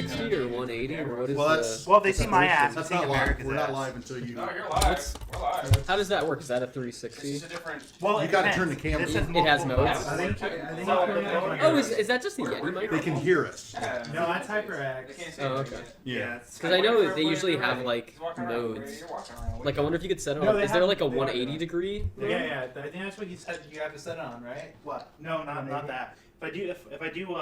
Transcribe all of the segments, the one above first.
360 or 180 or what is Well, they see my ass. That's not live. We're not live until you. No, you're live. We're live. How does that work? Is that a This 360? is a different. Well, You gotta turn the camera This is on. It has multiple- modes? I think Oh, is that just the Yeti mic? They can hear us. Yeah. No, that's They HyperX. can't say Oh, anything okay. yet. Yeah. Because I know they usually You're have right. like He's walking around. modes. You're walking around. Like I wonder if you could set it No, on. they Is there like a have- they have 180 it. degree? Yeah, I think that's what you said. You have to set it on, right? What? No, not that. If I do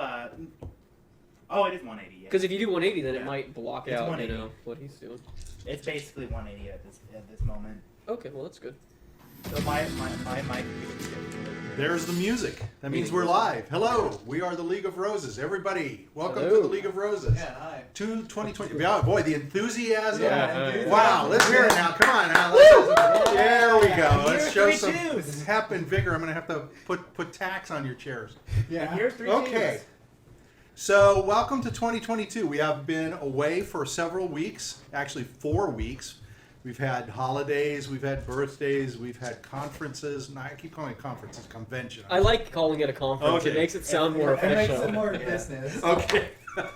oh, it is 180. Yeah. Because if you do 180, then it Yeah. might block It's out 180. what he's doing. It's basically 180 at this moment. Okay, well that's good. So my mic. There's the music. That means we're live. Hello, we are the League of Roses. Everybody, welcome Hello. to the League of Roses. Yeah, hi. To 2020. Oh, boy, the enthusiasm. Yeah. Wow, let's hear it now. Come on now. There we go. Let's show Here's some three twos. pep and vigor. I'm going to have to put tax on your chairs. Yeah. Here's 3 Okay. So, welcome to 2022. We have been away for several weeks, actually 4 weeks. We've had holidays, we've had birthdays, we've had conferences. No, I keep calling it conferences, convention. I like calling it a conference. Okay. It makes it sound more It makes official. it more Yeah. business. Okay.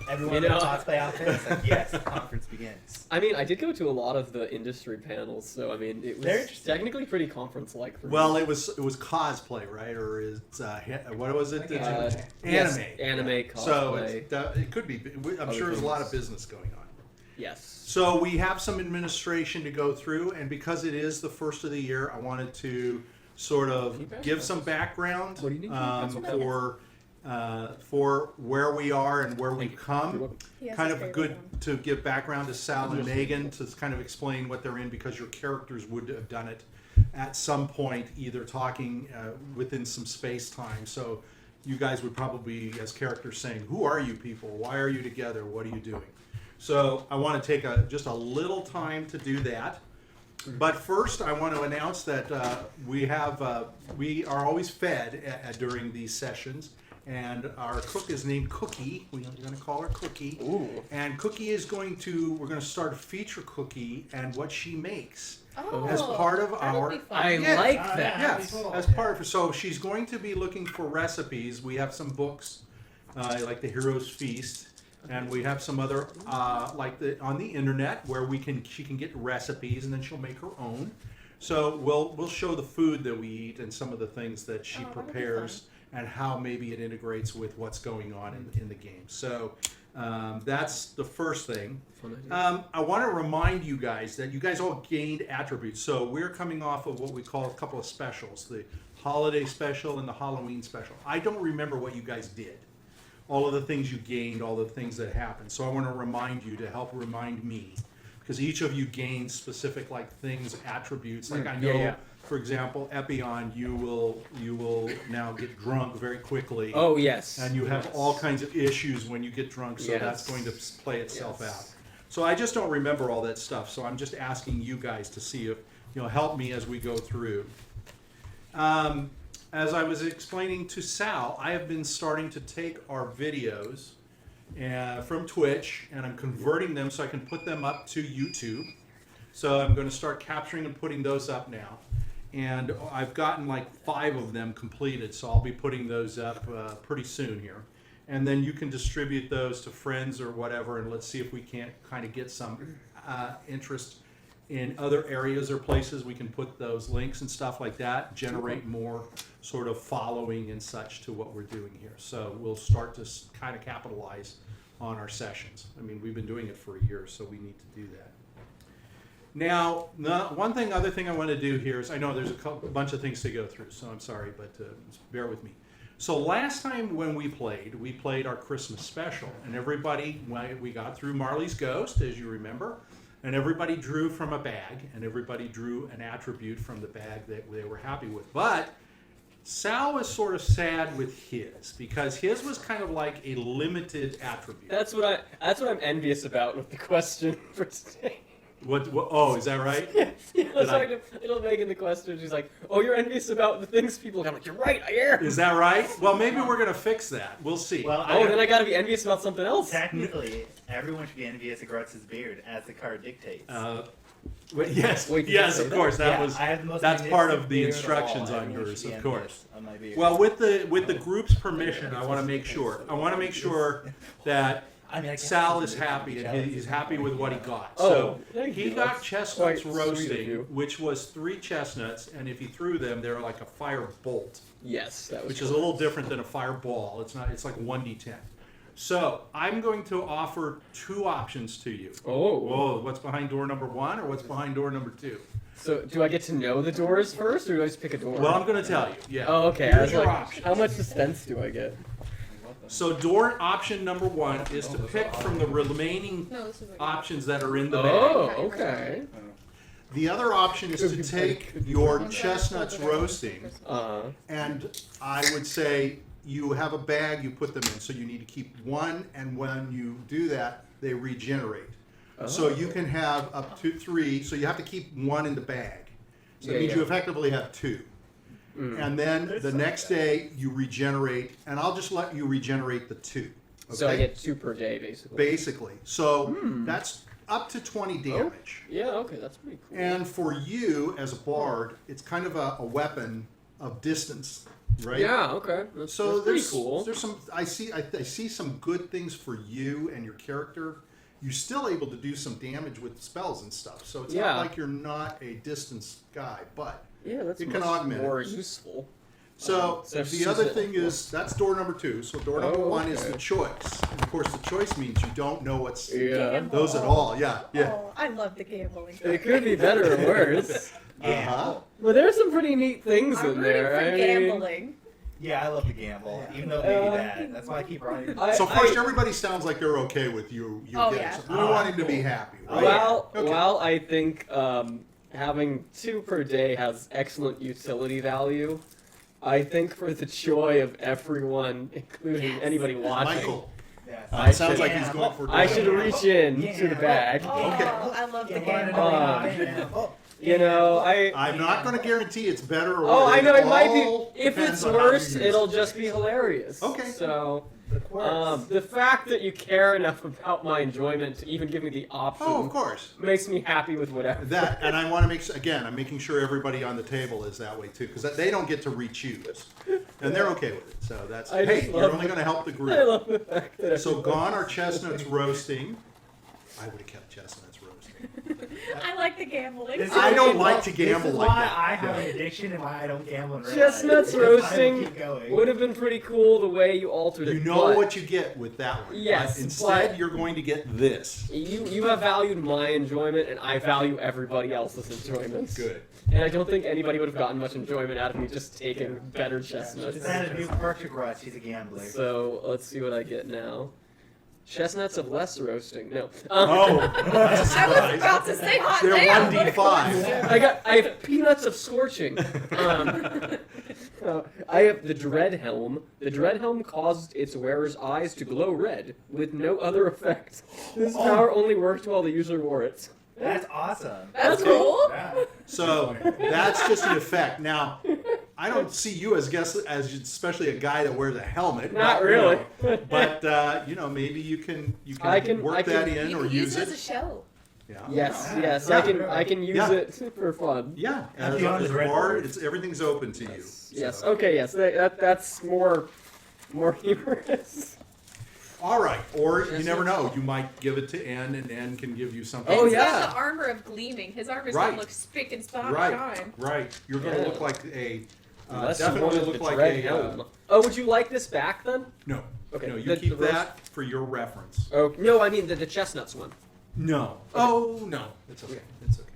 Everyone You in know. cosplay outfits. Like, yes, the conference begins. I mean, I did go to a lot of the industry panels, so I mean, it They're was interesting. technically pretty conference-like for Well, me. it was cosplay, right? Or is what was it? Like Anime. Yes, anime So cosplay. it could be. I'm Other sure there's a lot of things. business going on. Yes. So we have some administration to go through, and because it is the first of the year, I wanted to sort of Feedback? give some background What do you need? That's okay. for where we are and where we've You're come. welcome. Kind of good to give background to Sal and Meagan to kind of explain what they're in, because your characters would have done it at some point, either talking within some space time. So you guys would probably, as characters, saying, "Who are you people? Why are you together? What are you doing?" So I want to take just a little time to do that. But first, I want to announce that we are always fed during these sessions, and our cook is named Cookie. We're going to call her Cookie. Ooh. And Cookie is we're going to start a feature Cookie and what she makes Oh, as part of that'll our. be fun. I Yeah. like Oh, that. Yeah, That'd be cool. as part of. So she's going to be looking for recipes. We have some books, like the Hero's Feast, and we have some other on the internet where she can get recipes, and then she'll make her own. So we'll show the food that we eat and some of the things that she that'll be prepares and how maybe it integrates with what's going on in the game. So that's the first thing. Fun idea. I want to remind you guys that you guys all gained attributes. So we're coming off of what we call a couple of specials, the holiday special and the Halloween special. I don't remember what you guys did. All of the things you gained, all the things that happened. So I want to remind you to help remind me, because each of you gained specific things, attributes. Like I know, yeah. for example, Epion, you will now get drunk very quickly. Oh yes. And you have all kinds of issues when you get drunk, so Yes. that's going to play itself Yes. out. So I just don't remember all that stuff. So I'm just asking you guys to see if help me as we go through. As I was explaining to Sal, I have been starting to take our videos from Twitch, and I'm converting them so I can put them up to YouTube. So I'm going to start capturing and putting those up now. And I've gotten 5 of them completed, so I'll be putting those up pretty soon here. And then you can distribute those to friends or whatever, and let's see if we can't kind of get some interest in other areas or places. We can put those links and stuff like that, generate more sort of following and such to what we're doing here. So we'll start to kind of capitalize on our sessions. I mean, we've been doing it for a year, so we need to do that. Now, other thing I want to do here is, I know there's a bunch of things to go through, so I'm sorry, but bear with me. So last time when we played our Christmas special, and everybody, we got through Marley's Ghost, as you remember, and everybody drew from a bag, and everybody drew an attribute from the bag that they were happy with. But Sal was sort of sad with his, because his was kind of like a limited attribute. That's what I'm envious about with the question for today. What? Oh, is that right? Yes. I was Did I- talking to it'll Megan the question. She's like, "Oh, you're envious about the things people." I'm like, "You're right. I am." Is that right? Well, maybe we're gonna fix that. We'll see. Well, Oh, then I gotta be envious about something else. technically, everyone should be envious of Grutz's beard, as the card dictates. Yes, Wait, did yes, you say of that? course. That Yeah, was I have the most that's part magnificent of the beard of instructions all. on Everyone yours, should be of envious course. on my beard. Well, with the group's permission, I want to make sure. I mean, I guess Sal it's is really happy, and jealous. he's happy with what he got. Oh, So thank he you. got That's chestnuts quite sweet of roasting, you. which was 3 chestnuts, and if he threw them, they're like a fire bolt, Yes, that was. which is a little different than a fireball. It's not. It's like 1d10. So I'm going to offer 2 options to you. Oh. Whoa! What's behind door number 1, or what's behind door number 2? So do I get to know the doors first, or do I just pick a door? Well, I'm going to tell you. Yeah. Oh, okay. I Here's was your like, options. how much suspense do I get? So door option number 1 is to pick from the remaining No, this is like options that are in the bag. Oh, okay. The other option is to take your chestnuts roasting, and I would say you have a bag, you put them in, so you need to keep 1, and when you do that, they regenerate. So you can have up to 3, so you have to keep 1 in the bag. So that means you effectively have 2. And then the next day you regenerate, and I'll just let you regenerate the 2. Okay? So I get 2 per day, basically. Basically. So that's up to 20 damage. Yeah, okay, that's pretty cool. And for you as a bard, it's kind of a weapon of distance, right? Yeah, okay. That's, So that's pretty there's cool. there's some I see some good things for you and your character. You're still able to do some damage with spells and stuff. So it's Yeah. not like you're not a distance guy, but Yeah, that's it much can augment more it. useful. so So the other thing is that's door number 2. So door number 1 is okay. the choice. And of course the choice means you don't know what's Yeah. those at all. Yeah. Yeah. Oh, I love the gambling. It could be better or worse. Uh-huh. But there's some pretty neat things I'm in rooting there. for I mean, gambling. Yeah, I love to gamble, even though it may be bad. That's why I keep running. So first, everybody sounds like they're okay with you. Oh, getting yeah. something. We want him to be happy, right? Well, Okay. well, I think having 2 per day has excellent utility value. I think for the joy of everyone, including anybody watching, Michael, Yes. I it sounds should- like he's going for. I should reach in to the bag. Oh, Okay. I love the Yeah, gambling. You know, I'm not going to guarantee it's better or Oh, worse. I know it might all be. If depends it's on how you worse, use it'll it. just be hilarious. Okay. So, Of course. the fact that you care enough about my enjoyment to even give me the option Oh, of course. makes me happy with whatever. That, and I want to make again. I'm making sure everybody on the table is that way too, because they don't get to re-choose, and they're okay with it. So that's I hey, just you're love only going to help the I group. love the fact that. So everybody- gone are chestnuts roasting. I would have kept chestnuts roasting. I like the gambling. This I don't well, like to gamble this is like why that. I have Yeah. an addiction and why I don't gamble in real Chestnuts life. It's why I roasting keep going. would have been pretty cool the way you altered it. You know but what you get with that one. Yes, But instead, but- you're going to get this. You have valued my enjoyment, and I value everybody else's enjoyment. Good. And I don't think anybody would have gotten much enjoyment out of me just taking better chestnuts. Just add a new perk to Grutz. He's a gambler. So let's see what I get now. Chestnuts of less roasting. No. Oh, that's a I was surprise. about to say hot They're damn. 1d5. I have peanuts of scorching. I have the Dread Helm. The Dread Helm caused its wearer's eyes to glow red with no other effect. This power only worked while the user wore it. That's awesome. That's cool. Yeah. So that's just an effect. Now, I don't see you as especially a guy that wears a helmet. Not really. But maybe you can work I that can- in You or can use it as a it. show. Yeah. Yes, Yeah. I can use Yeah. it for fun. Yeah. As Epion a is red bard, word. it's everything's open to you. Yes. So. Okay. Yes. That's more humorous. All right. Or you never know. You might give it to N, and N can give you something. Oh, He's yeah. got the armor of gleaming. His armor's Right. gonna look spick and span Right. shine. Right. You're going to Yeah. look like a. Unless you Definitely wanted look the like Dread a. Helm. Oh, would you like this back then? No. Okay. No. You The- keep the roast- that for your reference. Oh no, I mean the chestnuts one. No. Oh no. It's okay. It's okay.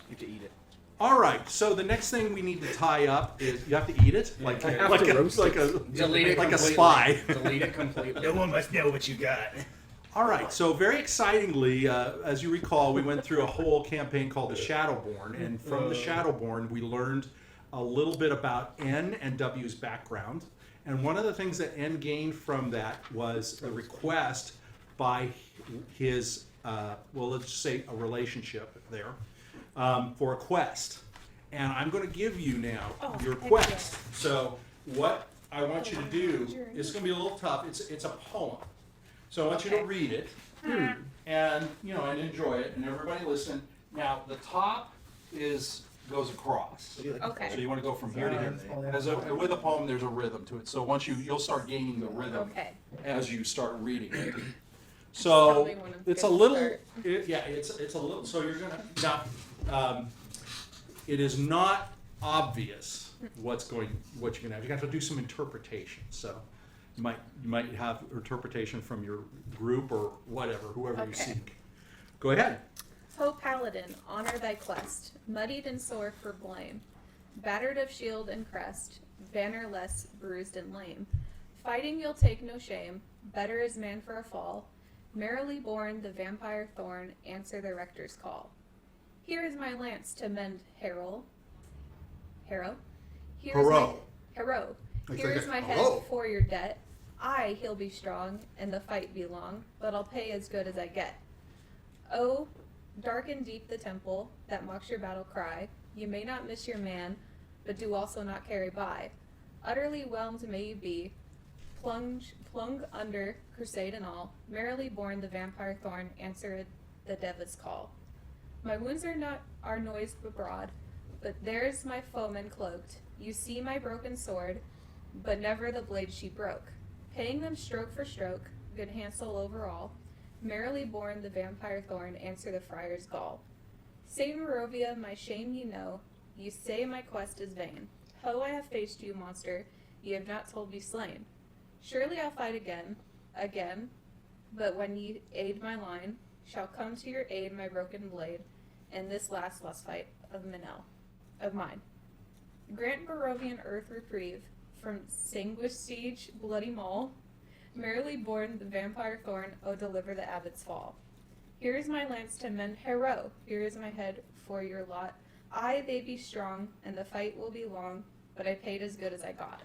You have to eat it. All right. So the next thing we need to tie up is you have to eat it like I have like to a roast like it. a Delete it like a completely. spy. Delete it completely. No one must know what you got. All right. So very excitingly, as you recall, we went through a whole campaign called the Shadowborn, and from the Shadowborn, we learned a little bit about N and W's background. And one of the things that N gained from that was a request by his, let's just say a relationship there, for a quest. And I'm going to give you now your quest. So what I want you to do is going to be a little tough. It's a poem. So I want you to read it and and enjoy it, and everybody listen. Now the top goes across. Okay. So you want to go from here to here. With a poem, there's a rhythm to it. So once you'll start gaining the rhythm Okay. as you start reading it. So Probably one of it's a good little, start. it's a little. So you're gonna now. It is not obvious what you're gonna have. You have to do some interpretation. So you might have interpretation from your group or whatever, whoever you Okay. seek. Go ahead. Ho paladin, honor thy quest, muddied and sore for blame, battered of shield and crest, bannerless, bruised and lame. Fighting you'll take no shame, better is man for a fall. Merrily born, the vampire thorn, answer the rector's call. Here is my lance to mend Harrow. Here is Harrow. my Harrow. Like Here like is a- my head Harrow. for your debt. I, he'll be strong, and the fight be long, but I'll pay as good as I get. Oh, dark and deep the temple that mocks your battle cry. You may not miss your man, but do also not carry by. Utterly whelmed may you be, plunged under crusade and all. Merrily born, the vampire thorn answered the deva's call. My wounds are noised abroad, but there's my foeman cloaked. You see my broken sword, but never the blade she broke. Paying them stroke for stroke, good Hansel overall. Merrily born, the vampire thorn, answer the friar's gall. Saint Morovia, my shame you know, you say my quest is vain. Ho, I have faced you, monster, ye have not told me slain. Surely I'll fight again, but when ye aid my line, shall come to your aid my broken blade, in this last fight of mine. Grant Barovian earth reprieve, from sanguished siege, bloody maul. Merrily born, the vampire thorn, oh deliver the abbot's fall. Here is my lance to mend Harrow, here is my head for your lot. I, they be strong, and the fight will be long, but I paid as good as I got.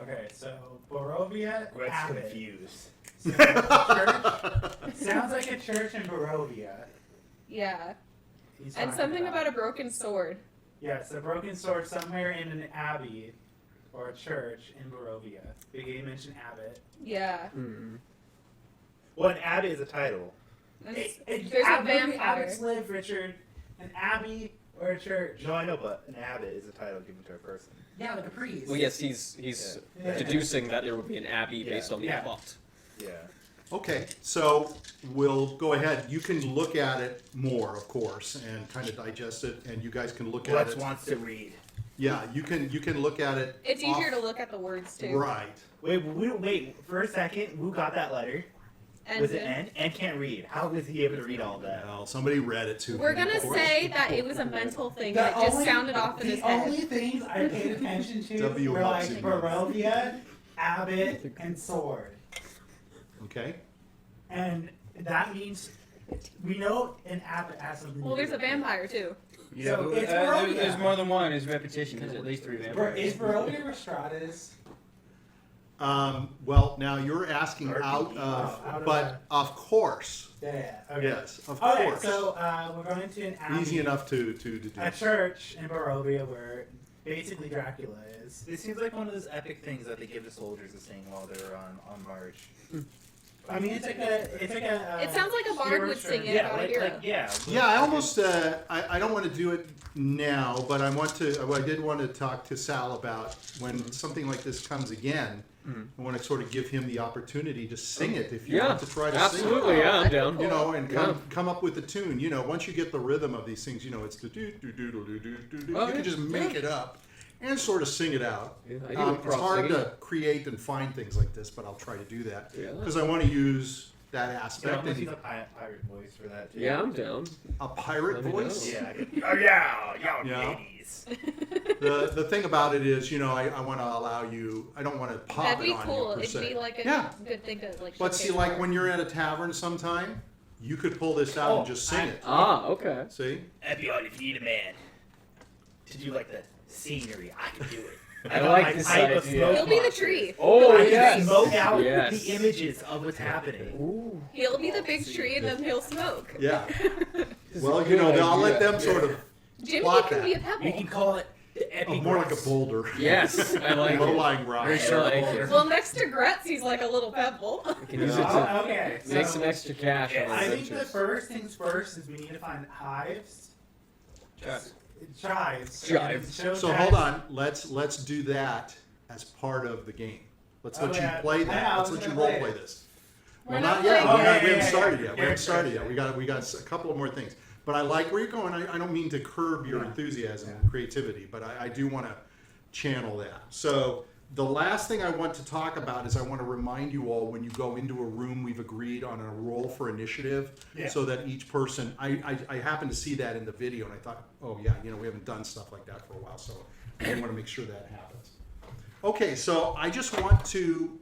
Okay, so Barovia, Grutz Abbot. confused. So, church, sounds like a church in Barovia. Yeah, He's and talking something about a broken sword. Yes, a broken sword somewhere in an abbey or a church in Barovia. Big A mentioned abbot. Yeah. Mm. Well, an abbot is a title. There's There's a where do vampire. abbots live, Richard? An abbey or a church? No, I know, but an abbot is a title given to a person. Yeah, like a priest. Well, yes, he's Yeah. deducing that there would be an abbey based on the Yeah. plot. Yeah. Okay, so we'll go ahead. You can look at it more, of course, and kind of digest it, and you guys can look at Grutz it. wants to read. Yeah, you can look at it. It's easier off- to look at the words too. Right. Wait, for a second, who got that letter? And Was it then- N? N can't read. How was he able to read all that? Well, somebody read it to We're him, gonna of course. say that it was a mental thing that just sounded off in his The head. only things I paid attention to W were like helps him. Barovia, abbot, and sword. Okay. And that means we know an abbot has something Well, to do there's a with it. vampire too. Yeah, So but, it's Barovia. there's more than one. There's repetition. There's at least 3 vampires. Is Barovia or Strahd? Well, now you're asking RPG. out Out of, of but of course. Yeah. Okay. Yes, of Okay, course. so we're going to an abbey, Easy enough to deduce. a church in Barovia where basically Dracula is. This seems like one of those epic things that they give the soldiers to sing while they're on march. I mean, it's like a. It sounds like a bard hero would sing church. it. about a hero. yeah. Yeah, I almost. I don't want to do it now, but I want to. I did want to talk to Sal about when something like this comes again. I want to sort of give him the opportunity to sing it if you Yeah, want to try to absolutely. Yeah, I'm down. sing it. You know, and Yeah. come up with the tune. You know, once you get the rhythm of these things, you know, it's the do do do do do do do. Oh, You yeah. can just make it up and sort of sing it out. Yeah, I do It's improv hard singing. to create and find things like this, but I'll try to do that Yeah. because I want to use that You can aspect. almost And use a pirate voice for that too. Yeah, I'm down. a pirate Let me voice. know. Yeah. I could, oh yeah, y'all Yeah. ladies. The thing about it is, you know, I want to allow you. I don't want to pop That'd be it on cool. you per It'd se. be like a Yeah. good thing to like. But see, showcase like art. when you're at a tavern sometime, you could pull this out and just sing it. Ah, okay. See? Epion, if you need a man to do like the scenery, I can do it. I got like my this pipe of idea. smoke He'll be the monsters. tree. Oh, I yes. can smoke out Yes. the images of what's happening. Ooh. He'll be the big tree, and then he'll smoke. Yeah. This Well, is a you know, good I'll let idea. them sort of Jiminy Plot can that. be a We pebble. can call it the oh, epic. more like a Grutz. boulder. Yes, I like it. Low-lying rock. Very sure I like it. Well, next to Grutz, he's like a little pebble. We can use it to Okay. make so some extra cash on Yeah, our I think the adventures. first things first is we need to find hives. Chives. Chives. Chives. And show So chives. hold on. Let's do that as part of the game. Let's let Oh, you yeah. play I that. know, I Let's was let you gonna role play play it. this. We're Well, not not yet. playing We yet. haven't started yet. We Yeah, haven't started yet. We got a couple of more things. But I like where you're going. I don't mean to curb your enthusiasm and creativity, but I do want to channel that. So the last thing I want to talk about is I want to remind you all when you go into a room, we've agreed on a roll for initiative so that each person, I happened to see that in the video and I thought, oh yeah, we haven't done stuff like that for a while, so I want to make sure that happens. Okay, so I just want to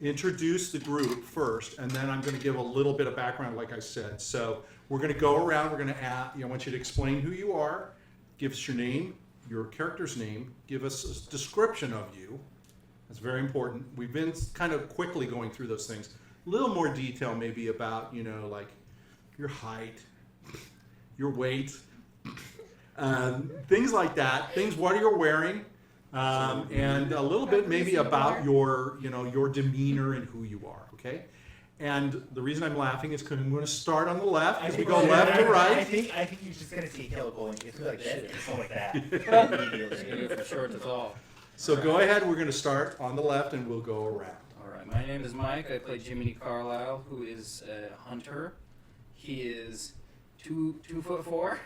introduce the group first, and then I'm going to give a little bit of background, like I said. So we're going to go around. We're going to ask, I want you to explain who you are, give us your name, your character's name, give us a description of you. That's very important. We've been kind of quickly going through those things. A little more detail maybe about, like your height, your weight, things like that. Things, what you're wearing. And a little bit maybe about your demeanor and who you are, okay? And the reason I'm laughing is because I'm going to start on the left, because we go left to right. I think you're just gonna see Taylor going. It's gonna be like this, or something like that. Immediately. For short, that's all. So go ahead, we're going to start on the left and we'll go around. All right, my name is Mike. I play Jiminy Carlyle, who is a hunter. He is 2'4".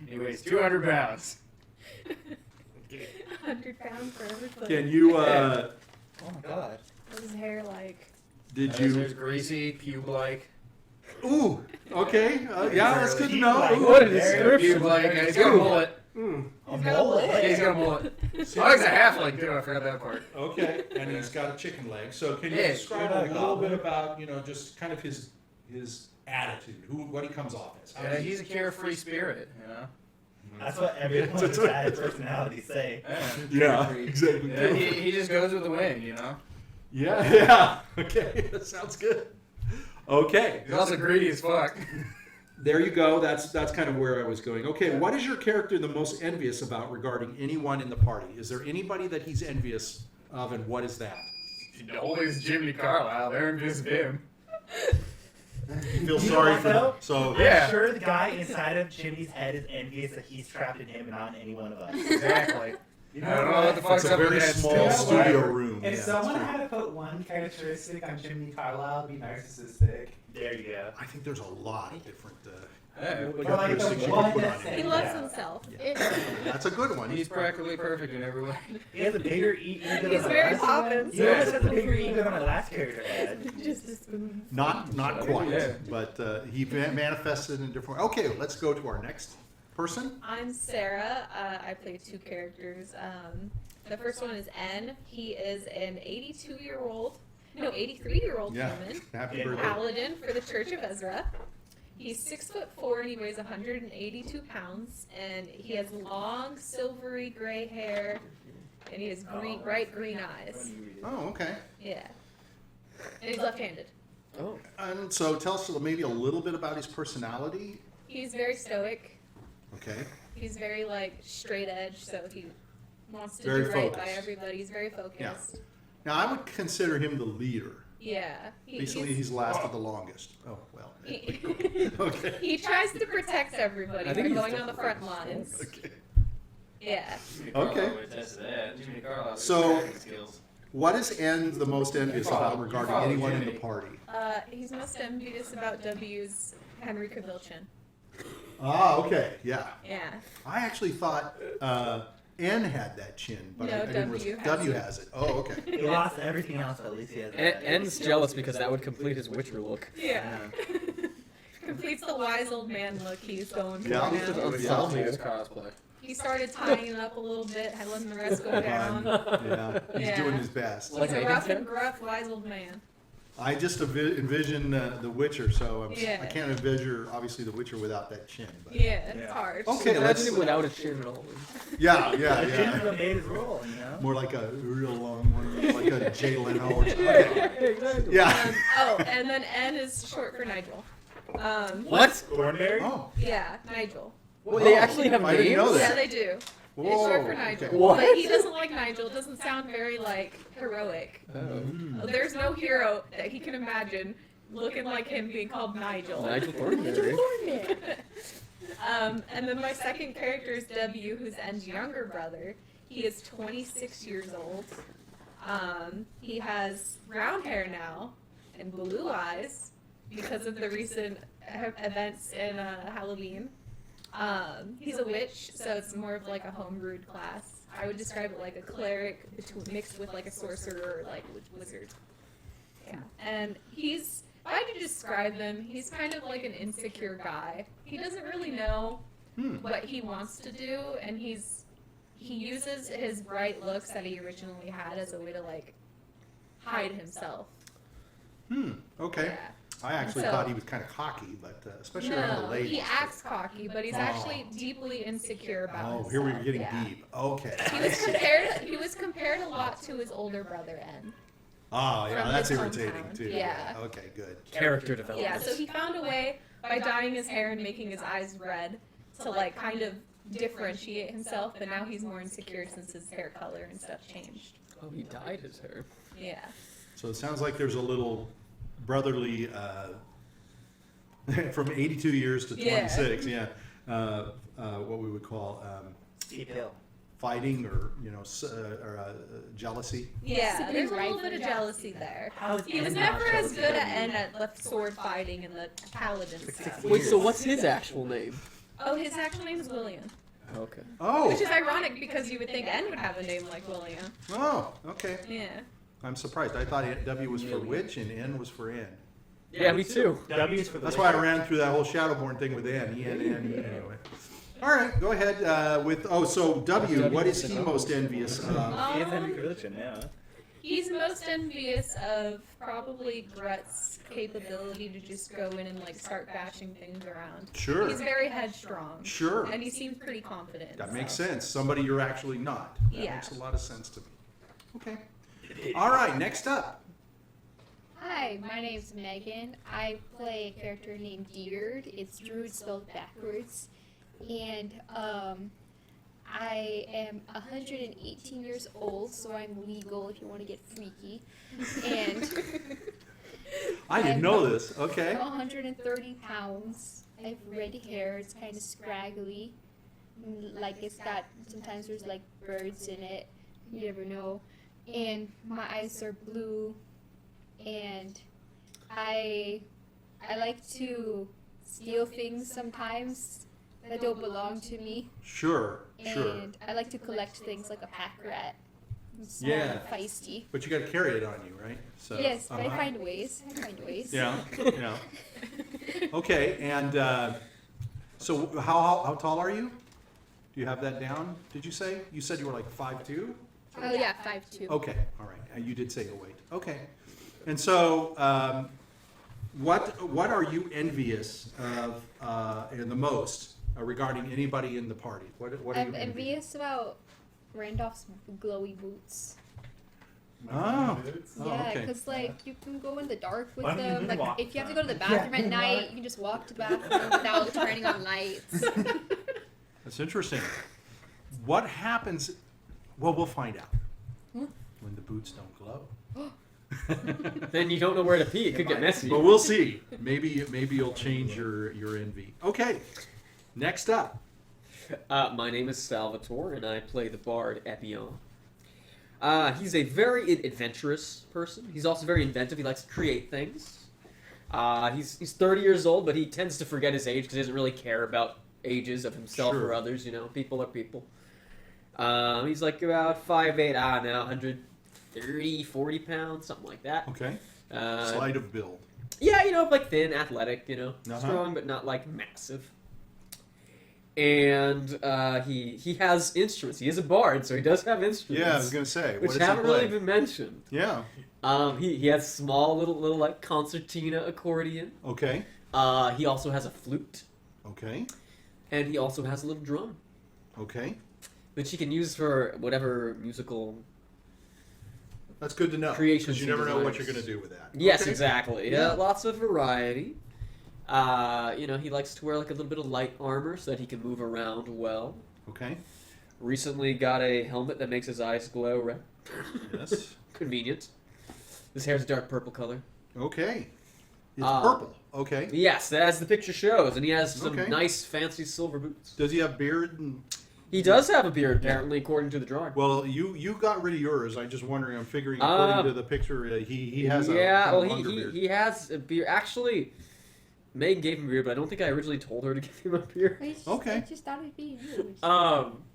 He weighs 200 pounds. 100 pounds for everybody. Can you, Oh my god. What's his hair like? did There's you, greasy, pube-like. ooh, okay, yeah, that's good to know. Like, Ooh. What a description. Pube-like. He's got a mullet. A mullet. He's got a mullet. Oh, he's a halfling too. I forgot that part. Okay, and he's got a chicken leg. So can you Yeah, describe you're a not little goblin. bit about, just kind of his attitude, what he comes off as? How Yeah, does he- he's a carefree spirit. That's what everyone with bad personalities say. Yeah, exactly. Yeah, he just goes with the wind. Yeah. Okay, that sounds good. Okay, He's also greedy as fuck. there you go. That's kind of where I was going. Okay, what is your character the most envious about regarding anyone in the party? Is there anybody that he's envious of, and what is that? Always Jiminy Carlyle. They're envious of him. You feel You know sorry what, for though? them. So Yeah. I'm sure the guy inside of Jimmy's head is envious that he's trapped in him and not in any one of us. Exactly. You I don't know what the fuck's it's a up with very that small still. studio room. If Yeah, someone that's true. had to put one characteristic on Jiminy Carlyle, it'd be narcissistic. There you go. I think there's a lot of different Yeah. But like characteristics the you one can put that's on saying- him. He loves Yeah. himself. That's a good one. He's practically perfect in every way. He has a bigger ego than He's the very last. Poppins. He always has a bigger ego than my last character had. Just a spoon. Not quite, Yeah. but he manifested in a different way. Okay, let's go to our next person. I'm Sarah. I play two characters. The first one is N. He is an 83-year-old Yeah. human. Happy Yeah. birthday. Paladin for the Church of Ezra. He's 6'4" and he weighs 182 pounds. And he has long, silvery gray hair. And he has bright green eyes. Oh, okay. Yeah. And he's left-handed. Oh. And so tell us maybe a little bit about his personality. He's very stoic. Okay. He's very straight edge, so he wants to Very do right by focused. everybody. He's very focused. Now I would consider him the leader. Yeah. Basically, he's lasted the longest. Oh well. he, Okay. he tries to protect everybody I think by he's going on the front definitely lines. Okay. Yeah. Jiminy Okay. Carlyle would attest to that. Jiminy Carlyle has So- good skills. What is N the most envious about regarding follow anyone in the Jimmy. party? He's most envious about W's Henry Cavill chin. Ah, okay, yeah. Yeah. I actually thought N had that chin, but No, I didn't W realize has W it. has it. Oh, okay. He lost everything else, but at least he has that. N's jealous because that would complete his Witcher look. Yeah. Completes the wise old man look he's going for Yeah. now. Unsolvable. His cosplay. He started tying it up a little bit, had letting the rest go down. Yeah, he's Yeah. doing his best. He's Like a Meagan rough said? and gruff wise old man. I just envision The Witcher, so I Yeah. can't envision obviously The Witcher without that chin. But. Yeah, it's Yeah. hard. Okay, Imagine let's. him without a chin at all. Yeah, Jimmy yeah. made his role, you know? More like a real long one, like a Jay Leno or something. Okay. Exactly. Yeah. Oh, and then N is short for Nigel. What? Thornberry? Oh. Yeah, Nigel. Well, they actually have I names? didn't know Yeah, that. they do. Whoa, It's short for Nigel. okay. What? But he doesn't like Nigel. It doesn't sound very, heroic. Oh. There's no hero that he can imagine looking like him being called Nigel. Nigel Thornberry. And then my second character is W, who's N's younger brother. He is 26 years old. He has brown hair now, and blue eyes because of the recent events in Halloween. He's a witch, so it's more of like a homebrewed class. I would describe it like a cleric mixed with like a sorcerer or like wizard. Yeah. And if I had to describe him, he's kind of like an insecure guy. He doesn't really know what he wants to do, and he uses his bright looks that he originally had as a way to like hide himself. Okay. Yeah. I actually thought he was kind of cocky, but especially around the ladies. He acts cocky, but he's actually deeply insecure about himself. Oh, here we're getting Yeah. deep. Okay. He was compared a lot to his older brother, En. Oh, yeah, From that's his irritating hometown. too. Yeah. Okay, good. Character development. Yeah, so he found a way by dyeing his hair and making his eyes red to like kind of differentiate himself, but now he's more insecure since his hair color and stuff changed. Oh, he dyed his hair. Yeah. So it sounds like there's a little brotherly from 82 years to 26. Yeah. What we would call Steep hill. fighting or jealousy. Yeah, Sipping there's a little rifle. bit of jealousy there. How is He was En never not as jealous good of at you? En at the sword fighting and the paladin stuff. Wait, so what's his actual name? Oh, his actual name is William. Okay. Oh. Which is ironic because you would think En would have a name like William. Oh, okay. Yeah. I'm surprised. I thought W was for witch and N was for N. Yeah, me too. W is for the That's why I ran through that whole Shadowborn thing with N. Anyway. All right, go ahead so W, what is he most envious of? He is in religion, yeah. He's most envious of probably Grutz' capability to just go in and like start bashing things around. Sure. He's very headstrong. Sure. And he seems pretty confident. That so. makes sense. Somebody you're actually not. That Yeah. makes a lot of sense to me. Okay. All right, next up. Hi, my name's Meagan. I play a character named Diurd. It's Druid spelled backwards. And I am 118 years old, so I'm legal if you want to get freaky. And I didn't know this. Okay. I'm 130 pounds. I have red hair. It's kind of scraggly. Like it's got, sometimes there's like birds in it. You never know. And my eyes are blue. And I like to steal things sometimes that don't belong to me. Sure. And I like to collect things like a pack rat. I'm small Yeah. and feisty. But you got to carry it on you, right? So. Yes, but I find ways. Yeah. Yeah. Okay, and so how tall are you? Do you have that down? Did you say? You said you were like 5'2"? Oh yeah, 5'2". Okay, all right. You did say your weight. Okay. And so, what are you envious of the most regarding anybody in the party? What are I'm you envious about Randolph's glowy boots. Oh, Yeah, okay. because like you can go in the dark with Why don't you them. Like walk if you have to go to the bathroom at night, you can just walk to the bathroom without turning on lights. That's interesting. What happens? Well, we'll find out when the boots don't glow. Then you don't know where to pee. It could get messy. But we'll see. Maybe you'll change your envy. Okay. Next up. My name is Salvatore, and I play the bard Epion. He's a very adventurous person. He's also very inventive. He likes to create things. He's 30 years old, but he tends to forget his age because he doesn't really care about ages of himself Sure. or others. You know, people are people. He's like about 5'8", 130, 40 pounds, something like that. Okay. Uh, Sleight of build. Yeah, you know, like thin, athletic, you know, Uh-huh. strong, but not like massive. And he has instruments. He is a bard, so he does have instruments. Yeah, I was gonna say. which what does haven't he play? really been mentioned. Yeah. He has small little like concertina accordion. Okay. He also has a flute, Okay. and he also has a little drum, Okay. which he can use for whatever musical. That's good to know. Creations Because you he never know what desires. you're gonna do with that. Yes, Okay. exactly. Yeah. Lots of variety. You know, he likes to wear like a little bit of light armor so that he can move around well. Okay. Recently got a helmet that makes his eyes glow red. Yes. Convenient. His hair's a dark purple color. Okay. It's Um, purple. Okay. Yes, as the picture shows, and he has some Okay. nice, fancy silver boots. Does he have beard and He does have a beard, apparently, according to the drawing. Well, you got rid of yours. I'm just wondering. I'm figuring according to the picture, he has a yeah. kind Well, of longer beard. he has a beard. Actually, Megan gave him a beard, but I don't think I originally told her to give him a beard. Okay. I just thought it'd be yours.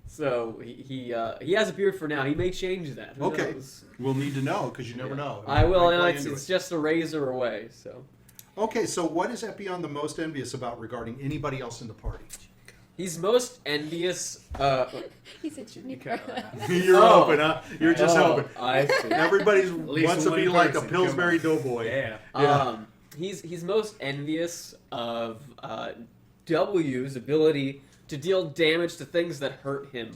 So he has a beard for now. He may change that. Who Okay. knows? We'll need to know because you never know. I will, Might and play it's, into it's it. just a razor away. So Okay, so what is Epion the most envious about regarding anybody else in the party? he's most envious. He said Jiminy Carlyle. You're Oh. hoping, huh? You're just hoping. I see. Everybody least wants to one be like a person, Pillsbury come on. Doughboy. Yeah. He's most envious of W's ability to deal damage to things that hurt him,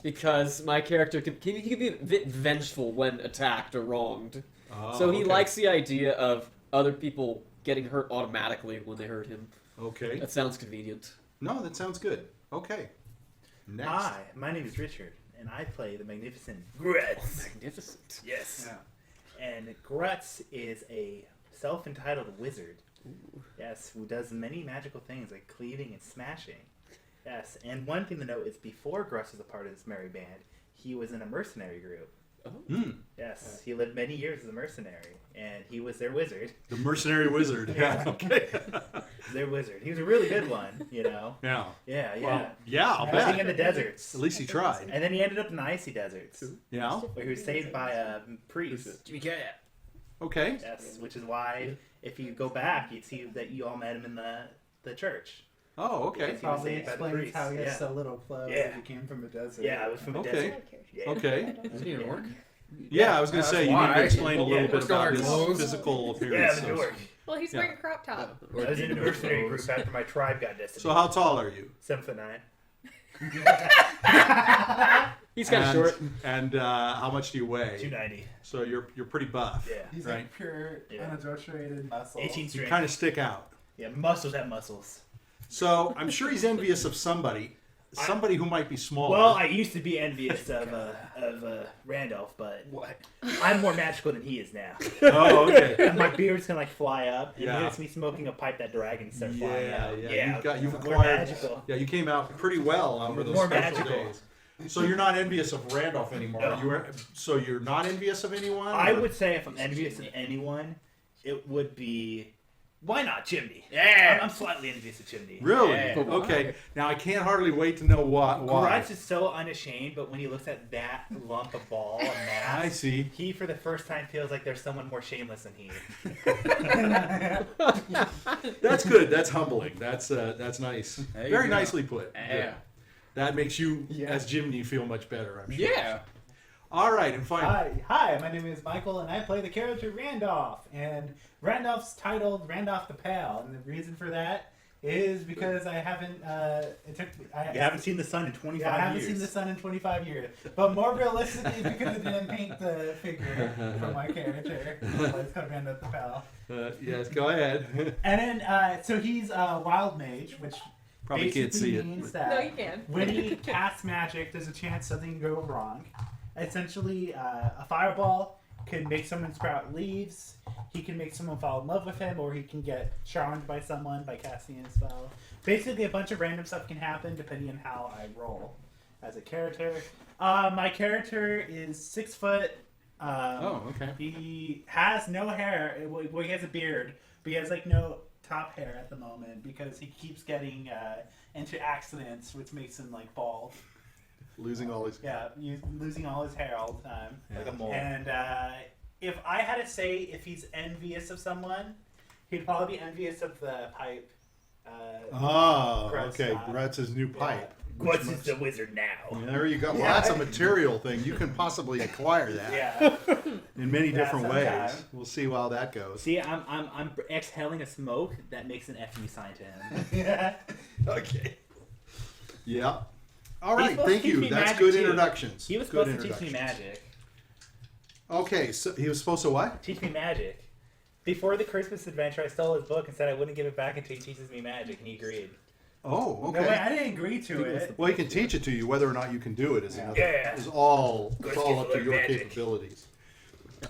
because my character he can be a bit vengeful when attacked or wronged. Oh, So he okay. likes the idea of other people getting hurt automatically when they hurt him. Okay. That sounds convenient. No, that sounds good. Okay. Next. Hi, my name is Richard, and I play the magnificent Grutz. Magnificent. Yes. And Grutz is a self-entitled wizard. Yes, who does many magical things like cleaving and smashing. Yes, and one thing to note is before Grutz was a part of this merry band, he was in a mercenary group. Hmm. Yes, he lived many years as a mercenary, and he was their wizard. The mercenary wizard. Yeah. Okay. Their wizard. He was a really good one, you know. Yeah. Yeah, yeah. Well, yeah, I'll Living bet. in the deserts. At least he tried. And then he ended up in the icy deserts, Yeah. where he was saved by a priest. Jimmy Carlyle. Okay. Yes, which is why if you go back, you'd see that you all met him in the church. Oh, okay. Yes. Probably Saved by the explains priest, how he has yeah. so little clothes. Yeah. If he came from a desert. Yeah, I was from a Okay. desert. Yeah. Okay. Doesn't he work? Yeah, I was going to That's say, you need to why. explain a little Yeah, bit still about wear his clothes. physical Yeah, appearance. the Newark. Well, he's Yeah. wearing a crop top. I was in a mercenary group after my tribe got decimated. So how tall are you? 7'9". He's kind of And- short. And how much do you weigh? 290. So you're pretty buff. Yeah. He's Right. like pure, Yeah. unadulterated muscle. 18 You strength. kind of stick out. Yeah, muscles have muscles. So I'm sure he's envious of somebody who might be smaller. Well, I used to be envious of Randolph, but What? I'm more magical than he is now. Oh, okay. And my beard's gonna like fly up, and Yeah. here's me smoking a pipe that dragons start flying Yeah, out. yeah. You've more acquired. magical. Yeah, you came out pretty well over those More special magical. days. So you're not envious of Randolph anymore. No. So you're not envious of anyone? I or- would say if I'm envious of anyone, it would be why not Jiminy? Yeah. I'm slightly envious of Jiminy. Really? Yeah. But why? Okay. Now I can't hardly wait to know why. Grutz is so unashamed, but when he looks at that lump of ball and mass, I see. he for the first time feels like there's someone more shameless than he. That's good. That's humbling. That's nice. There you Very go. nicely put. Yeah. Good. That makes you, Yeah. as Jiminy, feel much better, I'm sure. Yeah. All right, and finally. Hi, my name is Michael, and I play the character Randolph. And Randolph's titled Randolph the Pale, and the reason for that is because I haven't. You haven't seen the sun in 25 Yeah, I haven't years. seen the sun in 25 years. But more realistically, because it didn't paint the figure for my character. It's called Randolph the Pale. Yes, go ahead. And then, so he's a wild mage, which Probably can't basically see it. means No, that you can. when he casts magic, there's a chance something can go wrong. Essentially, a fireball can make someone sprout leaves. He can make someone fall in love with him, or he can get charmed by someone by casting a spell. Basically, a bunch of random stuff can happen depending on how I roll as a character. My character is 6 foot. Oh, okay. He has no hair. Well, he has a beard, but he has like no top hair at the moment because he keeps getting into accidents, which makes him like bald. Losing all his. Yeah, he's losing all his hair all the time. Like a mole. And if I had to say if he's envious of someone, he'd probably be envious of the pipe. Oh, Grutz okay. got. Grutz's new pipe. Grutz is the wizard now. There you go. Well, Yeah. that's a material thing. You can possibly acquire that Yeah. in many Yeah, different ways. sometime. We'll see how that goes. See, I'm exhaling a smoke that makes an FU sign to him. Yeah. Okay. Yeah. All He's right. supposed Thank to teach you. me That's magic, good too. introductions. He was Good supposed to teach me introductions. magic. Okay. So he was supposed to what? Teach me magic. Before the Christmas adventure, I stole his book and said I wouldn't give it back until he teaches me magic, and he agreed. Oh, No way, okay. I didn't agree to it. Well, he can teach it to you. Whether or not you can do it is another. Yeah. Is all. It's Good all up to skills, your magic. capabilities.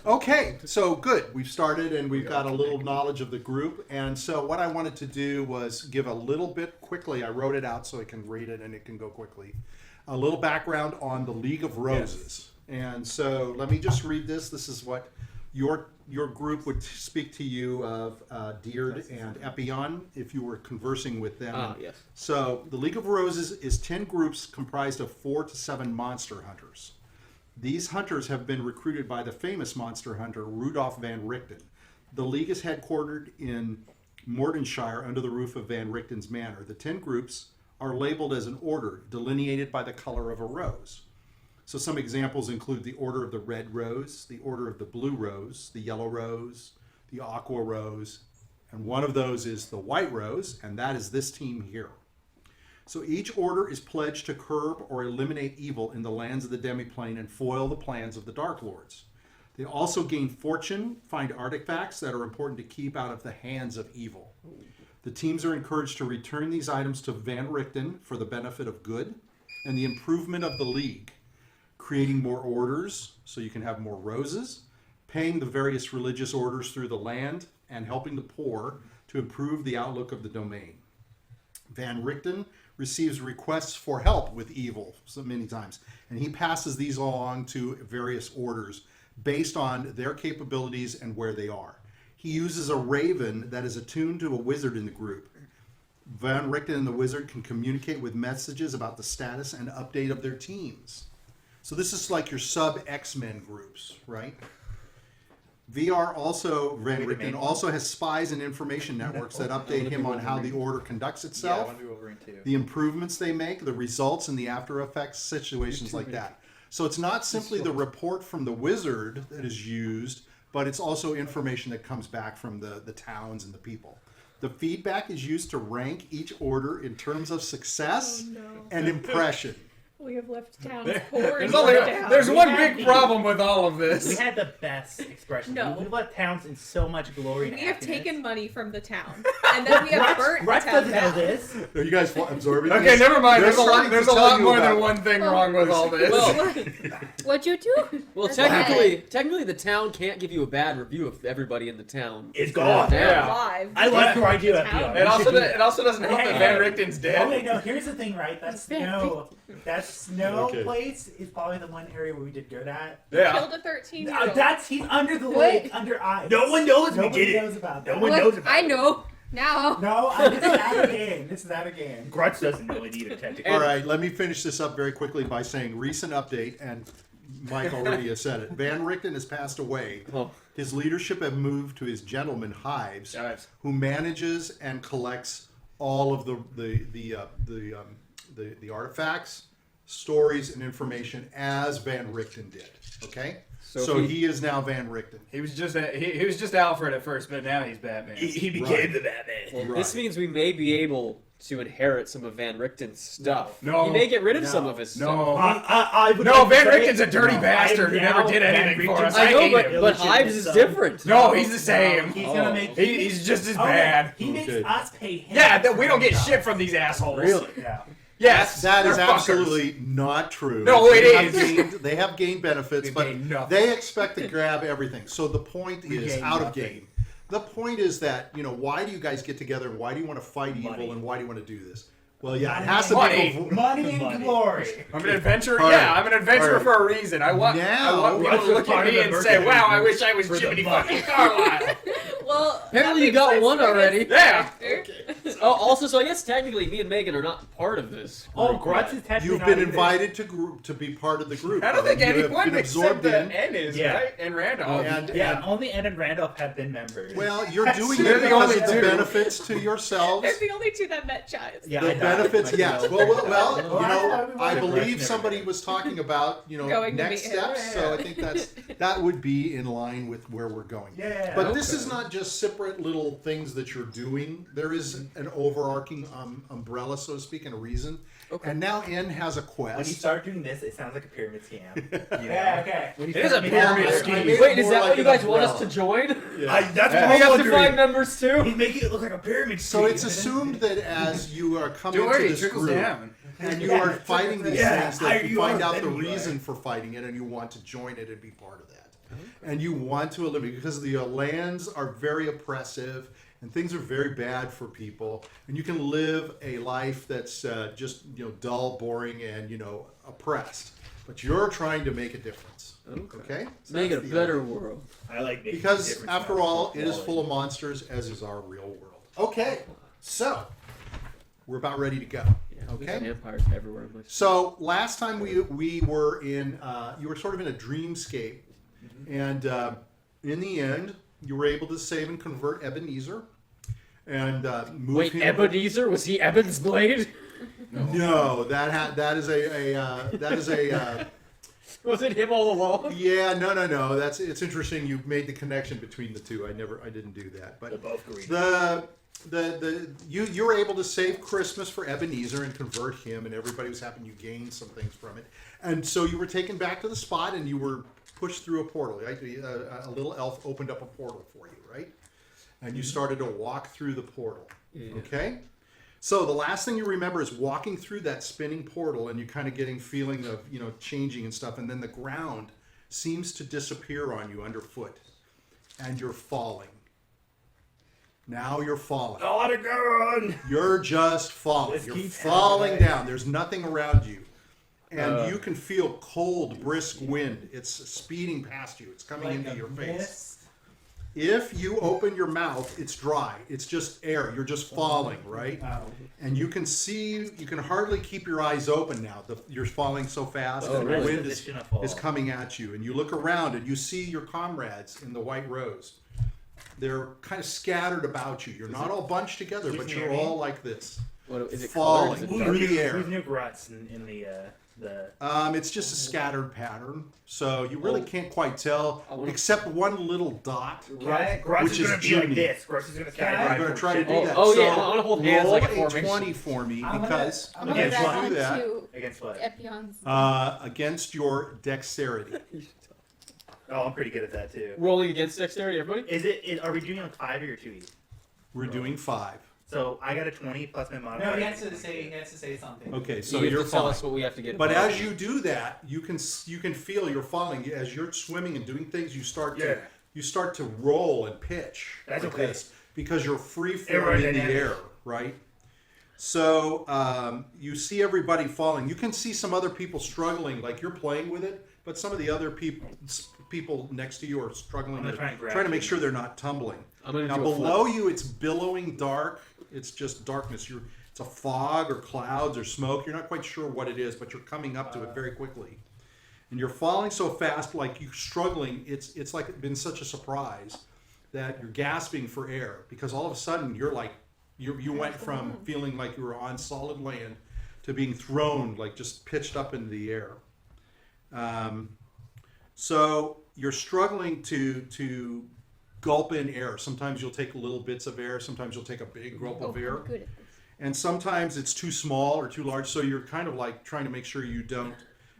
Okay, so good. We've started and we've got a little knowledge of the group. And so what I wanted to do was give a little bit quickly. I wrote it out so I can read it and it can go quickly. a little background on the League of Roses. And so let me just read this. This is what your group would speak to you of Diurd and Epion if you were conversing with them. Yes. So the League of Roses is 10 groups comprised of 4 to 7 monster hunters. These hunters have been recruited by the famous monster hunter Rudolf van Richten. The League is headquartered in Mordenshire under the roof of Van Richten's manor. The 10 groups are labeled as an order delineated by the color of a rose. So some examples include the Order of the Red Rose, the Order of the Blue Rose, the Yellow Rose, the Aqua Rose, and one of those is the White Rose, and that is this team here. So each order is pledged to curb or eliminate evil in the lands of the demiplane and foil the plans of the Dark Lords. They also gain fortune, find artifacts that are important to keep out of the hands of evil. The teams are encouraged to return these items to Van Richten for the benefit of good and the improvement of the League, creating more orders so you can have more roses, paying the various religious orders through the land, and helping the poor to improve the outlook of the domain. Van Richten receives requests for help with evil so many times, and he passes these along to various orders based on their capabilities and where they are. He uses a raven that is attuned to a wizard in the group. Van Richten and the wizard can communicate with messages about the status and update of their teams. So this is like your sub X-Men groups, right? VR also, Van Richten also has spies and information networks that update him on how the order conducts Yeah, I itself, want to do Wolverine too. the improvements they make, the results, and the after effects situations like that. So it's not simply the report from the wizard that is used, but it's also information that comes back from the towns and the people. The feedback is used to rank each order in terms of success and impression. We have left towns poor and There's one big problem with all of We this. had the best expression. No. We've left towns in so much glory and We have happiness. taken money from the town, and then we have burnt the Grutz town doesn't know down. this. Are you guys absorbing Okay, this? never mind. There's a something lot. to There's a tell lot you more about. than one thing wrong with all this. Well, What you do? well, technically, the town can't give you a bad review if everybody in the town It's is gone. down. Yeah. Live. I like your idea, Town. Epion. It also doesn't help that Van Richten's dead. Okay, no, here's the thing, right? That snow Okay. place is probably the one area where we did good at. Yeah. Killed a 13-year-old. He's under the What? lake, under ice. No one knows we Nobody did it. knows about No that. one knows about I it. know now. No, this is out of game. This is out of game. Grutz doesn't know it either, technically. All right, let me finish this up very quickly by saying recent update, and Mike already has said it. Van Richten has passed away. Oh. His leadership have moved to his gentleman Hives, Hives. who manages and collects all of the artifacts, stories, and information as Van Richten did. Okay, so he is now Van Richten. He was just Alfred at first, but now he's Batman. He became Right. the Batman. Well, this means we may be able to inherit some of Van Richten's stuff. No. He may get rid of No. some of his stuff. No. I would No, like to Van say- Richten's a dirty No, bastard who I am never now did Van anything for Richten's us. I I know, hate but, him. but Hives is different. No, he's the same. He's gonna make. He's just as Okay, bad. He makes Okay. us pay him. Yeah, we don't get shit from these assholes. Really? Yeah. Yes, That is they're fuckers. absolutely not true. No, it is. They have gained benefits, We but gain nothing. they expect to grab everything. So the point We is gain out of nothing. game. The point is that, why do you guys get together and why do you want to fight Money. evil and why do you want to do this? Well, yeah, it Money. has to Money. be. Money and Money. glory. I'm an adventurer. All Yeah, right. I'm an adventurer All right. for a reason. I want Now- people to look at me and say, "Wow, I wish I was Jiminy fucking Carlyle." Well, Apparently that you makes got sense one for his already. Yeah. character. Oh, also, so I guess technically me and Megan are not part of this. Oh, group Grutz yet. is technically You've not been either. invited to be part of the group. I don't think You have anyone been except absorbed the in. N is Yeah. right and Randolph. And, Yeah, and only Ed and Randolph have been members. well, you're doing They're it the because only of the two. benefits to yourselves. They're the only two that met Chives. yeah, The I thought benefits, it yes. might be Well, I Grutz believe never somebody did. was talking about, Going to next meet him. steps. So I think that would be in line with where we're going. Yeah. But this is not just separate little things that you're doing. There is an overarching umbrella, so to speak, and a reason. Okay. And now N has a When you quest. start doing this, it sounds like a pyramid scam. You know? Yeah, okay. When you It is start a making pyramid this scheme. scheme- made it Wait, is more that like what you an guys want us to umbrella. join? Yeah. That's Yeah. what We I'm have to wondering. find members too. He's making it look like a pyramid So scheme. it's assumed that as you are coming Don't into worry, it this trickles group down. and you Yeah, are it's fighting these Yeah, things, higher that you you find are, out the better you are. reason for fighting it and you want to join it and be part of that. And you want to eliminate because the lands are very oppressive and things are very bad for people, and you can live a life that's just dull, boring, and oppressed. But you're trying to make a difference. Okay? So Make it a that's the better idea. world. I like making a Because difference after in all, it is quality. full of monsters, as is our real world. Okay, so we're about ready to go. Yeah, Okay. there's vampires everywhere. I'm like, So last time we were in, you were sort of in a dreamscape, and in the end, you were able to save and convert Ebenezer, and move wait, him. Ebenezer? Was he Eben's blade? No, that is a Was it him all along? yeah, no. It's interesting. You made the connection between the two. I didn't do that, They're but both green. you were able to save Christmas for Ebenezer and convert him, and everybody was happy. You gained some things from it, and so you were taken back to the spot, and you were pushed through a portal. Right? A little elf opened up a portal for you, right? And you started to walk through the portal. Yeah. Okay. So the last thing you remember is walking through that spinning portal, and you kind of getting feeling of changing and stuff, and then the ground seems to disappear on you underfoot, and you're falling. Now you're falling. Not again! You're just falling. This You're keeps falling happening. down. There's nothing around you. And you can feel cold, brisk wind. It's speeding past you. It's coming Like into a your face. mist. If you open your mouth, it's dry. It's just air. You're just falling, right? Oh. And you can hardly keep your eyes open now. You're falling so fast, Oh, and the really? wind Position of fall. is coming at you. And you look around, and you see your comrades in the White Rose. They're kind of scattered about you. You're not all bunched together, but Who's you're near me? all like this. What is it? Falling. Colored? Is it Who's dark? in the air. Who's new Grutz in the It's just a scattered pattern, so you really can't quite tell, I wanna- except one little dot. Grutz Which is is going to be Jiminy. like this. Grutz is going to Can I- scatter. I'm going to try to do Oh, that. oh, so yeah, I wanna hold hands roll like a a formation. 20 for me I'm because gonna- I'm gonna if Against you what? do that, Against what? Epion's. against your dexterity. Oh, I'm pretty good at that too. Rolling against dexterity, everybody? Are we doing like 5 or 2 each? We're doing 5. So I got a 20 plus my modifier. No, he has to say something. Okay, So so you you're have to tell fine. us what we have to get. But above. as you do that, you can feel you're falling. As you're swimming and doing things, you start to roll and pitch. That's like okay. this because you're free falling in the Aerodynamic. air, right? So you see everybody falling. You can see some other people struggling, like you're playing with it, but some of the other people next to you are struggling, I'm gonna try and grab trying to you. make sure they're not tumbling. I'm gonna Now do a flip. below you, it's billowing dark. It's just darkness. It's a fog or clouds or smoke. You're not quite sure what it is, but you're coming up to it very quickly. And you're falling so fast, like you're struggling. It's like it's been such a surprise that you're gasping for air because all of a sudden you're like you went from feeling like you were on solid land to being thrown like just pitched up into the air. So you're struggling to gulp in air. Sometimes you'll take little bits of air. Sometimes you'll take a big gulp Oh, of air. I'm good at this. And sometimes it's too small or too large. So you're kind of like trying to make sure you don't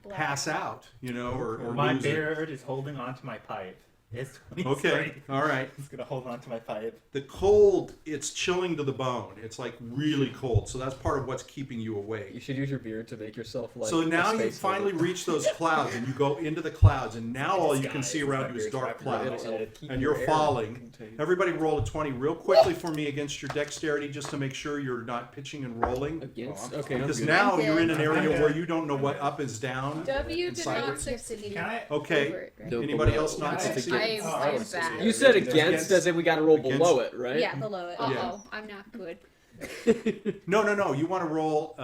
pass out, or My lose it. beard is holding onto my pipe. It's Okay, all right. It's gonna hold onto my pipe. The cold, it's chilling to the bone. It's like really cold. So that's part of what's keeping you You awake. should use your beard to make yourself like. So a now you space finally lizard. reach those clouds and you go into the clouds and now all you can see around you is dark clouds. It'll keep And your you're air falling. contained. Everybody roll a 20 real quickly for me against your dexterity just to make sure you're not pitching and rolling. Against. Okay. I'm Because good. now I'm you're in an good. area I'm where good. you don't know what up is down. W and did sideways. not succeed. Can I? Okay. Over it, right? No, Anybody below. else not Can I- succeeding? I am succeed. bad. You said Against- against, as in we got to roll against- below it, right? Yeah, below it. Uh-oh, I'm not good. No. You want to roll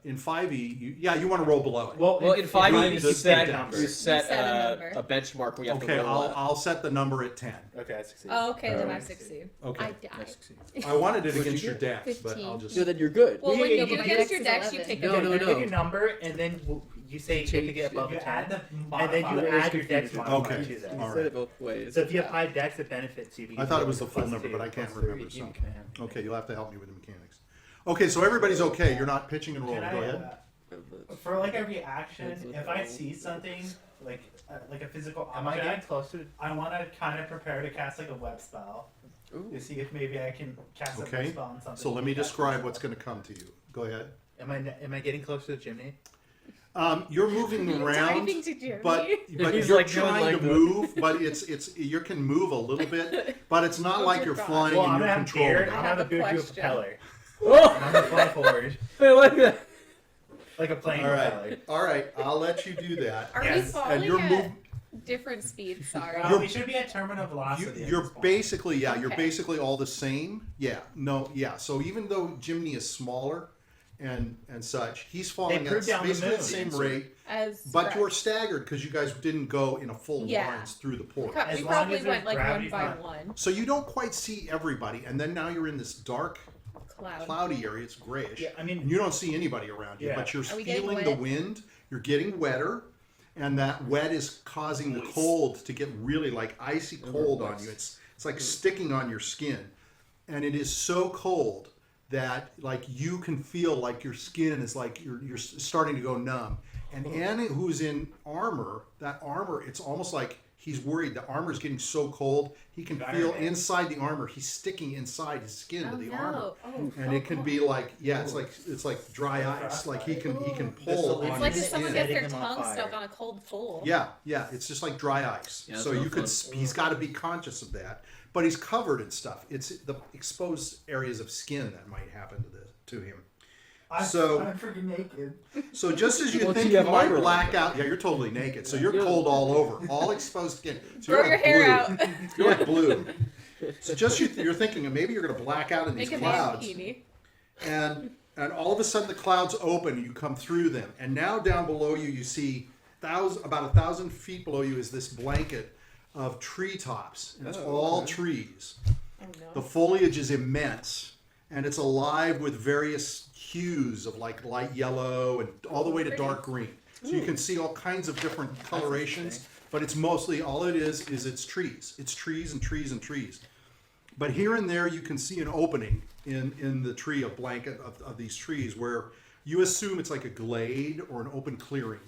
in 5e. You want to roll below it. Well, in 5e, you you just set pick numbers. you set You set a number. a benchmark where you have Okay, to roll. I'll set the number at 10. Okay, I succeed. Oh, okay, then I succeed. Okay. I died. I wanted it What'd against you your get? dex, but I'll 15. just. So then you're good. Well, when Yeah, you yeah, do yeah. against your Dex is dex, you 11. take No, a no, You no. pick a number, and then you say you have to get above You a add 10, the and then you modifier. add your dex modifier Okay. to You that. All said right. it both ways. So if you have high dex, it benefits you. I thought it was the full Plus number, two, but I can't plus three. remember. So. Okay, you'll have to help me with the mechanics. Okay, so everybody's okay. You're not pitching and rolling. Can Go I, ahead. for like every action, That's what if I I'll- see something like a physical Am I getting object, close to? I want to kind of prepare to cast like a web spell Ooh. to see if maybe I can cast a Okay. web spell on something. So let me like that. describe what's going to come to you. Go ahead. Am I getting close to the chimney? You're moving around, Typing to Jimmy. but He's you're like doing trying like to the- move, but it's you can move a little bit, but it's not Oh, like dear you're God. flying Well, and I'm you're gonna have controlling. Diurd. it. I'm I have gonna a do a question. propeller. Oh, And I'm gonna fly forward I like that. like a plane All propeller. right, all right. I'll let you do that. Are Yes. we And falling you're at different speeds? Sorry. Well, we should be at terminal velocity. at You're this point. basically you're Okay. basically all the same. So even though Jiminy is smaller and such, he's falling They at threw down the basically the moon. same rate. As But you're Grutz. staggered because you guys didn't go in a full Yeah. lines through the port. As We long probably as went there's like one gravity by front. one. So you don't quite see everybody, and then now you're in this dark, cloudy area. It's grayish. Yeah, I mean- and you don't see anybody around you, Yeah. but you're Are we getting feeling the wet? wind. You're getting wetter, and that wet is causing the cold to get really like icy cold on you. It's like sticking on your skin, and it is so cold that like you can feel like your skin is like you're starting to go numb. And Annie, who's in armor, that armor, it's almost like he's worried the armor's getting so cold he can feel Environment. inside the armor. He's sticking inside his skin Oh to the no! armor. Oh, And it can be like, it's like dry ice. Like he can pull It's on It's like your if someone skin. gets their Setting him on tongue fire. stuck on a cold pole. Yeah, it's just like dry ice. Yeah, that's so no you could, fun. he's got to be conscious of that. But he's covered in stuff. It's the exposed areas of skin that might happen to him. I'm freaking naked. So just as you Well, think you you have might armor on. black out, yeah, you're totally naked. So you're Yeah. cold all over, all exposed skin. So Grow you're your like hair blue. out. You're like blue. So just you're thinking maybe you're going to black out in these Make a man clouds. bikini. And all of a sudden the clouds open and you come through them, and now down below you see about 1,000 feet below you is this blanket of treetops, and it's all trees. Oh no. The foliage is immense, and it's alive with various hues of like light yellow and all the way to dark green. So you can see all kinds of different colorations, but it's mostly all it is it's trees. It's trees and trees and trees. But here and there you can see an opening in the tree, a blanket of these trees, where you assume it's like a glade or an open clearing.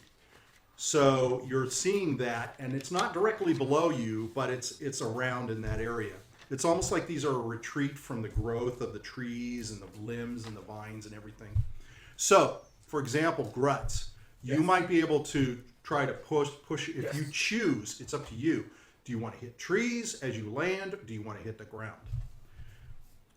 So you're seeing that, and it's not directly below you, but it's around in that area. It's almost like these are a retreat from the growth of the trees and the limbs and the vines and everything. So, for example, Grutz, you might be able to try to push. If you choose, it's up to you. Do you want to hit trees as you land? Do you want to hit the ground?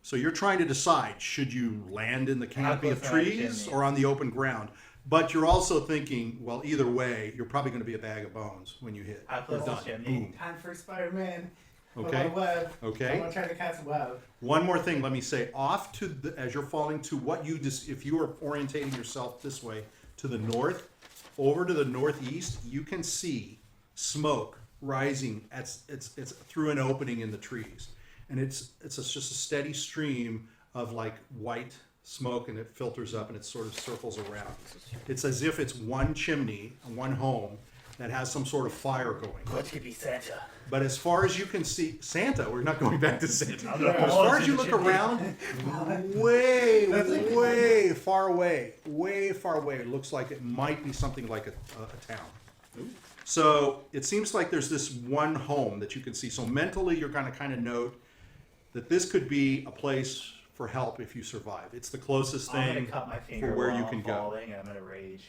So you're trying to decide, should you land in the canopy of close am I to trees Jimmy? or on the open ground? But you're also thinking, well, either way, you're probably going to be a bag of bones when you hit. How close You're is done. Jimmy? Boom. Time for Spider-Man. Okay. My web. Okay. I'm gonna try to cast a web. One more thing, let me say, off to as you're falling to what you if you are orientating yourself this way to the north, over to the northeast, you can see smoke rising. It's through an opening in the trees, and it's just a steady stream of like white smoke, and it filters up and it sort of circles around. It's as if it's one chimney, one home that has some sort of fire going. What could be Santa? But as far as you can see, Santa, we're not going back to Santa. I'm gonna As pull far it as you in look the chimney. around, way far away, it looks like it might be something like a town. So it seems like there's this one home that you can see. So mentally, you're going to kind of note that this could be a place for help if you survive. It's the closest I'm gonna thing cut my finger for where while you I'm can go. falling, and I'm gonna rage.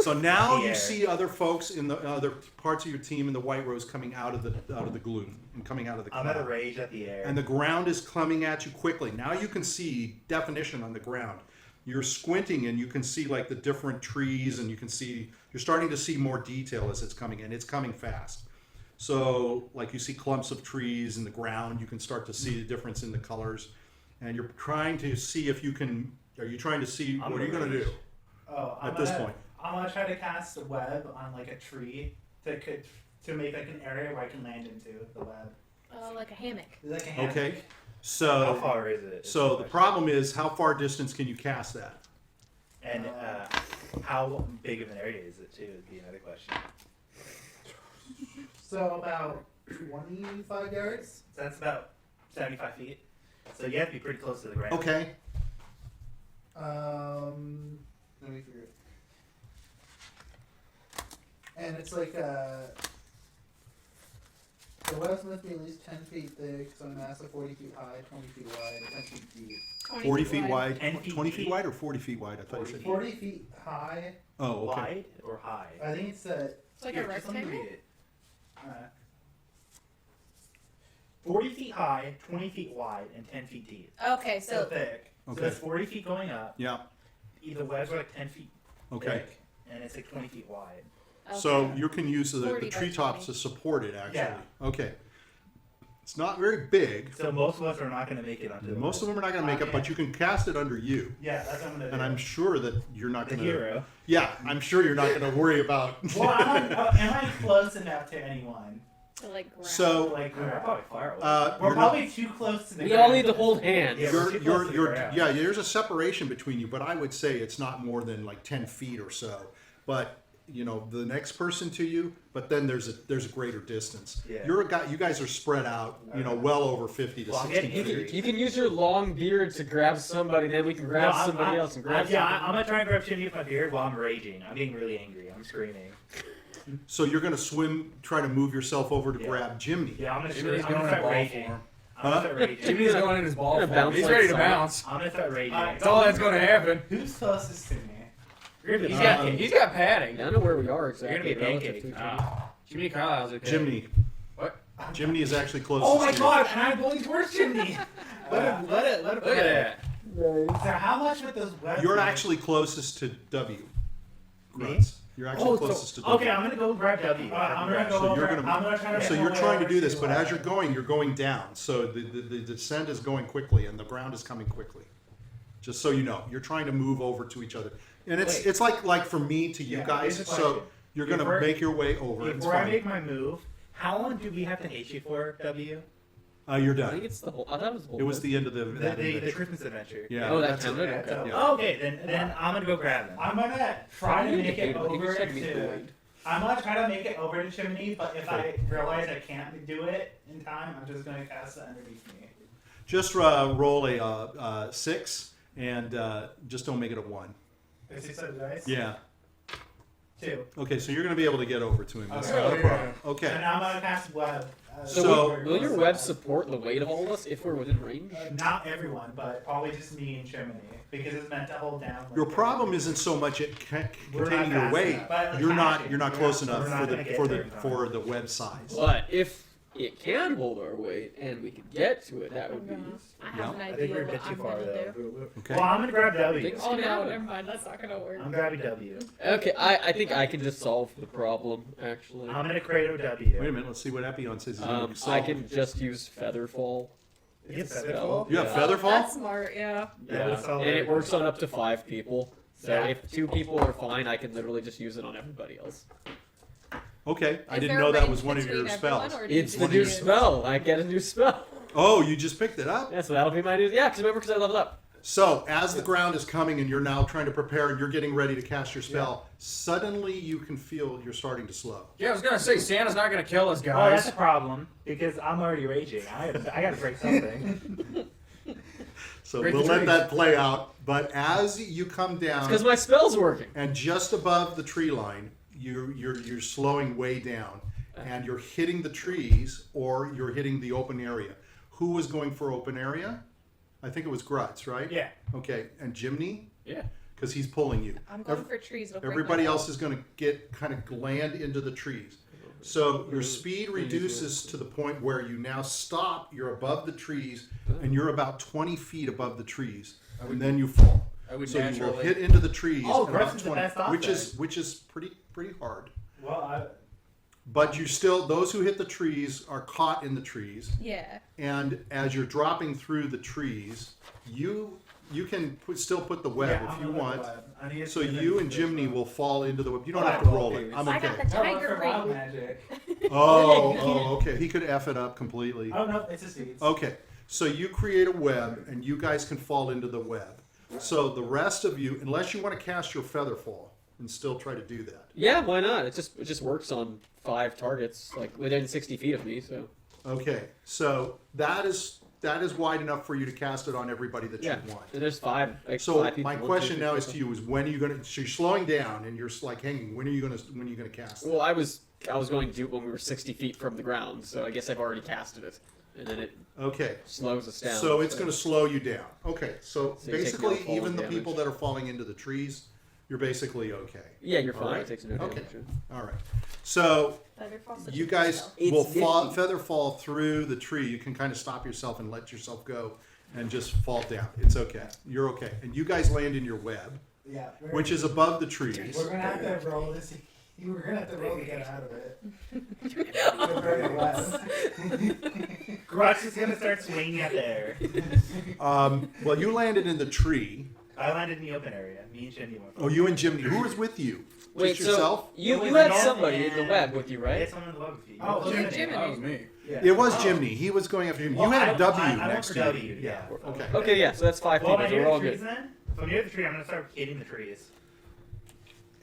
So now Here. you see other folks in the other parts of your team in the White Rose coming out of the gloom and coming out of the I'm cloud. gonna rage at the air. And the ground is coming at you quickly. Now you can see definition on the ground. You're squinting and you can see like the different trees, and you're starting to see more detail as it's coming in. It's coming fast. So like you see clumps of trees in the ground, you can start to see the difference in the colors. And you're trying to see if you can, are you trying to see, I'm what are you gonna going to do Oh, at this point? I'm gonna try to cast a web on like a tree to make like an area where I can land into the web. Oh, like a hammock. Like a hammock. Okay. How So, far is it? so the problem is, how far distance can you cast that? And how big of an area is it too? Would be another question. So about 25 yards. So that's about 75 feet. So you have to be pretty close to the ground. Okay. Let me figure it. And it's like The webs must be at least 10 feet thick, so I'm asked 40 feet high, 20 feet wide, 10 feet deep. 40 feet wide, 10 feet 20 feet deep? wide, or 40 feet wide? I thought you said. 40 feet high. Oh, okay. Wide or high? I think it's It's like a Here, just let me rectangle. read it. 40 feet high, 20 feet wide, and 10 feet deep. Okay, So so thick. So Okay. it's 40 feet going up. Yeah. The webs are like 10 feet Okay. thick, and it's like 20 feet wide. So okay. you can use the 40 by treetops 20. to support it, actually. Yeah. Okay. It's not very big. So most of us are not going to make it onto the Most of them are not going to make it, but you can cast it under you. Yeah, that's what I'm gonna do. And I'm sure that you're not The going to. hero. Yeah, I'm sure you're not going to worry about. Well, am I close enough to anyone? To like grab. So, Like, We're probably far away. we're you're probably too close to the We ground. all need to hold hands. Yeah, we're too close to the ground. yeah, there's a separation between you, but I would say it's not more than like 10 feet or so. But you know, the next person to you, but then there's a greater distance. Yeah. You're a guy. You guys are spread out. You know, well over 50 to Well, I'm 60 getting feet. You can use your long beard to grab somebody, then we can grab No, somebody else and grab Yeah, somebody. I'm going to try and grab Jimmy with my beard while I'm raging. I'm getting really angry. I'm screaming. So you're going to swim, try to move yourself over to Yeah. grab Jiminy. Yeah, I'm going to Jimmy's going in start ball raging. form. I'm going to start raging. Jimmy's going in his ball Gonna form. bounce He's like ready to Sonic. bounce. I'm going to start raging. That's all that's going to happen. Who's closest to me? You're gonna be He's got padding. I don't know where we are You're exactly. going to be relative pancake. to each other. Ah, Jiminy Carlyle's okay. Jiminy. What? Jiminy is actually closest. Oh my to you. god, and I'm going towards Jimmy. Let it Look at that. So how much with those webs? You're do? actually closest to W. Me? Grutz. You're actually Oh, closest to W. okay, I'm going to go grab W. I'm gonna go So over. you're gonna- I'm gonna try to. So make you're my way trying to over do this, but as you're going down. So the descent is going quickly, and the ground is coming quickly. Just so you know, you're trying to move over to each other, and Wait. it's like from me to you Yeah, guys. here's a So question. you're gonna Before- make your way over. It's Before I fine. make my move, how long do we have to hate you for, W? You're I think done. it's the whole. I thought it was the whole. It was the end of The adventure. Christmas adventure. Yeah. Oh, that that's it. counted. Yeah, Okay. so- Yeah. Oh, okay, then I'm going to go grab them. I'm gonna try to make it He over just said me to. wait. I'm gonna try to make it over to Chimney, but if I realize I can't do it in time, I'm just gonna cast it underneath me. Just roll a 6, and just don't make it a 1. Is 6 of dice? Yeah. 2. Okay, so you're gonna be able to get over to him. That's Okay. not a problem. And Okay. I'm gonna cast web. So- will your web support the weight of all of us if we're within range? Not everyone, but probably just me and Chimney, because it's meant to hold down. like, Your problem isn't so much it We're not containing your fast weight. enough. But You're not catching, you're not we're close not- enough we're not gonna get for there the in time. for the web size. But if it can hold our weight and we could get to it, that would be. I Yeah. have an I think idea we're a what bit too I'm far, gonna though. do. Okay. Well, I'm going to grab W. Things Oh can no, happen. never mind. That's not gonna work. I'm grabbing W. Okay, I think I can just solve the problem actually. I'm going to create a W. Wait a minute. Let's see what Epion says. He's gonna I solve. can just use Featherfall. You have Spell. Featherfall? You have Yeah. Featherfall? That's smart, yeah. Yeah, that's all and it right. works on up to 5 people. So Yeah. if 2 people are fine, I can literally just use it on everybody else. Okay. I Is didn't there know a that range was one of between your everyone, spells. or do you It's just the new use- spell. I get a new spell. Oh, you just picked it up. Yeah, so that'll be my new. Yeah, because I leveled up. So as the ground is coming and you're now trying to prepare and you're getting ready to cast your spell, suddenly you can feel you're starting to slow. Yeah, I was gonna say Santa's not gonna kill us, Oh, that's guys. a problem because I'm already raging. I got to break something. So Break we'll the let trees. that play out. But as you come It's down because my spell's working. and just above the tree line, you're slowing way down, and you're hitting the trees or you're hitting the open area. Who was going for open area? I think it was Grutz, right? Yeah. Okay, and Jiminy, Yeah. because he's pulling you. I'm going for trees. It'll break Everybody my else is going to get kind of land into the trees. So your speed reduces to the point where you now stop. You're above the trees, and you're about 20 feet above the trees, and then you fall. I would So you will naturally. hit into the trees. Oh, at about Grutz is the best which is pretty hard. Well, But you still, those who hit the trees are caught in the trees, Yeah. and as you're dropping through the trees, you can still put the web yeah, if I'm you gonna want. web. I need to So see the you and visual. Jiminy will fall into the web. You don't Oh, have to I roll will. it. I'm I got okay. the I went tiger for wild ring. magic. Oh, okay. He could F it up completely. Oh no, it's a seeds. Okay, so you create a web, and you guys can fall into the web. So the rest of you, unless you want to cast your Featherfall and still try to do that. Yeah, why not? It just works on 5 targets, like within 60 feet of me. So Okay, so that is that is wide enough for you to cast it on everybody that Yeah. you want. And there's five. So five people. my 1, 2, question 3, now 4, is to you: is when are you gonna? So you're slowing down and you're like hanging. When are you gonna cast it? Well, I was going to do it when we were 60 feet from the ground, so I guess I've already casted it, and then it Okay. slows us down. So it's going to slow you down. Okay. So So you take basically, no fall even the damage. people that are falling into the trees, you're basically okay. Yeah, you're All fine. right. It takes no Okay. damage. All right. So Featherfall such you a guys spell. It's will fall, nifty. feather fall through the tree. You can kind of stop yourself and let yourself go and just fall down. It's okay. You're okay. And you guys land in your web, Yeah. which is above the trees. We're gonna have to roll this. We're gonna have to roll to get out of it. We're very less. Grutz is gonna start swinging at the air. Well, you landed in the tree. I landed in the open area. Me and Jimmy went. Oh, you and Jiminy. Who was with you? Wait, Just yourself? so you It was had Norm somebody in the and- web with you, I had right? someone in the web with you. Oh, Jiminy. Jiminy. That was me. Yeah. It was Oh. Jiminy. He was going after you. You Well, had I- a W I went next for to you. W, yeah. Okay. Okay, yeah, so that's 5 Well, people, am I so near we're all the trees good. then? If I'm near the tree, I'm gonna start hitting the trees.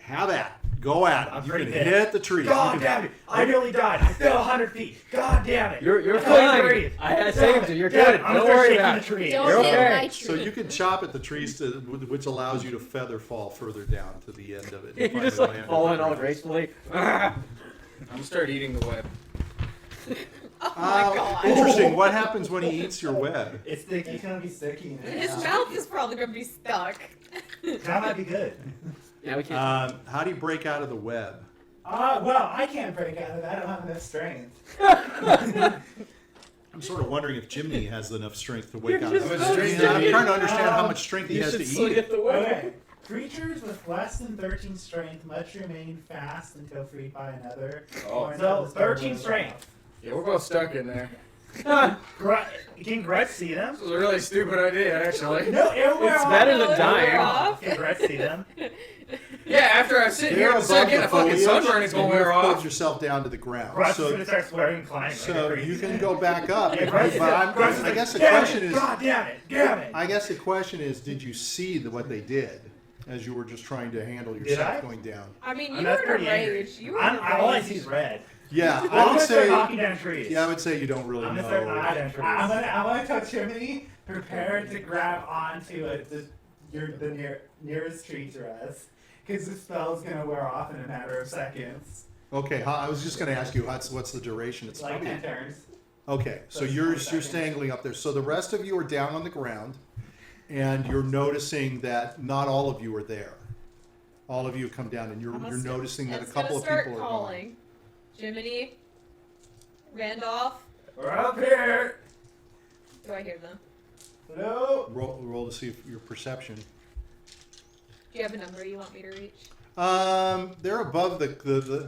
Have at. Go at I'm it. You pretty can pissed. hit the tree. God damn it! I nearly died. I fell 100 feet. God damn it! You're I couldn't fine. breathe. I saved you. You're Damn good. it, I'm Don't gonna start worry shaking about the it. tree. Don't You're hit okay. my tree. So you can chop at the trees, which allows you to feather fall further down to the end of it. You just like fall in all gracefully. Ah. I'm gonna start eating the web. Oh my god. Interesting. What happens when he eats your web? It's sticky. It's gonna be sticky. in it His now. mouth is probably gonna be stuck. That might be good. Yeah, we can't. How do you break out of the web? Well, I can't break out of that. I don't have enough strength. I'm sort of wondering if Jiminy has enough strength to wake You're out just of the so web. stupid. I'm trying to understand how much strength he You has should to sling eat at it. the web. Okay. Creatures with less than 13 strength must remain fast until freed by another. Oh. or So, until the spell 13 wears strength. off. Yeah, we're both stuck in there. Can Grutz see them? This was a really stupid idea, actually. No, it'll wear It's off. better than It'll wear dying. off. Can Grutz see them? Yeah, after I sit here You're in a above second, the a fucking foliage, sunburn is gonna and wear you've pulled off. yourself down to the ground. Grutz is So, gonna start swearing and climbing. so like you crazy. can go back up. Yeah, Grutz is But like- Grutz is I like, guess the "Damn question it, is, God damn it! Damn it! I guess the question is, did you see what they did as you were just trying to handle Did yourself I? going down? I mean, I'm you not were in pretty a angry. rage. You were in a All I rage. see is red. Yeah, I'm I gonna would start say. knocking down trees. Yeah, I would say you don't really I'm gonna start know. knocking down trees. I'm gonna tell Jiminy, prepare to grab onto the nearest tree to us, because the spell's gonna wear off in a matter of seconds. Okay, I was just going to ask you, what's the duration? It's like 10 turns. Okay, so That's you're 4 seconds. stangling up there. So the rest of you are down on the ground, and you're noticing that not all of you are there. All of you come down, and you're noticing that a It's couple gonna of start people are calling. Jiminy, Randolph. We're up here. Do I hear them? Hello? gone. Roll to see if your perception. Do you have a number you want me to reach? They're above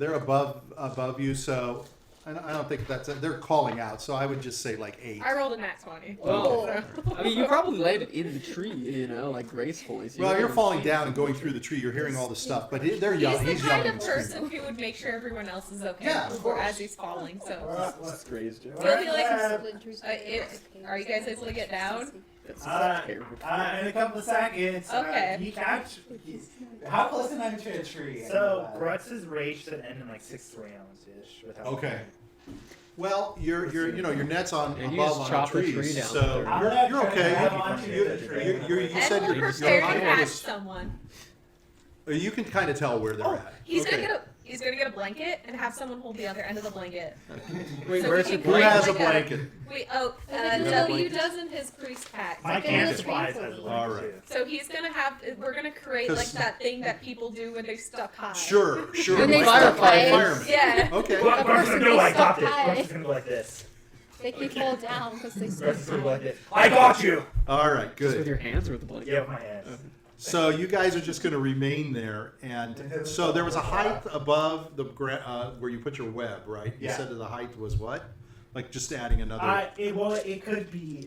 they're above you, so I don't think they're calling out. So I would just say like 8. I rolled a nat 20. Well, I mean, you probably landed in the tree, you know, like gracefully. So Well, don't you're even falling see down and anything. going through the tree. You're hearing all the stuff, but they're He's yelling. the He's kind yelling of and screaming. person who would make sure everyone else is okay Yeah, of before course. as he's falling. So, That's crazy, Joe. do you feel like Splinters. are you guys able to get down? That's terrible. In a couple of seconds. Okay. How close am I to a tree? So Grutz's rage should end in like 6 rounds ish. Okay. Well, your net's on And you above just on chop the the trees, tree down so there. I'm you're gonna you're try to okay. grab onto the tree. You said And your we're prepared to height catch was. someone. You can kind of tell where they're Oh, at. he's Okay. gonna get a blanket and have someone hold the other end of the blanket. Wait, So where's we your can Who Like- has a like a- blanket? Wait, You have W blankets? does in his priest pack. My Like a campus little wise tree has a for All blanket right. too. So he's gonna have. We're gonna create like 'Cause- that thing that people do when they stuck high. Sure. When they like start firemen. Yeah. Okay. Grutz's person gonna go they like stuck this. high. Grutz's gonna go like this. They can fall down because they Grutz's stuck gonna go like high. this. I got you. All right. Just with Good. your hands or with the blanket? Yeah, with my hands. So you guys are just going to remain there, and so there was a height above the where you put your web, right? You Yeah. said that the height was what? Like just adding another. It could be.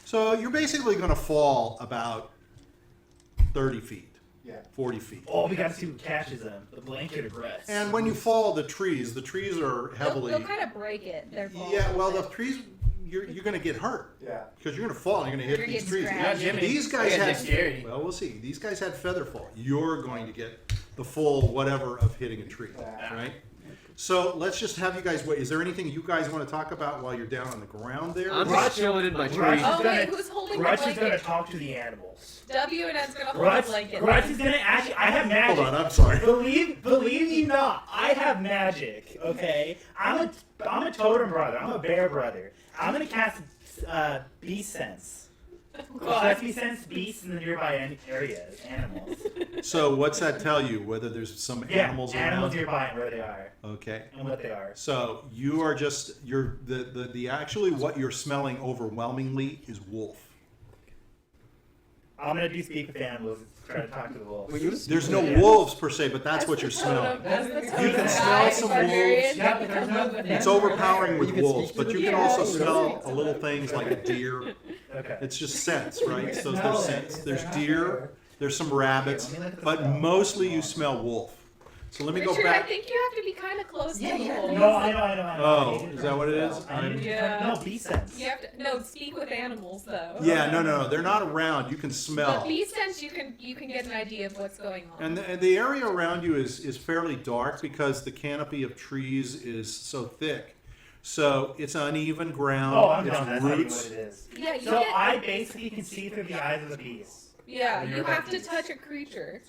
So you're basically going to fall about 30 feet, Yeah. 40 feet. Oh, we gotta see who catches them. The blanket or Grutz. And when you fall, the trees are heavily. They'll kind of break it. Their fall Yeah, a well, the little bit. trees, you're going to get hurt Yeah. because you're going to fall and you're going to You're hit these getting trees. scratched. Yeah, Jimmy. These guys I got had scary. well, we'll see. These guys had feather fall. You're going to get the full whatever of hitting a tree, Yeah. right? So let's just have you guys wait. Is there anything you guys want to talk about while you're down on the ground there? I'm just chilling in my tree. Grutz Oh is gonna, wait, who's holding the Grutz is gonna blanket? talk to the animals. W and N's gonna hold the Grutz, blanket. Grutz is gonna actually. I have magic. Hold on, I'm sorry. Believe me not, I have magic. Okay, I'm a totem brother. I'm a bear brother. I'm gonna cast beast sense. Which lets me sense beasts in the nearby areas, animals. So what's that tell you? Whether there's some animals animals around? nearby and where they are Okay. and what they are. So you are just the actually what you're smelling overwhelmingly is wolf. I'm gonna do speak with animals. Try to talk to the wolves. Wait, you just- There's no Yeah. wolves per se, but that's what you're smelling. That's the You totem can guy, smell some barbarian. wolves. Yeah, but there's no. It's overpowering with You can wolves, speak but to you them. can Yeah, also you smell can. a little things like a deer. Okay. It's just scents, right? So Smell there's it. scents. Is There's there deer. not? There's some rabbits, Let me look at the but smell. mostly you smell wolf. So let me go Richard, I back. think you have to be kind of close to the wolves. No, I know. Oh, is that what it is? Yeah. No, beast sense. You have to speak with animals though. Yeah, no, they're not around. You can But smell. bee sense, you can get an idea of what's going on. And the area around you is fairly dark because the canopy of trees is so thick. So it's uneven ground. Oh, I'm it's done. That's not even roots. what it is. Yeah, you So get. I basically can see through the eyes of the beast. Yeah, When you you're have to bees. touch a creature.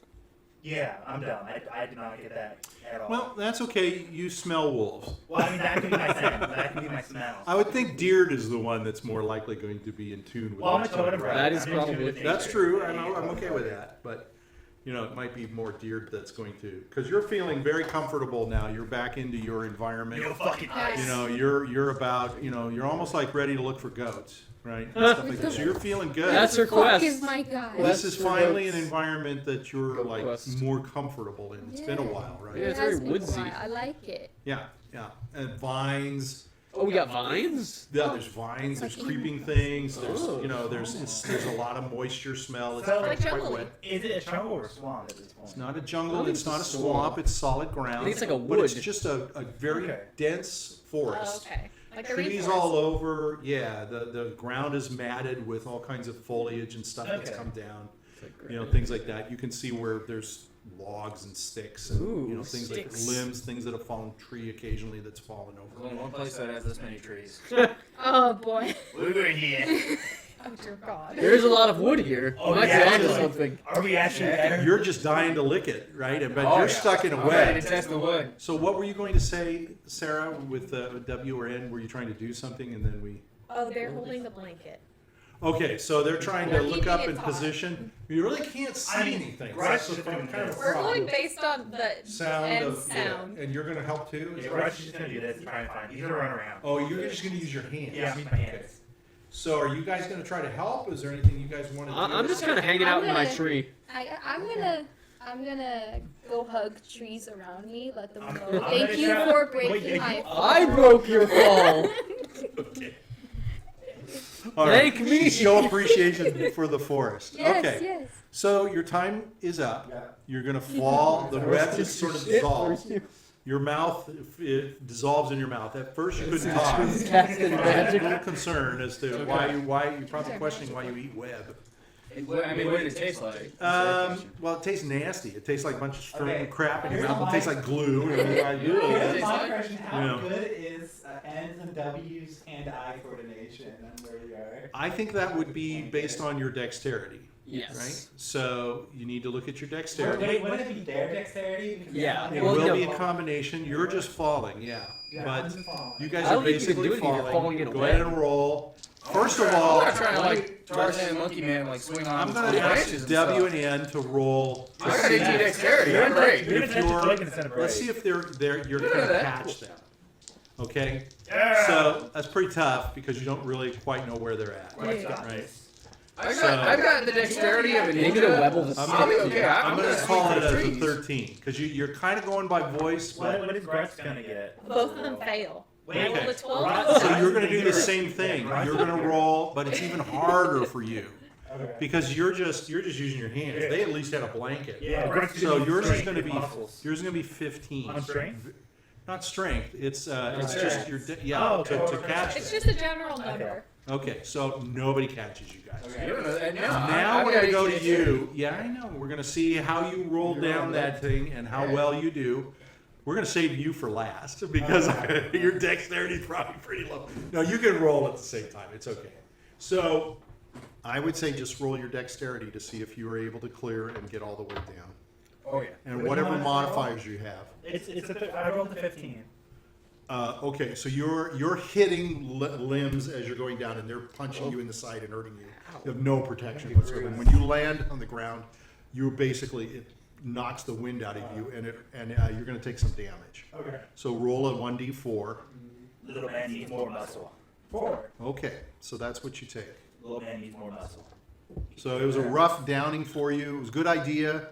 Yeah, I'm done. I did not get that at all. Well, that's okay. You smell wolves. Well, I mean, that could be my scent. That could be my smell. I would think Diurd is the one that's more likely going to be in tune with. Well, I'm a that. totem brother. That is I'm in tune probably- with That's nature. true. Yeah, I'm okay with that. But you know, it might be more Diurd that's going to, because you're feeling very comfortable now. You're back into your environment. You're fucking Nice. You know, you're about, you know, you're almost like ready to look for goats, right? And stuff like that. So you're feeling good. That's her Fuck quest. is my guy. This is Quest for finally an goats. environment that you're Goat like quest. more comfortable in. It's been a while, right? Yeah, it's It has very been a woodsy. while. I like it. Yeah, and vines. Oh, we got vines? Yeah, there's vines. There's creeping things. There's Oh. you know, there's a lot of moisture smell. It's So, quite like jungle-y. wet. Is it a jungle or a swamp at this point? It's not a jungle. I think It's not a it's a swamp. swamp. It's solid ground. I think it's like a But it's wood. just a very Okay. dense forest. Oh, okay. Like a Trees rainforest. all over. Yeah, the ground is matted with all kinds of foliage and stuff that's Okay. come down. You know, things like that. You can see where there's logs and sticks and Ooh, you know things sticks. like limbs, things that have fallen tree occasionally that's fallen There's over. only one place that has this many trees. Oh boy. We're here. Oh dear God. There's a lot of wood here. Oh, You might yeah, be onto actually. something. Are we actually there? You're just dying to lick it, right? But Oh, you're yeah. stuck in a I'm ready web. to test the wood. So what were you going to say, Sarah, with W or N? Were you trying to do something and then we? Oh, they're holding the blanket. Okay, so they're trying to We're look keeping up it in taut. position. You really can't see I mean, anything. Grutz So is it's doing kind of a this. We're problem. going based on the Sound end of sound. and you're going to help too. Yeah, we're actually just gonna do this and try and find. He's gonna run around. Oh, you're just going to use your hands. Yeah, use my hands. So are you guys going to try to help? Is there anything you guys want to do? I'm just kind of hanging out in my gonna- tree. I'm gonna go hug trees around me, let them I'm know. gonna Thank you try- for Wait, breaking you- my I broke your fall. All right. Thank me. Show appreciation for the forest. Yes, Okay. yes. So your time is up. Yeah. You're going to fall. The web just sort of Shit dissolves. for you. Your mouth it dissolves in your mouth. At first you couldn't This talk. is casting I was magic. a little concerned as to why you're probably questioning why you eat web. I mean, what did it taste like? Well, it tastes nasty. It tastes like a bunch of string Okay. crap in your Here's mouth. It my- tastes like glue. And you're like, Here's "Ugh." my question: How Yeah. good is N's and W's hand-eye coordination on where we are? I think that would be based on your dexterity, Yes. right? So you need to look at your Wait, dexterity. wouldn't it be their dexterity? Because Yeah. It Well, will no. be a combination. You're just falling, yeah. Yeah, But I'm just following. you guys I are don't think you can basically do anything. You're falling in a Go web. ahead and roll. First of all, I'm not trying to like Tarzan Monkey Man like swing on I'm going to branches ask and W stuff. and N to roll. I got 18 dexterity. I'm great. You're If gonna you're- take instead of Let's see break. if you're Look going at to that. catch them. Okay? Yeah. So that's pretty tough because you don't really quite know where they're at. Grutz got Right. this. I've got the dexterity of a Maybe ninja. the web will I'm I'll be gonna, okay. I'm I'm gonna gonna call swing it for as a trees. 13 because you're kind of going by voice. But, What is Grutz gonna get? Both of them fail. Wait, I rolled okay. a 12. Grutz- so you're going to do the Grutz- same thing. Grutz- You're going to roll, but it's even harder for you Okay. because you're just using your hands. They at least had a blanket. Yeah, Grutz So did yours is strength going to and be muscles. 15. On strength? Not strength. It's Okay. just your Oh, okay. to catch It's them. just a general number. Okay, so nobody catches you guys. Okay, you don't know that. Now we're going to go to you. Yeah, I know. We're going to see how you roll down that thing and how well you do. We're going to save you for last because your dexterity is probably pretty low. No, you can roll at the same time. It's okay. So I would say just roll your dexterity to see if you are able to clear and get all the way down. Oh yeah. And whatever modifiers you have. I rolled a 15. Okay, so you're hitting limbs as you're going down, and they're punching you in the side and hurting you. You have no protection whatsoever. When you land on the ground, you basically it knocks the wind out of you, and you're going to take some damage. Okay. So roll a 1d4. Little man needs more muscle. 4. Okay, so that's what you take. Little man needs more muscle. So it was a rough downing for you. It was a good idea.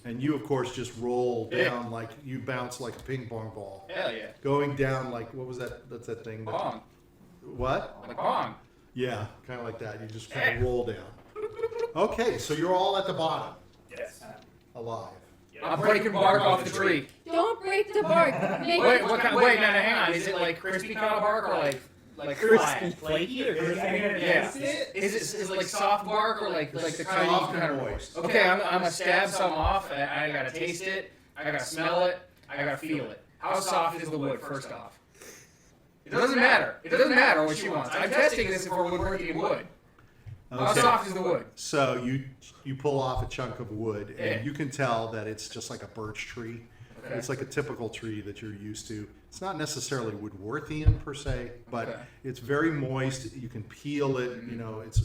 And you, of course, just roll down like you bounce like a ping pong ball. Hell yeah. Going down like, what was that? That's that thing. Bong. What? Like bong. Yeah, kind of like that. You just kind of roll down. Okay, so you're all at the bottom, Yes. alive. I'm breaking bark off the tree. Don't break the bark. Make Wait, it what kind? Wait, no, hang on. Is it like crispy kind of bark or like flat? Flaky or Yeah. Is it like soft bark or like the kind Soft of and moist. Okay, I'm gonna stab some off. I gotta taste it. I gotta smell it. I gotta feel it. How soft is the wood? First off, it doesn't matter. It doesn't matter what she wants. I'm testing this for woodworking in wood. How Okay. soft is the wood? So you pull off a chunk of wood, and Yeah. you can tell that it's just like a birch tree. Okay. It's like a typical tree that you're used to. It's not necessarily woodworthian per se, but Okay. it's very moist. You can peel it. You know, it's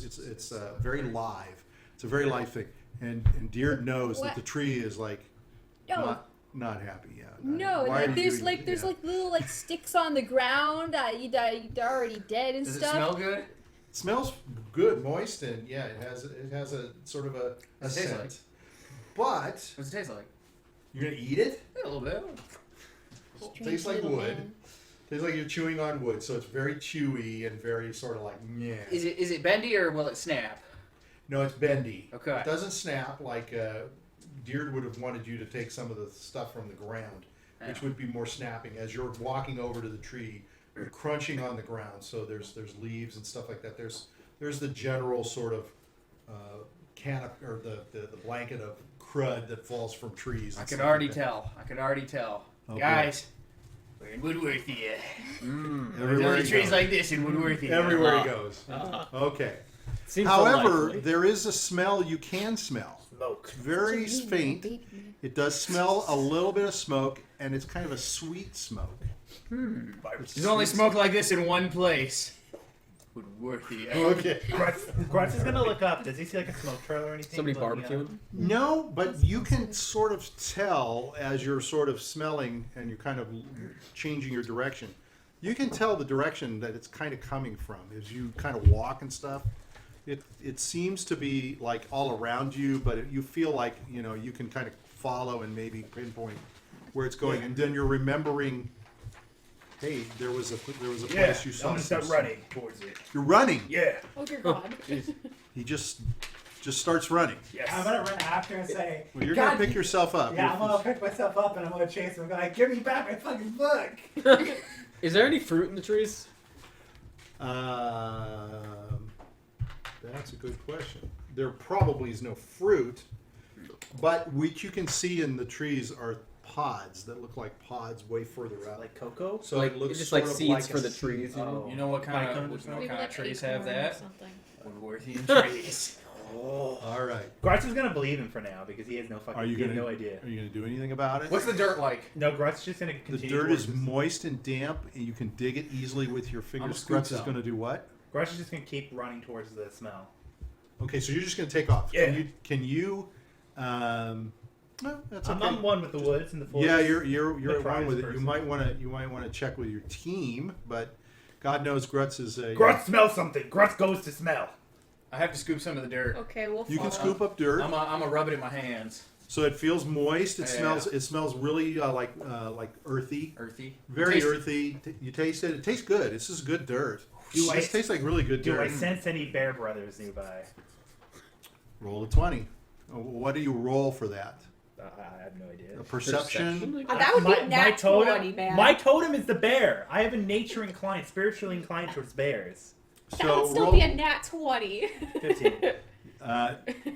very live. It's a very live thing. And Diurd knows that What? the tree is like No. not happy. Yeah. No, Why are like you there's doing- like there's yeah. like little like sticks on the ground that they're already dead and Does it stuff. smell good? It smells good, moist, and yeah, it has a sort of a What's it taste scent. like? But What's it taste like? you're gonna eat it. A little bit. Strange Tastes like little wood. man. Tastes like you're chewing on wood, so it's very chewy and very sort of like yeah. Is it bendy or will it snap? No, it's bendy. Okay. It doesn't snap like Diurd would have wanted you to take some of the stuff from the ground, which Yeah. would be more snapping. As you're walking over to the tree, you're crunching on the ground. So there's leaves and stuff like that. There's the general sort of canopy or the blanket of crud that falls from trees. I and could stuff already like that. tell. I could already tell. Okay. Guys, we're in Woodworthia. Everywhere There's only he trees goes. like this in Woodworthia. Everywhere he goes. Uh, Okay. seems However, unlikely. there is a smell you can smell. Smoke. It's very It's a faint. baby man. It does smell a little bit of smoke, and it's kind of a sweet smoke. There's only smoke like this in one place. Woodworthia. Okay. Grutz is gonna look up. Does he see like a smoke trail or anything? Somebody looking up? barbecuing. No, but you can sort of tell as you're sort of smelling and you're kind of changing your direction. You can tell the direction that it's kind of coming from as you kind of walk and stuff. It seems to be like all around you, but you feel like you can kind of follow and maybe pinpoint where it's going, and then you're remembering. Hey, there was a place you saw. I'm gonna start some- running towards it. You're running. Yeah. Oh dear God. He just starts running. Yes. I'm gonna run after and say, Well, you're God, gonna pick yourself up. yeah, I'm gonna pick myself up and I'm gonna chase him and go like, give me back my fucking book. Is there any fruit in the trees? That's a good question. There probably is no fruit, but what you can see in the trees are pods that look like pods way further out. Like cocoa? So like it looks just sort like of seeds like for a the seed. trees. You know? Oh. You know what kind Vine of cones or Maybe like trees have acorn or that? something. Woodworthian trees. Oh. All right. Grutz is gonna believe him for now because he has no fucking. Are you he has gonna no idea. Are you gonna do anything about it? What's the dirt like? No, Grutz is just gonna The continue. dirt towards is this. moist and damp, and you can dig it easily with your fingers. scoop Grutz is some. gonna do what? Grutz is just gonna keep running towards the smell. Okay, so you're just gonna take off. Yeah. Can you? Well, that's okay. I'm one with the woods and the forest. Yeah, you're the at one with it. prize You might want to check with your team, but God knows Grutz is a. Grutz smells something. Grutz goes to smell. I have to scoop some of the dirt. Okay, we'll You can follow. scoop up dirt, I'm gonna rub it in my hands. so it feels moist. It Yeah. smells really like earthy, Earthy. very Taste it. earthy. You taste it. It tastes good. This is good dirt. Do I- This tastes like really good Do I dirt. sense any bear brothers nearby? Roll a 20. What do you roll for that? I have no idea. A perception. That would be nat 20, man. My totem is the bear. I have a nature inclined, spiritually inclined towards bears. That would still roll. be a nat 20. 15.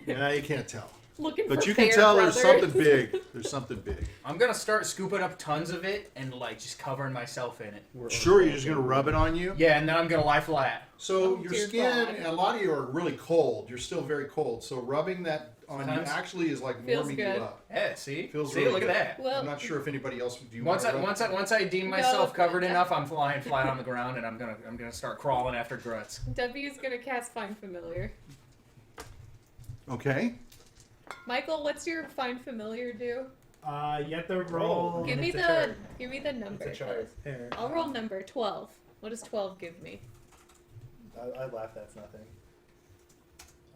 Yeah, you can't tell. Looking But for you can Fair tell there's Brothers. something big. There's something big. I'm gonna start scooping up tons of it and like just covering myself in it. Sure, you're just gonna rub it on you. Yeah, and then I'm gonna lie flat. So Oh, your dear skin, God. a lot of you are really cold. You're still very cold. So rubbing that on Sometimes. you actually is like Feels warming good. you up. Yeah, see, Feels see, really look good. at that. Well, I'm not sure if anybody else do you Once want I deem myself No. covered enough, I'm flying flat on the ground, and I'm gonna start crawling after Grutz. W is gonna cast Find Familiar. Okay. Michael, what's your Find Familiar do? You have to roll. Give me It's a the chart. number. It's a chart. Here. I'll roll number 12. What does 12 give me? I laugh. That's nothing.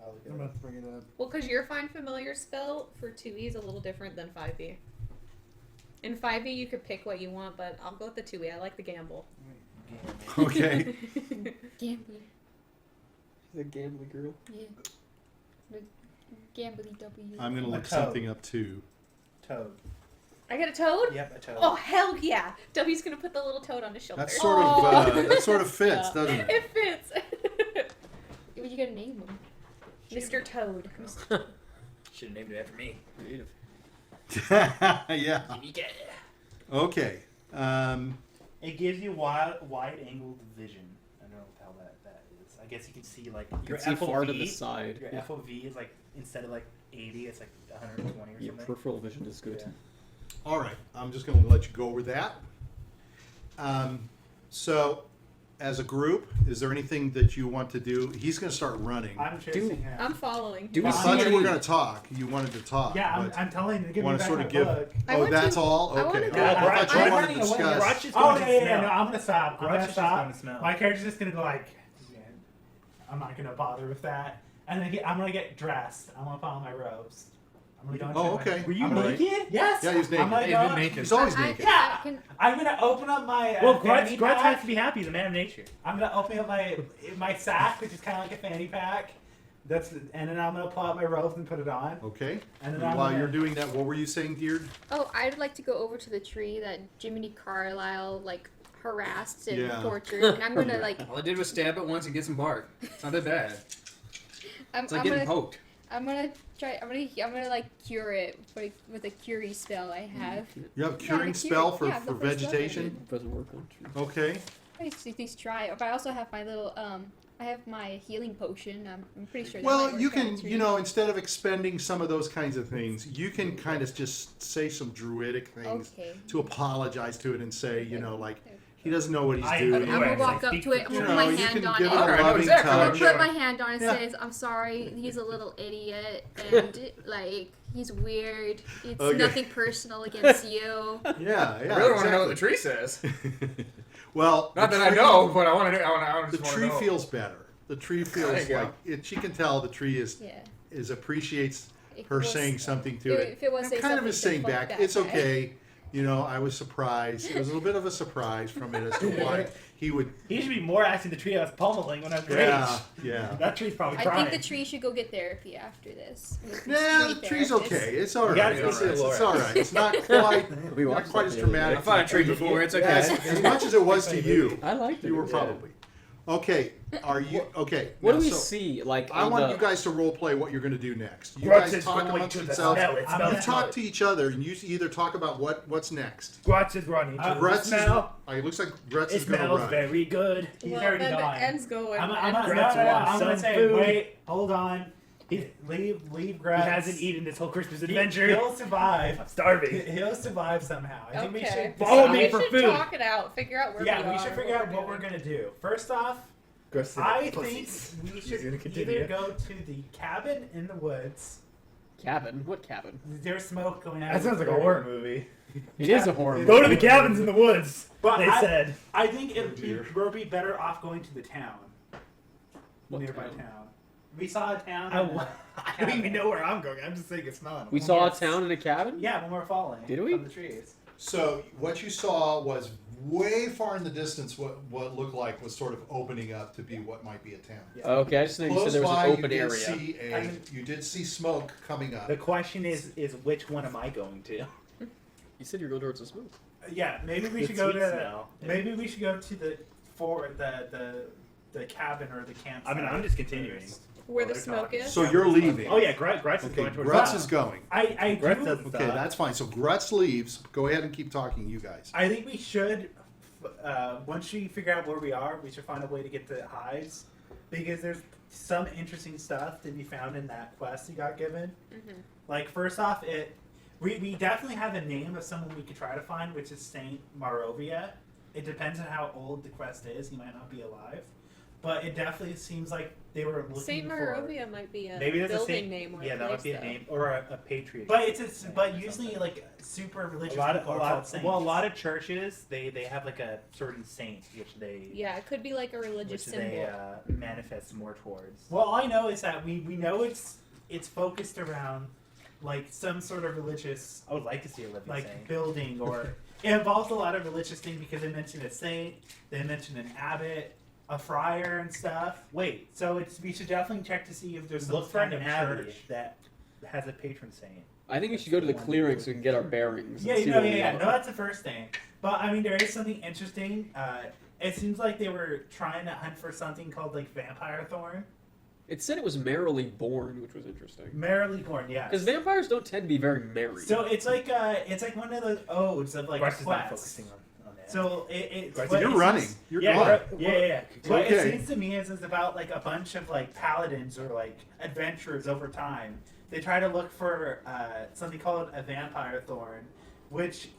I'll look I'm it about up. to bring it up. Well, because your Find Familiar spell for 2e is a little different than 5e. In 5e, you could pick what you want, but I'll go with the 2e. I like the gamble. Okay. Gambly. The gambling girl. Yeah. The Gambly W. I'm gonna A look toad. something up too. Toad. I got a toad? Yep, a toad. Oh, hell yeah. W's going to put the little toad on his shoulder. That sort of that sort of fits, doesn't it? It fits. But you gotta name them. Mr. Toad. Should have named it after me. Creative. Yeah. Okay. It gives you wide-angled vision. I don't know how that is. I guess you can see like You your can see far to FOV. the side. Your Yeah. FOV is like instead of like 80, it's like 120 or Your something. peripheral vision is good. Yeah. All right. I'm just gonna let you go over that. So, as a group, is there anything that you want to do? He's gonna start running. I'm chasing him. I'm following. Do we I see thought you were any- gonna talk. You wanted to talk. Yeah, but I'm telling you to give me wanna back sort my of give- book. I Oh, want that's to- all. I wanna Okay. do- I I'm thought you running wanted to away. discuss. Grutz is Oh going yeah, to yeah, smell. no, I'm gonna stop. I'm Grutz gonna is stop. going to smell. My character's just gonna go like, I'm not gonna bother with that. And then I'm gonna get dressed. I'm gonna put on my robes. I'm gonna go Oh, into my- okay. Were you All right. naked? Yes. Yeah, he's naked. I'm gonna He's been go- naked. He's always I- naked. Yeah. can- I'm gonna open up my Well, fanny Grutz has pack. to be happy. He's a man of nature. I'm gonna open up my sack, which is kind of like a fanny pack. And then I'm gonna pull out my robes and put it on. Okay. And then And I'm while gonna- you're doing that, what were you saying, Diurd? Oh, I'd like to go over to the tree that Jiminy Carlyle like harassed and Yeah. tortured, and I'm gonna like All I did was stab it once and get some bark. It's not that bad. I'm It's like I'm getting gonna poked. I'm gonna like cure it with a curie spell I have. You have a Yeah, curing the spell cure- for, yeah, the for first level. vegetation? It doesn't work on trees. Okay. I just at least try. But I also have my little I have my healing potion. I'm pretty sure. That Well, might you work on can, a tree. you know, instead of expending some of those kinds of things, you can kind of just say some druidic things Okay. to apologize to it and say, you know, like, he doesn't know what he's doing. I'm gonna Right. walk up to it. I'm You gonna know, put my you hand can on give it. it a Alright, I know loving exactly what I'm touch. gonna you're put my hand on it. Yeah. Says, "I'm sorry. He's a little idiot, and like he's weird. It's Okay. nothing personal against you." Yeah, yeah. I really want to know what the exactly. tree says. Well, Not the that I tree- know, but I want to. I The just tree want to know. feels better. The tree There feels you go. like it. She can tell the tree is Yeah. appreciates If her it was- saying something to it. If it was And say kind of something is saying simple back, like it's that, okay. You know, I was surprised. It was a little bit of a surprise from it as to why he would. He should be more asking the tree I was pummeling when I was Yeah, yeah. That tree's probably I crying. think the tree should go get therapy after this. with Yeah, tree the tree's therapist. okay. It's all You gotta right. speak It's, to it's, Laura. it's all right. It's not quite, We not watched quite that as the other day. dramatic. I fought a tree before. It's okay. As much as it was to you, I liked it. you were Yeah. probably. Okay, are you okay? What now, do we so see? Like, I on want the, you guys to role play what you're going to do next. You Grutz guys is talk going amongst to the yourselves. smell it. I'm Smell You it. talk to each other, and you either talk about what's next. Grutz is running. To the Grutz is. smell. It looks like Grutz It is going to smells run. very good. He's well, already then the gone. end's going. I'm and gonna Grutz wants I'm gonna some say, food. wait, hold on. Leave He Grutz. hasn't eaten this whole Christmas He- adventure. He'll survive. I'm starving. He'll survive somehow. I think we Okay. should Follow decide- me we for should food. talk it out. Figure out where we Yeah, are. we should figure out what doing. we're gonna do. First off, Grutz I pussies. think we He's should gonna either continue. go to the cabin in the woods. cabin. What cabin? There's smoke going out. That of sounds the like a fire. horror movie. It is a horror movie. Go to the cabins in the woods. But They I- said. I think dear. we'll be better off going to the town. What Nearby town? town. We saw a town. I don't even know where I'm going. I'm just saying it's not. We saw a town in a cabin? Yeah, when we're falling. Did we? From the trees. So what you saw was way far in the distance. What looked like was sort of opening up to be what might be a town. Yeah. Okay, I just know you said Close there was by, an open you did area. see you did see smoke coming up. The question is which one am I going to? You said you were going towards the smoke. Yeah, maybe we The should go sweet to. smell. Maybe we should go to the cabin or the campsite. I mean, I'm just continuing. first. Where while the they're smoke talking. is? So you're leaving. Oh yeah, Grutz is Okay, going towards Grutz south. is going. I Grutz do. doesn't Okay, stop. that's fine. So Grutz leaves. Go ahead and keep talking, you guys. I think we should. Once we figure out where we are, we should find a way to get to hives, because there's some interesting stuff to be found in that quest you got given. Mhm. Like first off, we definitely have a name of someone we could try to find, which is Saint Marovia. It depends on how old the quest is. He might not be alive, but it definitely seems like they were looking Saint for. Marovia might be a Maybe there's a building Saint name or Yeah, a that place, might be a though. name or a patriot. But it's saint but or usually something. like super religious a lot people of, are called saints. well, a lot of churches they have like a certain saint which they Yeah, it could be like a religious which symbol. they manifest more towards. Well, all I know is that we know it's focused around like some sort of religious I would like to see a living like saint. building, or it involves a lot of religious thing because they mentioned a saint, they mentioned an abbot, a friar, and stuff. Wait, So we should definitely check to see if there's some look for kind an of abbey church. that has a patron saint. I think we should go to the clearing so we can get our bearings. and Yeah, see no, where we yeah. are. No, that's the first thing. But I mean, there is something interesting. It seems like they were trying to hunt for something called like vampire thorn. It said it was merrily born, which was interesting. Merrily born, yeah. Because vampires don't tend to be very merry. So it's like one of those odes of like Grutz is not quests. focusing on that. So it's Grutz, what You're it running. seems- You're yeah, gone. yeah. What Okay. it seems to me is it's about like a bunch of like paladins or like adventurers over time. They try to look for something called a vampire thorn, which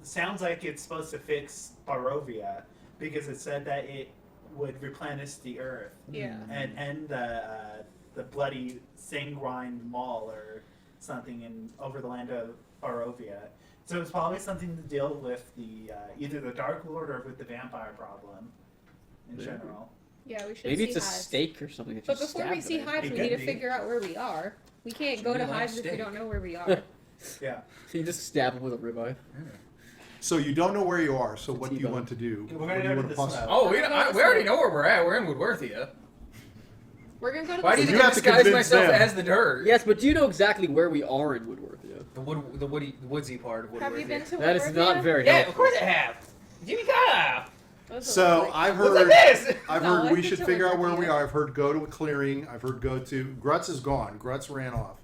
sounds like it's supposed to fix Barovia because it said that it would replenish the earth Yeah. and end the bloody sanguine maul or something over the land of Barovia. So it's probably something to deal with the either the Dark Lord or with the vampire problem in Maybe. general. Yeah, we should Maybe see it's a hives. steak or something. That you But before we stab see them in. hives, It we could need to be. figure out where we are. We can't go Should to be like hives if we steak. don't know where we are. Yeah. You just stab them with a ribeye. So you don't know where you are. So It's a what do you T-bone. want to do? We're What gonna do go you to want the to snow. Oh, we already know where we're at. We're in Woodworthia. We're gonna go to Why do the you you think I have to disguise convince myself them. as the dirt? Yes, but do you know exactly where we are in Woodworth? Yeah. The woodsy part of Woodworthia. Have you been to That is Woodworthia? not very Yeah, of helpful. course I have. Jiminy Carlyle. Those are So like- I've What's heard. like this? I've No, heard I've we been should to figure out where we Woodworthia. are. I've heard go to a clearing. I've heard go to. Grutz is gone. Grutz ran off.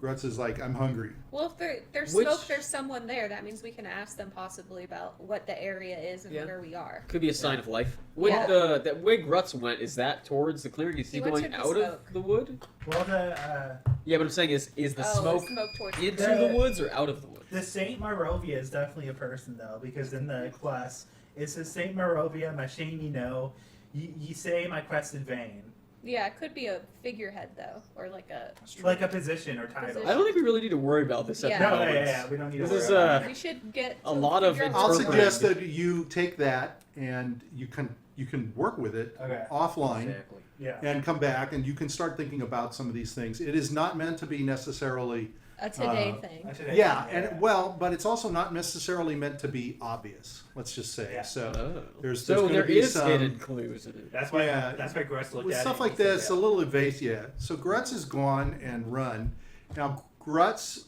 Grutz is like, I'm hungry. Well, if there's Which- smoke, there's someone there. That means we can ask them possibly about what the area is and Yeah. where we are. Could be a sign of life. When Yeah. that way Grutz went, is that towards the clearing? Is he He went going to the out of smoke. the wood? Well, the Yeah, but I'm saying is the smoke towards into The- the woods or out of the woods? the Saint Marovia is definitely a person though, because in the quest it says Saint Marovia, my shame you know, ye say my quest in vain. Yeah, it could be a figurehead though, or like a. Like a position or title. Position. I don't think we really need to worry about this at Yeah. the No, moment. yeah, we don't need to This worry is, about it. We should get a to lot of figure out I'll where interpreting. we're suggest that you take that and you can work with it Okay. offline Exactly. Yeah. and come back and you can start thinking about some of these things. It is not meant to be necessarily. a today Uh, thing. Yeah, and well, but it's also not necessarily meant to be obvious. Let's just say. Yeah. So Oh. there's So gonna there be is some- hidden clues in it. That's why Yeah. that's why Grutz looked with at stuff it like and he said, this, a little evasive. Yeah. So Grutz is gone and run. Now Grutz,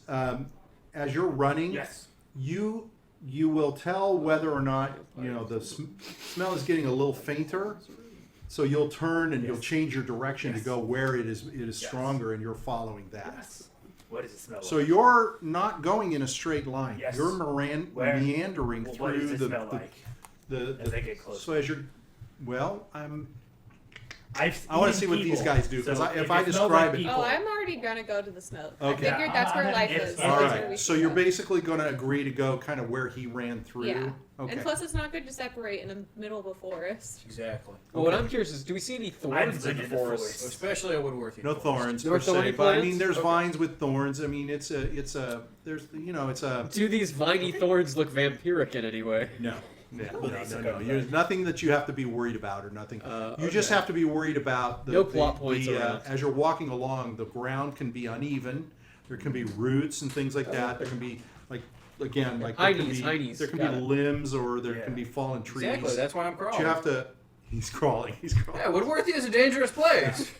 as you're running, Yes. you will tell whether or not the smell is getting a little fainter. So you'll turn and you'll Yes. change your direction Yes. to go where it is Yes. stronger, and you're following that. Yes. What does it smell So like? you're not going in a straight line. Yes. You're Where? meandering Well, what through does it the, smell the, like? the, As I get closer. So as you're, well, I I want to see what these guys do because if I describe it, Oh, I'm already gonna go to the smoke. Okay. I figured that's where Yeah, life it's- is. all That's where we right. should So you're go. basically going to agree to go kind of where he ran through. Yeah. Okay. And plus, it's not good to separate in the middle of a forest. Exactly. Well, what Okay. I'm curious is, do we see any I've thorns in been the in the forest? forest. Especially at Woodworthia. No thorns No per se, thorny but I mean, plants? there's Okay. vines with thorns. I mean, it's a it's a Do these viney thorns look vampiric in any way? no. No. Okay. There's nothing that you have to be worried about or nothing. You just Okay. have to be worried about No plot points the, around. as you're walking along, the ground can be uneven. There can be roots and things like that. There can be like there can Heinies, there can got be it. limbs or there Yeah. can be fallen trees. Exactly. That's why I'm But crawling. you have to. He's crawling. He's crawling. Yeah, Woodworthia is a dangerous place.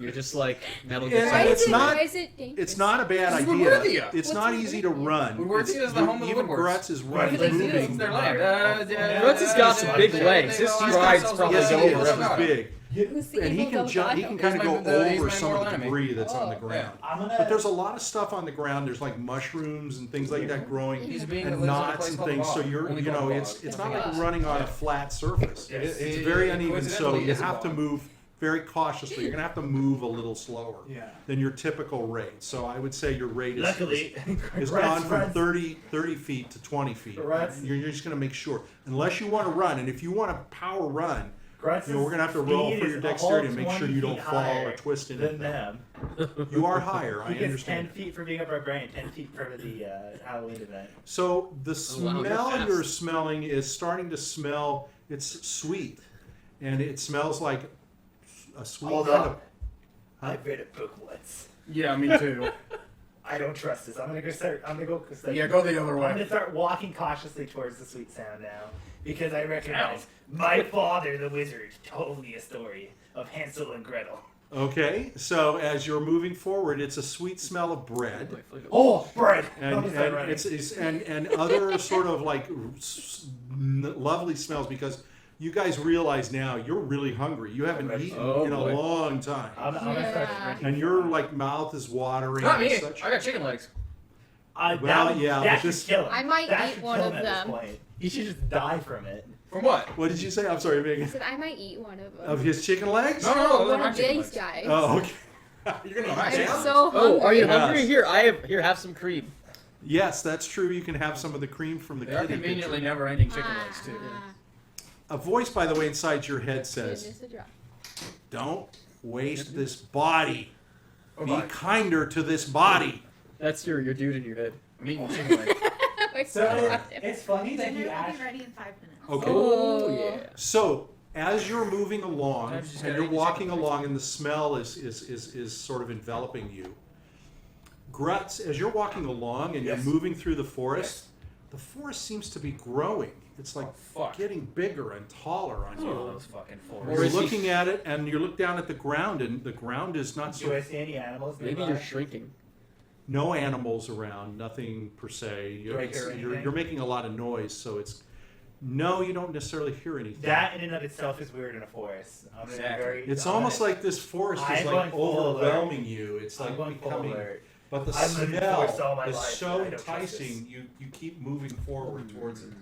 You're just like Metal Yeah, Gear Why and Solid. it's is it? not- Why is it dangerous? It's not a bad This is idea. Woodworthia. It's What's not easy to Woodworthia? run. Woodworthia It's- is the home of the even woodworks. Grutz is Right, running, because moving. it's their land. Grutz has got some big legs. His stride's probably Yes, he over is. everything. He's big. Who's the and he evil can jump. He Delgado? can kind of He's my- go he's over my some of mortal the enemy. debris that's on the Oh. ground. I'm gonna. But there's a lot of stuff on the ground. There's like mushrooms and things like that growing, He's a being and that lives on a knots place and called things. So bog. you're, Only you know, called it's bog. not like Yeah. you're running on a flat surface. Yes. It's very uneven. So Coincidentally, you it's a have to bog. move very cautiously. You're gonna have to move a little slower Yeah. than your typical rate. So I would say your rate Luckily, is Grutz gone from runs- 30 feet to 20 feet. Grutz- You're just gonna make sure, unless you want to run, and if you want to power run. Grutz's You know, we're gonna have to roll speed for is your a whole dexterity to make sure 20 you don't feet fall or higher twist in than it. them. You are higher, I He gets 10 understand. feet for being a barbarian, 10 feet for the Halloween event. So the wow, smell you're fast. you're smelling is starting to smell. It's sweet, and it smells like a sweet Hold kind up. of. I've read a book once. Yeah, me too. I don't trust this. I'm gonna go start. I'm gonna go. Yeah, go the other I'm way. gonna start walking cautiously towards the sweet sound now because I recognize my father, the wizard, told me a story of Hansel and Gretel. Okay, so as you're moving forward, it's a sweet smell of bread. Oh, bread! And, I'm gonna start and running. and other sort of like lovely smells, because you guys realize now you're really hungry. You haven't eaten Oh, in a boy. long time, I'm gonna start Yeah. sprinting. and your like mouth is watering. Not and me. such. I got chicken legs. Well, yeah, that but should this- kill him. I might That eat should one kill of him at this them. point. He should just die from it. From what? What did you say? I'm sorry, I Meagan. said I might eat one of them. Of his chicken legs? No, those are one my of chicken these legs. guys. Oh, okay. You're gonna I'm eat I'm them? so hungry. Oh, are you Yes. hungry? Here, have some cream. Yes, that's true. You can have some of the cream from the They are kitty conveniently picture. never-ending chicken legs too. A voice, by the way, inside your head says, Goodness, a drop. "Don't waste this body. Oh, Be bye. kinder to this body." That's your dude in your head. I'm eating chicken legs. So it's funny that you Dinner will asked. be ready in 5 minutes. Okay. Oh yeah. So as you're moving along Sometimes you just and gotta you're eat the walking chicken along, and the smell is sort of enveloping you, Grutz, as you're walking along and Yes. you're moving through the forest, the forest seems to be growing. It's like Fuck. getting bigger and taller on you. Oh, those fucking Or You're forests. is he- looking at it, and you look down at the ground, and the ground is not Do I so. see any animals? Maybe nearby? you're shrinking. No animals around, nothing per se. Do I hear anything? You're making a lot of noise, so it's. No, you don't necessarily hear anything. That in and of itself is weird in a forest. I'm gonna be Exactly. very It's honest. almost like this forest is I'm like going full overwhelming you. It's I'm like going full becoming. alert. But the I've lived in forests all smell my is life, so and I don't trust enticing. You keep moving forward towards it.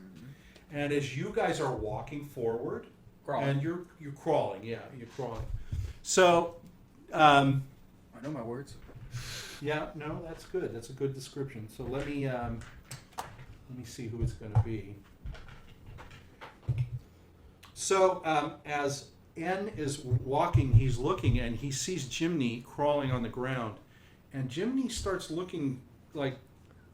And as you guys are walking forward, Crawling. and you're crawling, yeah, you're crawling. So, I know my words. yeah, no, that's good. That's a good description. So let me see who it's going to be. So as N is walking, he's looking, and he sees Jiminy crawling on the ground, and Jiminy starts looking like,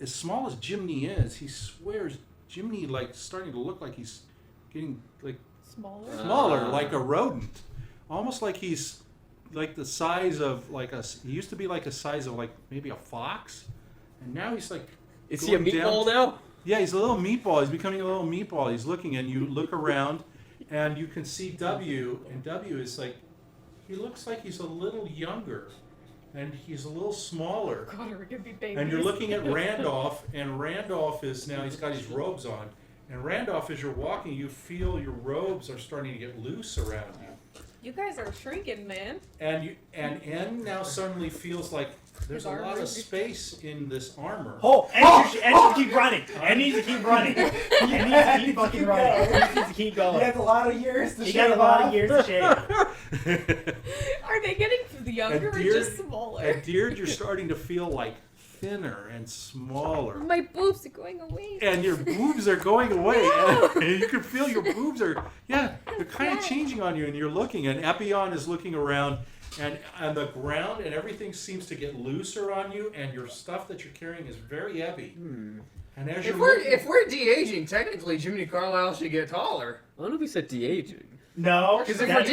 as small as Jiminy is, he swears Jiminy like starting to look like he's getting like Smaller. smaller, like a rodent, almost like he's like the size of like he used to be like the size of like maybe a fox, and now he's like. Is he a going down- meatball now? Yeah, he's a little meatball. He's becoming a little meatball. He's looking, and you look around, and you can see W, and W is like, he looks like he's a little younger, and he's a little smaller. God, are we gonna be babies? And you're looking at Randolph, and Randolph is now, he's got his robes on. And Randolph, as you're walking, you feel your robes are starting to get loose around you. You guys are shrinking, man. And N now suddenly feels like there's a lot of space in this armor. Oh, and you should keep running. And needs to keep running. And needs to keep fucking running. And needs to keep going. He has a lot of years to He shave got a lot off. of years to shave. Are they getting younger or Diurd- just smaller? At Diurd, you're starting to feel like thinner and smaller. My boobs are going away. And your boobs are going away. And you can feel your boobs are, they're kind of changing on you. And you're looking, and Epion is looking around, and the ground and everything seems to get looser on you, and your stuff that you're carrying is very heavy. And as If you're we're looking, if we're de-aging, technically Jiminy Carlyle should get taller. I don't know if he said de-aging. No, Because if that-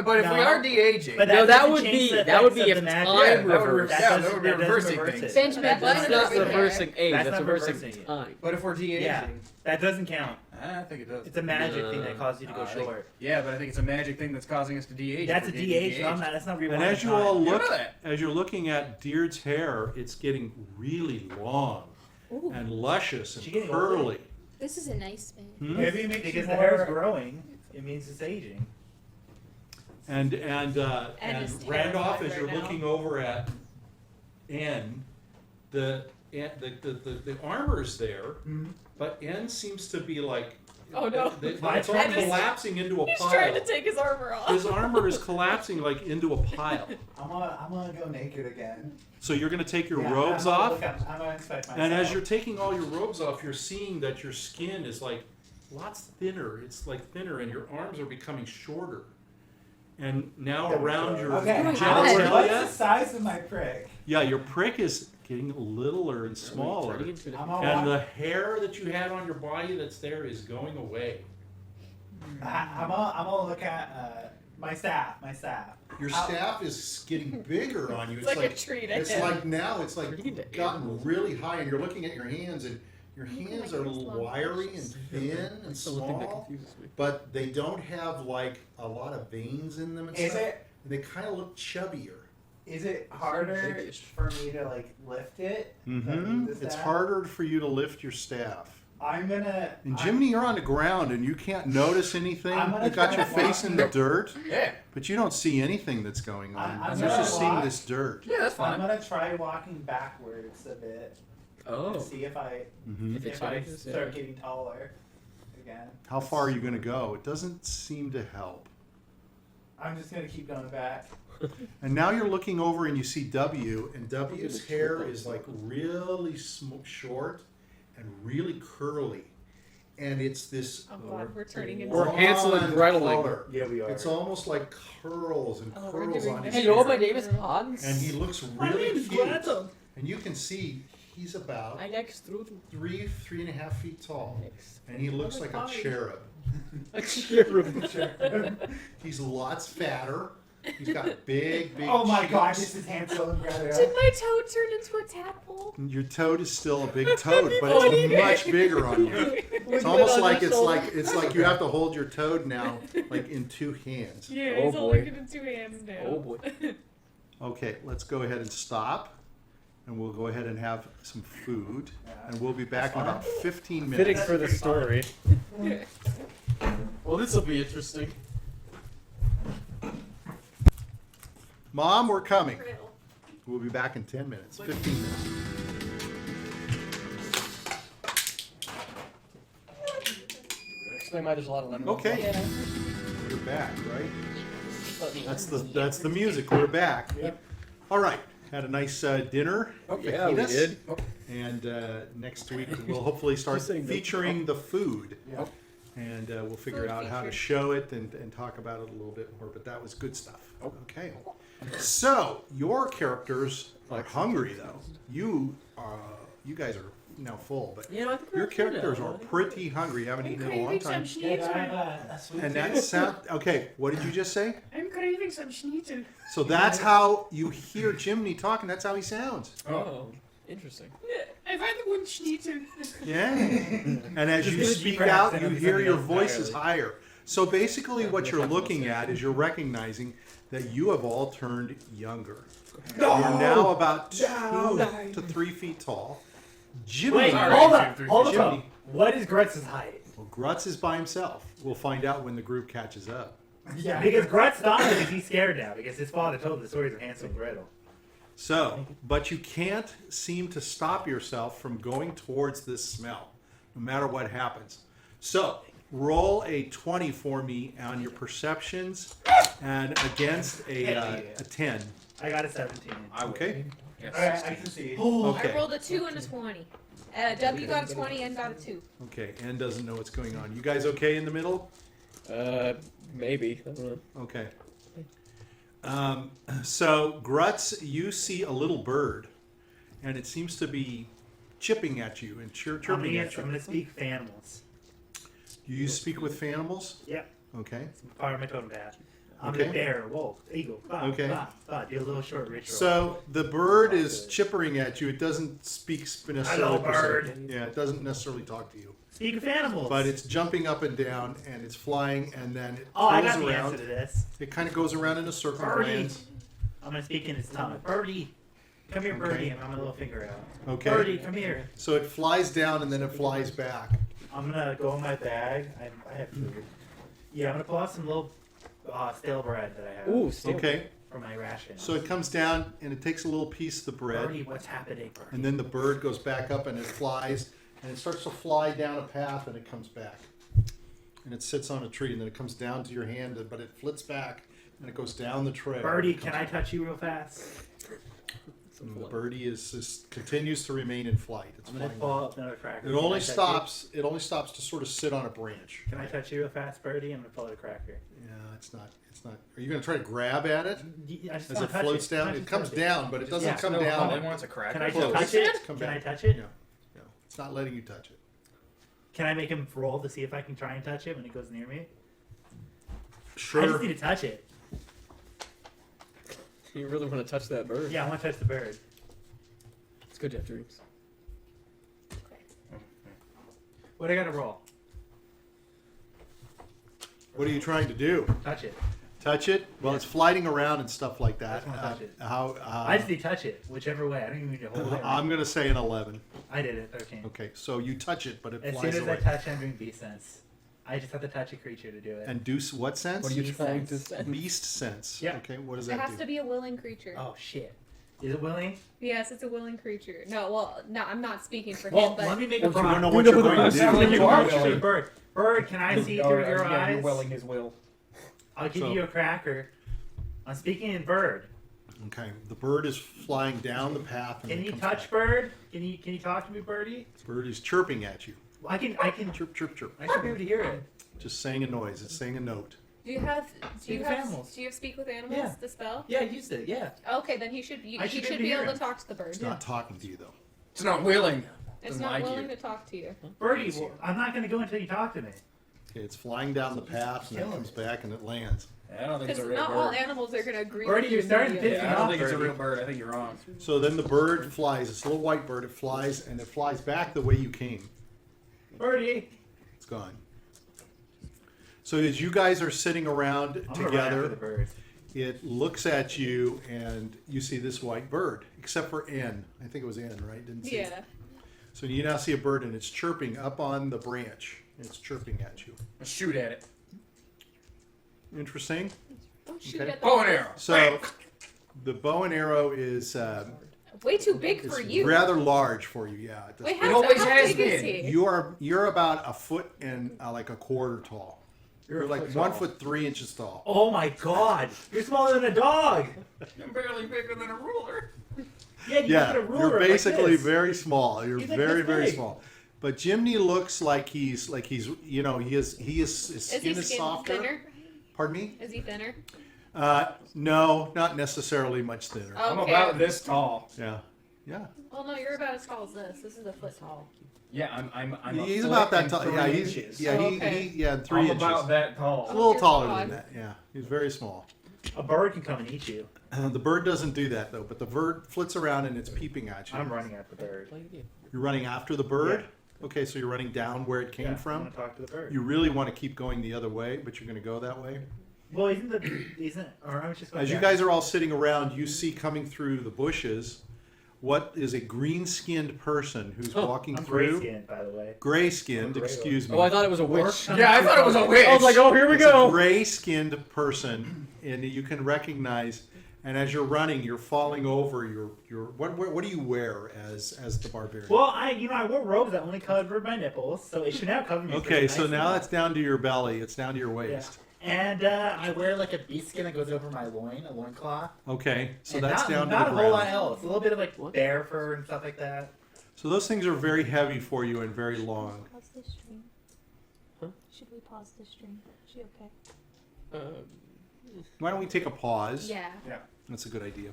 but if we No. are de-aging, But No, that doesn't would change be the that would effects be of if the time magic. Yeah, that would reversed. that doesn't- would be that doesn't reversing reverse things. it. Benjamin That Button doesn't That's not over reverse here. reversing age. That's That's not reversing reversing it. time. But if we're de-aging, Yeah. That doesn't count. I think it does. It's a magic thing that causes you to go I think- short. Yeah, but I think it's a magic thing that's causing us to de-age. That's a if we're getting DH. de-aged. That's not real. and as you all You look, know that. as you're looking at Deird's hair, it's getting really long Ooh, and luscious and She getting curly. this is a nice man. Hmm? Maybe it makes Because you the hair is more. growing, it means it's aging. And is Randolph, as terrified you're right now. looking over at N, the armor's there, but N seems to be like Oh no. it's all N is- collapsing into a He's pile. trying to take his armor off. His armor is collapsing like into a pile. I'm gonna go naked again. So you're going to take your Yeah, robes I'm gonna off, look up- I'm gonna inspect myself. and as you're taking all your robes off, you're seeing that your skin is like lots thinner. It's like thinner, and your arms are becoming shorter. And now around your Okay, Oh my what's the genitalia, size of my prick? yeah, your prick is getting littler and smaller. Turning into I'm a- gonna And walk, the hair that you had on your body that's there is going away. I'm gonna look at my staff. Your Ow. staff is getting bigger on you. It's like a treat. it's like now it's like Turning into gotten animals. really high, and you're looking at your hands, and your hands are a little wiry and thin and That's the one thing that small, confuses me. but they don't have like a lot of veins in them and Is stuff. it They kind of look chubbier. is it harder Biggish. for me to like lift it? Mm-hmm. The It's staff? harder for you to lift your staff. I'm gonna. And Jiminy, you're on the ground and you can't notice anything. I'm gonna You got try your to face walk- in the dirt, Yeah. but you don't see anything that's going on. I'm You're gonna just seeing walk. this dirt. Yeah, that's I'm fine. gonna try walking backwards a bit Oh. to see if I Mm-hmm. If it if I changes, start yeah. getting taller again. How far are you going to go? It doesn't seem to help. I'm just gonna keep going back. And now you're looking over and you see W, and W's hair is like really short and really curly. And it's this Oh god, we're turning into. We're Hansel and blonde Greteling. color. Yeah, we are. It's almost like curls and Oh, we're curls doing on his this. Hello, hair. my name is Hans. And he looks My really name is cute. Gretel. And you can see he's about I like strudel. 3.5 feet tall. And he looks like a Hi. cherub. A cherub. He's lots fatter. He's got big Oh my cheeks. god, this is Hansel and Did Gretel. my toad turn into a tadpole? Your toad is still a big toad, but it's much bigger on you. It's almost like it's like you have to hold your toad now, like in two hands. Yeah, Oh, he's holding boy. it in two hands now. Oh boy. Okay, let's go ahead and stop, and we'll go ahead and have some food, and we'll be back in about 15 Fitting minutes. for the story. Well, this will be interesting. Mom, we're coming. Gretel. We'll be back in 10 minutes, 15 minutes. Explain why there's a lot of lemon. Okay, Yeah. we're back, right? Let me- That's the music. We're back. Yep. All right. Had a nice dinner. Yeah, we fajitas. did. And next week we'll hopefully start Just saying no. featuring the food. Yeah. And we'll figure Food out how to featured. show it and talk about it a little bit more. But that was good stuff. Okay. So your characters are hungry though. You guys are now full, but Yeah, I think your we're okay characters now. are pretty hungry. You haven't I'm eaten in a long craving time. some Yeah, schnitzel. I have a sweet And tooth. that sound okay. What did you just say? I'm craving some schnitzel. So that's how you hear Jiminy talking. That's how he sounds. Oh, interesting. I've had the one schnitzel. Yeah. And as Just you gonna speak keep out, practicing you on hear something your else voice is entirely. higher. So basically, what you're looking at is you're recognizing that you have all turned younger. You're now about 2 to 3 feet tall. Jiminy, Wait, Sorry, hold Jim, up, three hold feet. up. What is Grutz's height? well, Grutz is by himself. We'll find out when the group catches up. Yeah. Because Grutz thought that he's scared now because his father told him the stories of Hansel and Gretel. So, but you can't seem to stop yourself from going towards this smell, no matter what happens. So, roll a 20 for me on your perceptions, and against a 10. I got a 17. Okay. Yes. Alright, I can see. Okay. I rolled a 2 and a 20. W got a 20 and got a 2. Okay. Ann doesn't know what's going on. You guys okay in the middle? Maybe. I don't know. Okay. So, Grutz, you see a little bird, and it seems to be chipping at you and I'm chirping at you. going to speak for animals. You speak with animals? Yep. Okay. Part of my totem path. I'm Okay. a bear, wolf, eagle. Bah, Okay. bah, bah. Do a little short ritual. So the bird is chippering at you. It doesn't speak necessarily. Hello, bird. Yeah, it doesn't necessarily talk to you. Speak of animals. But it's jumping up and down, and it's flying, and then it Oh, I goes got the around. answer to this. It kind of goes around in a circle, and Birdie. lands. I'm going to speak in its tongue. Birdie. Come here, Birdie. Okay. And I'm my little finger out. Okay. Birdie, come here. So it flies down, and then it flies back. I'm going to go in my bag. I have food. Yeah, I'm going to pull out some little stale bread that I have Ooh, stale. Okay. for my rations. So it comes down and it takes a little piece of the bread, Birdie, what's happening, Birdie? and then the bird goes back up and it flies, and it starts to fly down a path and it comes back. And it sits on a tree, and then it comes down to your hand, but it flits back and it goes down the trail. Birdie, can I touch you real fast? And the birdie continues to remain in flight. It's I'm gonna flying. pull up another cracker. It Can only I touch stops. It only stops to sort of sit on a branch. you? Can I touch you real fast, Birdie? I'm gonna pull out a cracker. Yeah, it's not. It's not. Are you going to try to grab at it I just as wanna it touch floats Can I down? It just comes touch down, but it doesn't Yeah. come No, down. Colin wants a cracker. Can I Close. touch it? Come Can back. I touch it? No, no, it's not letting you touch it. Can I make him roll to see if I can try and touch it when it goes near me? I just Sure. need to touch it. You really want to touch that bird? Yeah, I want to touch the bird. It's good to have dreams. What I gotta roll? What are you trying to do? Touch it. Touch it? Well, it's flying around and stuff like I that. just wanna touch it. How? I just need to touch it, whichever way. I don't even need to hold it. I'm going to say an 11. I did it. 13. Okay, so you touch it, but it As flies soon as I away. touch it, I'm doing beast sense. I just have to touch a creature to do it. And do what sense? What are you Beast trying to sense. say? Beast sense. Yeah. Okay, what does It that has do? to be a willing creature. Oh shit! Is it willing? Yes, it's a willing creature. No, well, no, I'm not speaking for Well, him, but let me make a You don't prompt. know what you're going to Sounds like do. you are Bird, willing. bird, bird, can I see through your yeah, eyes? You're willing his will. I'll give So- you a cracker. I'm speaking in bird. Okay, the bird is flying down the path. And Can it you comes touch back. bird? Can you talk to me, birdie? The bird is chirping at you. I can. Chirp, chirp, chirp. I should be able to hear it. Just saying a noise. It's saying a note. do you have Speak with animals. do you have speak with animals? Yeah. The spell? Yeah, I used it. Yeah. Okay, then he should I he should should be be able able to to talk to the bird. It's not talking to you though. It's not willing. It's Doesn't not like willing you. to talk to you. Birdie, well, I'm not going to go until you talk to me. Okay, it's flying down the path and it Killing comes it. back and it lands. I don't think it's Because a real not all bird. animals are going to agree Birdie, with you're you starting to immediately. Yeah, I don't think it's a Birdie. real bird. I think you're wrong. So then the bird flies. It's a little white bird. It flies and it flies back the way you came. Birdie. It's gone. So as you guys are sitting around I'm gonna run after the together, bird. it looks at you and you see this white bird, except for N. I think it was N, right? Didn't see it. Yeah. So you now see a bird and it's chirping up on the branch. It's chirping at you. Let's shoot at it. Interesting. Don't shoot Okay. at the Bow and arrow. So the bow and arrow is Way too big it's for you. rather large for you. Yeah. At this Wait, point. how, always how has big is been. he? You're about a foot and like a quarter tall. You're like 1'3" tall. Oh my God! You're smaller than a dog. I'm barely bigger than a ruler. Yeah, you Yeah, get a ruler you're like basically this. very small. You're He's like very this very big. small. But Jiminy looks like he's you know his his Is skin he is softer. thinner? Pardon me? Is he thinner? No, not necessarily much thinner. Oh. I'm Okay. about this tall. Yeah, yeah. Well, no, you're about as tall as this. This is a foot tall. Yeah, I'm a He's foot about that and tall. 3 Yeah, he's inches. yeah Oh, he, okay. he yeah 3 I'm inches. about that A tall. little You're taller broad. than that. Yeah, he's very small. A bird can come and eat you. The bird doesn't do that though. But the bird flits around and it's peeping at you. I'm running at the bird. You're running after the bird. Okay, so you're running down where it came Yeah, I from. want to talk to the bird. You really want to keep going the other way, but you're going to go that way. Well, isn't or I was just going As you back. guys are all sitting around, you see coming through the bushes what is a green-skinned person who's walking I'm through. gray-skinned, by the way. Gray-skinned, Gray excuse me. Oh, I thought it was a witch. Yeah, I thought it was a witch. I was like, oh, here we It's a go. gray-skinned person, and you can recognize. And as you're running, you're falling over. Your what do you wear as the barbarian? Well, I wore robes that only covered my nipples, so it should now cover me. Okay, pretty so nicely. now it's down to your belly. It's down to your Yeah. waist. And I wear like a beast skin that goes over my loin, a loincloth. Okay, so And that's not, down to not the a whole lot ground. else. A little bit of like bear fur and stuff like that. So those things are very heavy for you and very long. Pause the stream. Huh? Should we pause the stream? Is she okay? Why don't we take a pause? Yeah. That's a good idea.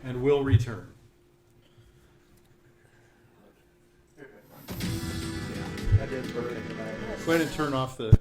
And we'll return. I did bird. Go ahead and turn off the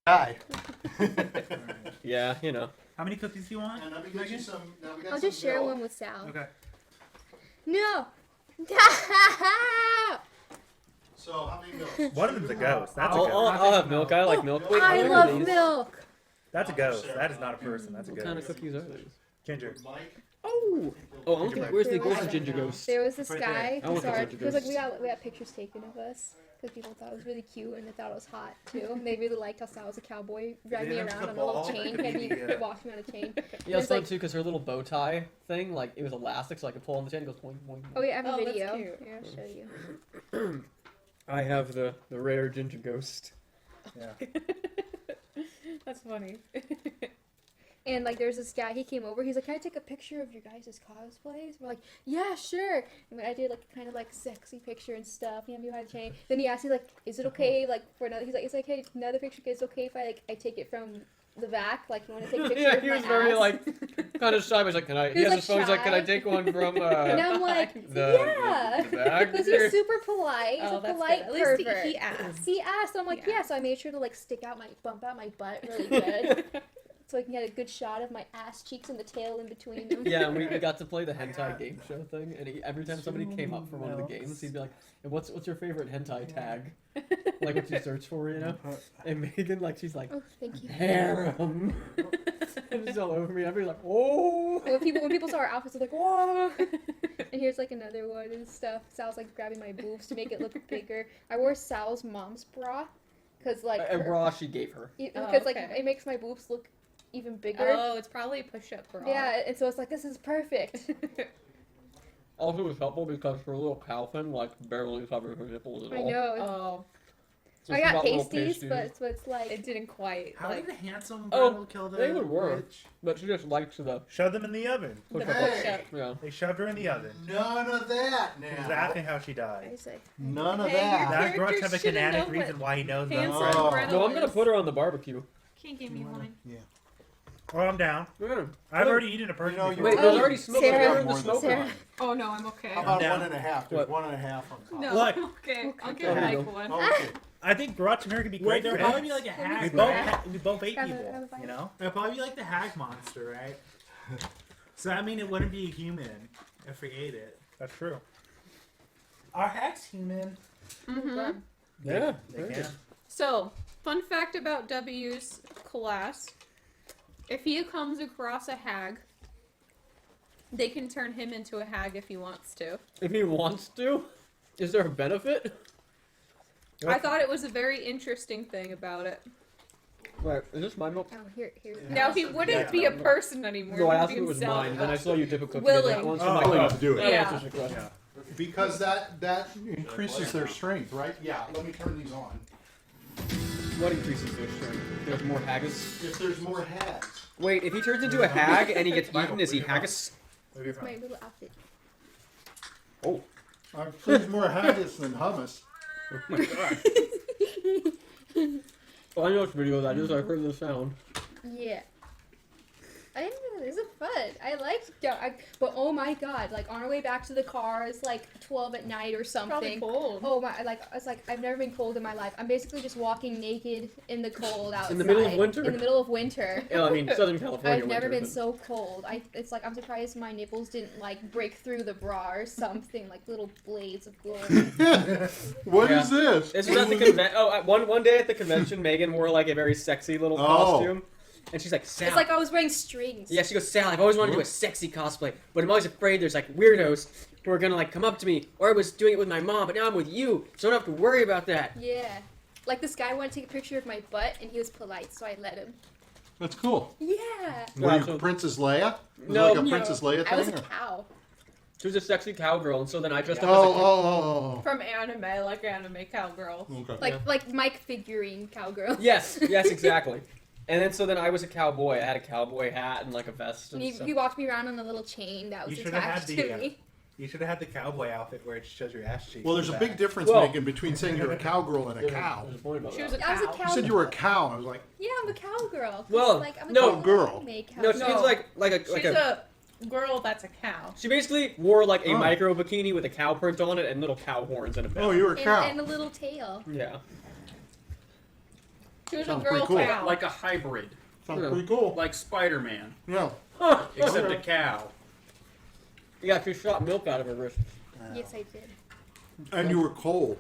Hi. Yeah, you know. How many cookies do you want? And let me get you some. Now we got I'll some just share milk. one with Sal. Okay. No. So how many milks? One of them's a ghost. That's a I'll, ghost. I'll have milk. I like milk. Wait, I what are love these? milk. That's a ghost. That is not a person. That's a What kind of ghost. cookies are these? Ginger. Mike. Oh, I want to. Where's the ginger ghost? There was this Right guy. I want the Sorry, ginger because like ghost. we got pictures taken of us because people thought it was really cute and they thought it was hot too. And they really liked how Sal was a cowboy, driving me They went to around the on a little ball. chain, had me Yeah. walking on a chain. Yeah, it's There's, fun like- too because her little bow tie thing, like it was elastic, so I could pull on the chain. It goes boing boing. Oh yeah, I have a Oh, that's video. cute. Here, I'll show you. I have the rare ginger ghost. Yeah. That's funny. And like there's this guy, he came over, he's like, "Can I take a picture of your guys' cosplays?" We're like, "Yeah, sure." And I did like kind of like sexy picture and stuff. He had me behind the chain. Then he asked me like, "Is it okay like for another?" He's like, "It's like, hey, another picture. It's okay if I take it from the back? Like, you want to take a picture Yeah, of he my was very ass?" like kind of shy. But he's like, "Can I?" He He has was, his phone. He's like, "Can I take one from?" And I'm like, the "Yeah." back. Because he's super polite. He's Oh, a that's polite good. At least pervert. he asked. He asked, and I'm like, Yeah. "Yeah." So I made sure to like bump out my butt really good. So I can get a good shot of my ass cheeks and the tail in between them. Yeah, and we got to play the hentai game show thing, and every time somebody came up from one of the games, he'd be like, "And what's your favorite hentai tag?" Like what you search for, you know? And Meagan, like, she's like, Oh, thank you. harem. And it's all over me. I'd be like, "Oh." And when people saw our outfits, they're like, "Whoa!" And here's like another one and stuff. Sal's like grabbing my boobs to make it look bigger. I wore Sal's mom's bra, cause like A bra she gave her. because like okay. it makes my boobs look even bigger. Oh, it's probably a push-up bra. Yeah, and so it's like this is perfect. Also, it was helpful because her little cow fin, like, barely covered her nipples at I all. know. Oh, So I she got little pasties, pasties. but so it's like it didn't quite. How like, did the handsome Oh, girl kill the they would work. witch? But she just likes the Shove them in the oven. the push-up. push-up. Yeah. They shoved her in the oven. None of that She was now. asking how she I died. was like, None of Hey, that. Now Characters Grutz have a should've kinetic known reason why he knows that. Handsome Oh. Gretel No, I'm gonna is. put her on the barbecue. Can you give me one? Oh, I'm down. Yeah. I've already eaten a person You know, before. Wait, Oh, there's already smoke Sarah. there in the More than smoke Sarah. line. Oh no, I'm okay. How about down. 1.5? There's What? 1.5 on top. No. Look, Okay, I'll There give you Mike go. one. Oh, okay. I think Grutz and her could be Wait, great there'll friends. probably be like a We hag. both ate Have a people, bite. you know? It'll probably be like the hag monster, right? So that means it wouldn't be a human if we ate it. That's true. Are hags human? Mm-hmm. Yeah. They can. So, fun fact about W's class: if he comes across a hag, they can turn him into a hag if he wants to. If he wants to, is there a benefit? I thought it was a very interesting thing about it. Right, is this my milk? oh, here's Now he wouldn't be a person anymore. No, I he'd asked be if it was himself. mine, then I saw you dip a cookie in Willing. that one, so Oh, I'm willing like, to do it. that Yeah. answers the question. Yeah. Because that increases their strength, right? Yeah. Let me turn these on. What increases their strength? There's more haggis. If there's more hags. Wait, if he turns into a hag and he gets eaten, is he haggis? Where are you from? my little outfit. Oh. There's more haggis than hummus. Oh my god. Oh, I know which video that is. I heard the sound. Yeah. I didn't know this is fun. I liked but oh my god, like on our way back to the car, it's like 12 at night or Probably something. cold. Oh my, I was like, I've never been cold in my life. I'm basically just walking naked in the cold outside. In the middle of winter? In the middle of winter. Yeah, I mean, Southern California. I've never winter, been but- so cold. It's like I'm surprised my nipples didn't like break through the bra or something, like little blades of glory. What Yeah. is this? This was at the convention. Oh, one day at the convention, Megan wore like a very sexy little Oh. costume, and she's like, "Sal." It's like I was wearing strings. Yeah, she goes, "Sal, I've always wanted to do a sexy cosplay, but I'm always afraid there's like weirdos who are gonna like come up to me, or I was doing it with my mom, but now I'm with you, so I don't have to worry about that." Yeah. Like this guy wanted to take a picture of my butt, and he was polite, so I let him. That's cool. Yeah. Were Yeah, you so- Princess Leia? Was No, it like a no. Princess Leia I was thing? a cow. She was a sexy cowgirl, and so then I dressed up Oh. From anime, like anime cowgirl. Okay. Like Mike figurine cowgirl. as a yes, exactly. And then so then I was a cowboy. I had a cowboy hat and like a vest and And stuff. he walked me around on a little chain that was You should have attached had to the, me. You should have had the cowboy outfit where it shows your ass cheeks. Well, there's a in the big back. difference, Well- Megan, between saying you're a cowgirl and a cow. There's a point about She was that. a I was a cow. cow. You said you were a cow. I was like, Yeah, I'm a cowgirl. 'Cause, Well, like, I'm a no, little girl. anime cow. No, she No. means like a She's a girl that's a cow. She basically wore like a Oh. micro bikini with a cow print on it and little cow horns and a bell. oh, you're a cow. And a little tail. Yeah. She was a Sounds girl pretty cool. cow. Like a hybrid. Sounds pretty cool. Like Spider-Man. Yeah. Except a cow. Yeah, she shot milk out of her wrist. Yes, I did. And you were cold.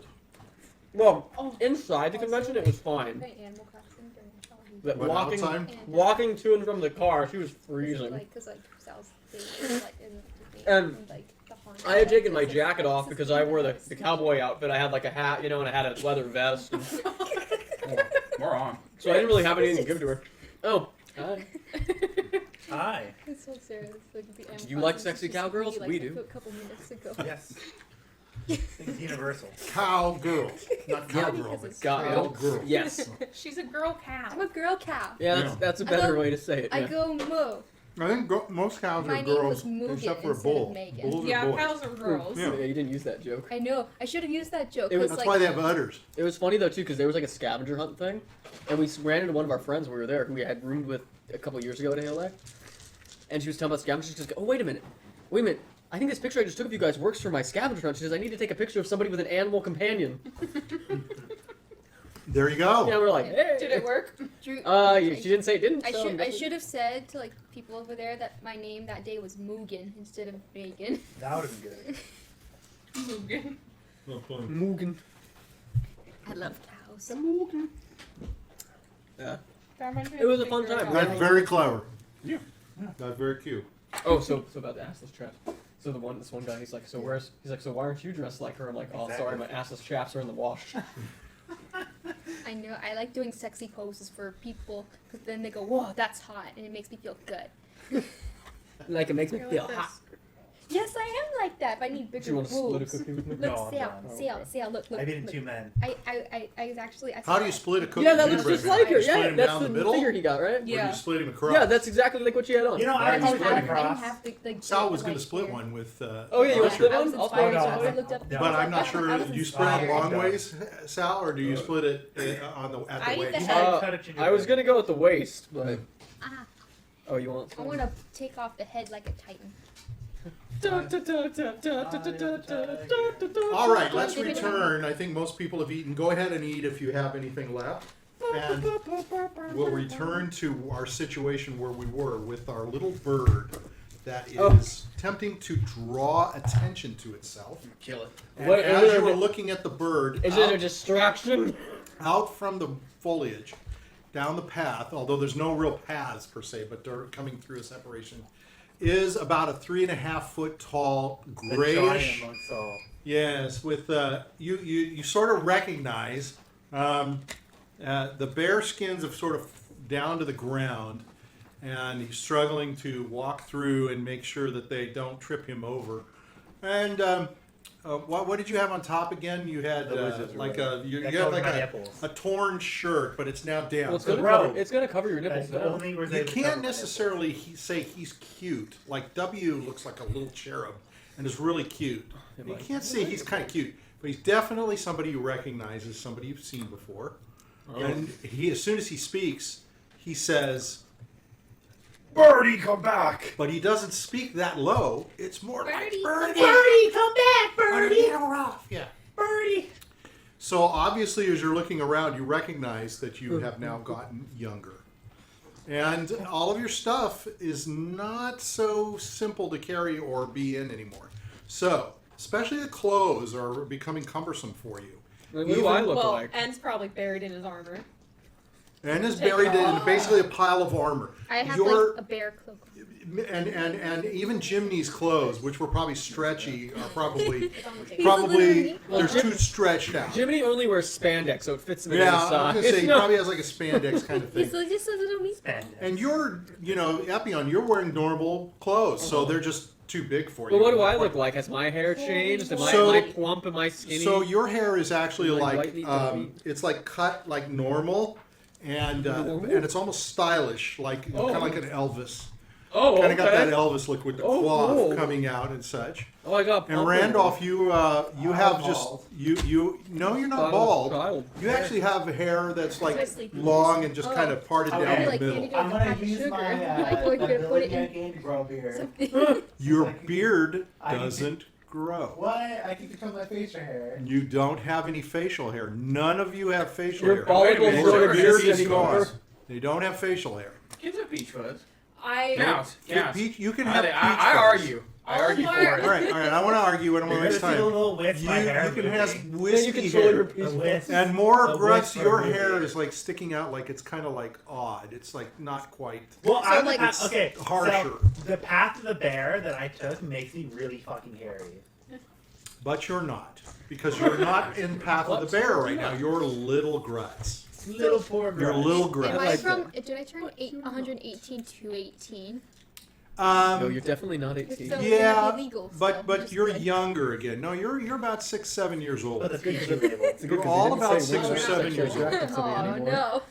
Well, Oh. inside the convention, it was fine. Play Animal Crossing during the holidays. But But walking, outside? walking to and from the car, she was freezing. Like, cause like Sal's thing is like in the thing, And like the haunted I had taken my houses, jacket like, off because I wore the cowboy outfit. I had like a hat, you know, and I had a leather vest. And More on. so I didn't really have anything to give to her. Oh, hi. Hi. It's so serious. Like, the Animal Do you like Crossing sexy is just cowgirls? really, We like, do. A couple minutes ago. Yes. It's universal. Cowgirl. Not cowgirl, but cowgirl. Yes. She's a girl I'm cow. a girl cow. Yeah, Yeah. that's a I better go- way to say it. I Yeah. go moo. I think most cows My are name girls, was Meagan except for a instead of bull. Meagan. Bulls are Yeah, boys. cows are girls. Yeah. Yeah, you didn't use that joke. I know. I should have used that joke. It was- 'cause, That's like, why they have udders. It was funny though too because there was like a scavenger hunt thing, and we ran into one of our friends when we were there who we had roomed with a couple years ago at ALA, and she was telling about scavengers. She goes, "Oh wait a minute, I think this picture I just took of you guys works for my scavenger hunt." She says, "I need to take a picture of somebody with an animal companion." There you go. Yeah, we're like, "Hey." Did it work? Drew, She didn't say it didn't. I so should I should have said to like people over there that my name that day was Meagan instead of Meagan. That would have been good. Meagan. I love cows. Yeah. It It was a fun time. That's very clever. Yeah. That's very cute. Oh, so about the assless chaps. So this one guy, he's like, so why aren't you dressed like her? I'm like, oh, sorry, my assless chaps are in the wash. I know. I like doing sexy poses for people because then they go, "Whoa, that's hot," and it makes me feel good. Like it makes me You're feel like hot. Yes, I am like that. But I need Do bigger you want to split a boobs. cookie with me? Look, No, I'm Sal, not. Sal, Sal, look. I've eaten look. 2 men. I was actually. I How saw do you it. split a cookie? Yeah, that with looks bread? just like her. You split Yeah, him that's down the the middle? figure he got, right? Or do Yeah. you split him across? Yeah, that's exactly like what she had on. You know, I I always always split I it across. have the Sal was going to right split here. one with. Oh, yeah, you want to split I one? was I'll inspired, split no, so one. I looked up. No. But I'm not I sure. was Do you split it inspired. long ways, Sal, or do you split it on the at I the eat the waist? head. Cut it gingerbread. I was gonna go with the waist, but Ah, oh, you want? I want to take off the head like a titan. All right, let's return. I think most people have eaten. Go ahead and eat if you have anything left. And we'll return to our situation where we were with our little bird that is attempting to draw attention to itself. Kill it. And What- as you were looking at the bird, Is it a distraction? out from the foliage, down the path, although there's no real paths per se, but they're coming through a separation, is about a 3.5 foot tall The grayish. giant amongst all. Yes, with you sort of recognize the bear skins have sort of down to the ground, and he's struggling to walk through and make sure that they don't trip him over. And what did you have on top again? You had The wizards or like whatever. you That had covered like my a, nipples. a torn shirt, but it's now down. Well, it's So gonna robe. cover. It's gonna cover your nipples. That's the now. only reason you I cover can't my necessarily say he's cute. Like W looks like a little cherub and is really cute. You can't say he's kind of cute, but he's definitely somebody you recognize as somebody you've seen before. And he, as soon as he speaks, he says, Birdie, come back! but he doesn't speak that low. It's more like Birdie, Birdie, Birdie, come back, Birdie, get her off. Yeah. Birdie! So obviously, as you're looking around, you recognize that you have now gotten younger. And all of your stuff is not so simple to carry or be in anymore. So, especially the clothes are becoming cumbersome for you. Like, what do I look Well, like? En's probably buried in his armor. And is buried in basically a pile of armor. I have Your- like a bear cloak. and even Jiminy's clothes, which were probably stretchy, are probably He's a little probably me. they're too stretched out. Jiminy only wears spandex, so it fits him in Yeah, the I was size. gonna say he No. probably has like a spandex kind of thing. He's just a little me. And you're, Epion, you're wearing normal clothes, so they're just too big for you. But what do I look like? Has my hair changed? Am So- I plump? Am I skinny? So your hair is actually Like like, white meat, dog meat? it's like cut like normal, and Normal? and it's almost stylish, like Oh. kind of like an Elvis. oh, Kind of got that okay. Elvis look with the Oh, cloth cool. coming out and such. Oh, I got. And plump Randolph, you have just bald. you no, you're not Child- bald. child. You actually have hair that's like That's my sleeping long and just Oh. kind of parted Okay. down the Like middle. candy I'm Like gonna a use sugar. my Like we're gonna put it ability I in gained to grow a beard. something. Your beard I can doesn't grow. What? I can control my facial hair. You don't have any facial hair. None of you have facial Your hair. bald Wait a minute, will sure, grow Beard sure, is sure. gone. They don't have facial hair. Kids have peach fuzz. I Counts. You can have peach I fuzz. argue. I argue for All it. right. I want to argue. I don't want to You're waste gonna see a time. little wisp my hair You can moving. have Then you wispy control your hair. peach. A wisp. And more A Grutz, wisp your moving. hair is like sticking out, like it's kind of like odd. It's like not quite. Well, So, I'm like, okay. harsher. So the path of the bear that I took makes me really fucking hairy. But you're not, because you're not in Path of the Bear right now. You're little Grutz. Little poor girl. You're little Am Grutz. I from? Did I turn 118 to 18? No, you're definitely not 18. So yeah, it'd be legal, so but just you're like- younger again. No, you're about 6, 7 years old. But the PG label. It's good You're 'cause all you didn't about say 6 or we're 7 not years old. attracted to me Oh anymore. no.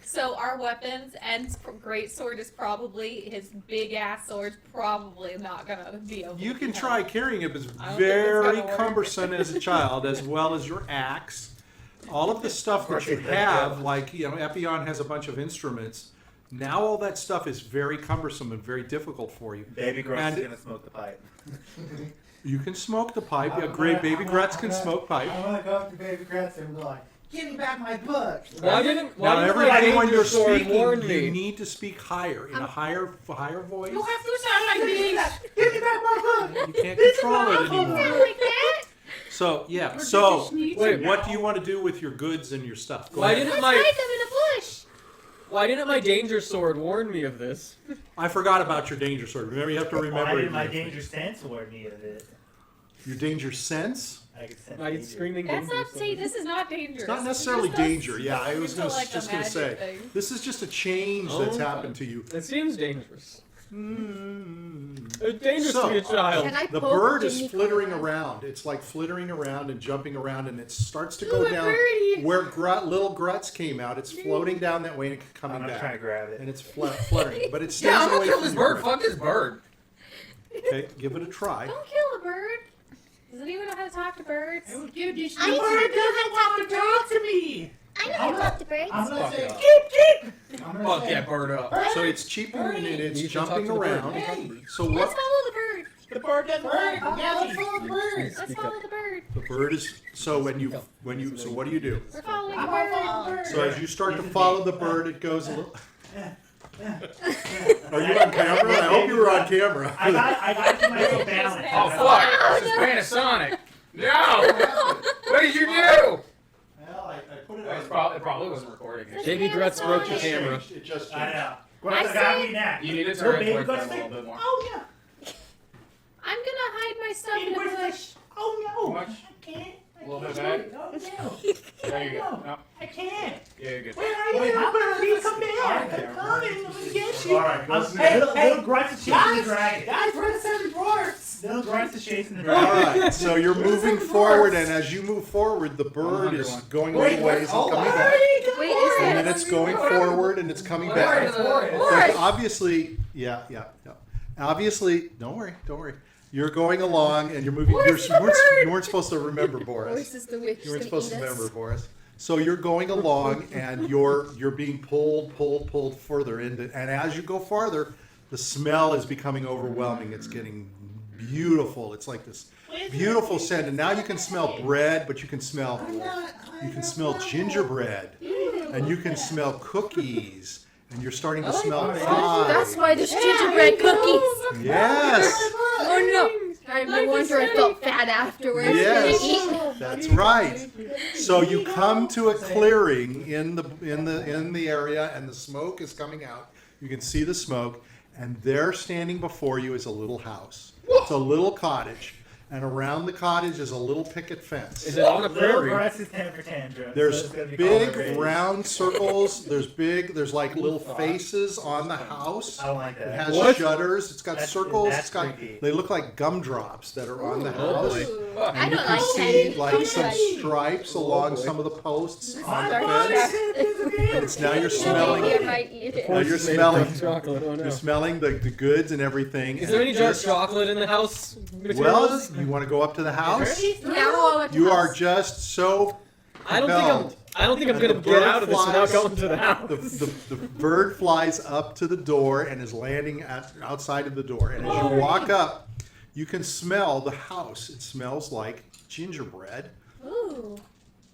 So our weapons and greatsword is probably his big ass sword's probably not gonna be able. You to can be try held. carrying it, but it's I don't think it's very gonna work. cumbersome as a child, as well as your axe. All of the stuff that you have, like Epion has a bunch of instruments. Now all that stuff is very cumbersome and very difficult for you. Baby Grutz And- is gonna smoke the pipe. You can smoke the pipe. Yeah, great. Baby Grutz can smoke pipe. I'm gonna go up to Baby Grutz and be like, "Give me back my book." Why didn't Now, my everybody, when danger you're sword speaking, warn you me? need to speak higher, in a higher voice. You have to sound like this. Give me back my book. You can't control it Sound anymore. like that? So, yeah. So, Wait, what do you want to do with your goods and your stuff? Go Why ahead. didn't Let's hide my them in a bush. Why didn't my danger sword warn me of this? I forgot about your danger sword. Remember, you have to remember. Why it did my again. danger sense warn me of it? Your danger sense? I could sense My danger. screaming That's danger not sword. say this is not dangerous. It's not necessarily This just danger. goes Yeah, I was into, gonna, like, a just going to magic say. thing. This is just a change Oh, that's okay. happened to you. It seems dangerous. Mm. It's dangerous So, to be a child. Can I The poke bird is Jiminy flittering Carlyle? around. It's like flittering around and jumping around, and it starts to Ooh, go a down birdie. where little Grutz came out. It's floating down that way and coming I'm trying to back. grab it. And it's fluttering, but it stays Yeah, I'm away gonna kill from this you. bird. Fuck this bird. Okay, give it a try. Don't kill a bird. Does anyone know how to talk to birds? I will give this I bird. know how to Talk to me. I know how to talk to birds. I'm gonna Fuck say, it up. keep. I'm gonna Fuck say, that bird up. So it's cheaping and it's You should talk jumping to the bird. around. Hey. So Let's what? follow the bird. The bird doesn't work. Yeah, let's follow the bird. Let's Speak follow up. the bird. The bird is so so what do you do? We're following the I'm gonna bird. follow the bird. So as you start to follow the bird, it goes a little. Are you on camera? I hope you were on camera. I got to myself balance. Oh fuck! This is Panasonic. No! What did you do? Well, I put it It probably wasn't recording. Baby Grutz broke the camera. It just I changed. know. Grutz got me next. You need to So turn baby it towards Grutz that a little say, bit more. "Oh yeah. I'm gonna hide my stuff in Baby a Grutz bush. say, "Oh no. Much? I can't. I A little bit can't. back? Oh no. There you go. No. I can't. Yeah, you're good. Where are you? Please come back. I'm coming. I'm gonna get you. All right, go see. Hey, little Grutz is chasing the dragon. Guys, we're the seven dwarfs. Little Grutz is chasing the All dragon. right, so you're moving forward, and as you move forward, the bird is going a little ways and coming back. Wait, is And that? then it's going forward and it's coming back. But obviously, yeah. Obviously, don't worry. You're going along and you're moving. You weren't supposed to remember, Boris. Voice is the witch. You weren't that supposed to eat us. remember, Boris. So you're going along and you're being pulled further into. And as you go farther, the smell is becoming overwhelming. It's getting beautiful. It's like this beautiful scent. And now you can smell bread, but you can smell gingerbread, and you can smell cookies, and you're starting to smell pie. That's why there's gingerbread cookies. Yes. Oh no! No wonder I felt fat afterwards. Yes, that's right. So you come to a clearing in the area, and the smoke is coming out. You can see the smoke, and there, standing before you, is a little house. It's a little cottage, and around the cottage is a little picket fence. Is it on a Little prairie? Grutz is temper tantrum. There's so it's gonna be called a big raise. round circles. There's like little faces on the house. I don't like It that. has What? shutters. It's got That's- circles. that's It's got. creepy. They look like gumdrops that are on the Oh, house. boy. I And you don't can like see candy. like some Like- stripes along some of the posts on the I'm fence. fine. And it's now you're Maybe smelling. I might eat it. Now you're It's made smelling. of chocolate. Oh no. You're smelling the goods and everything. Is there any and dark just- chocolate in the house? Well, Materials? you want to go up to the house? Yeah, well, at the You are house. just so. I don't compelled. think I'm And gonna the get bird out of this without flies. going to the house. The bird flies up to the door and is landing outside of the door. And as you walk up, You can smell the house. It smells like gingerbread. Ooh.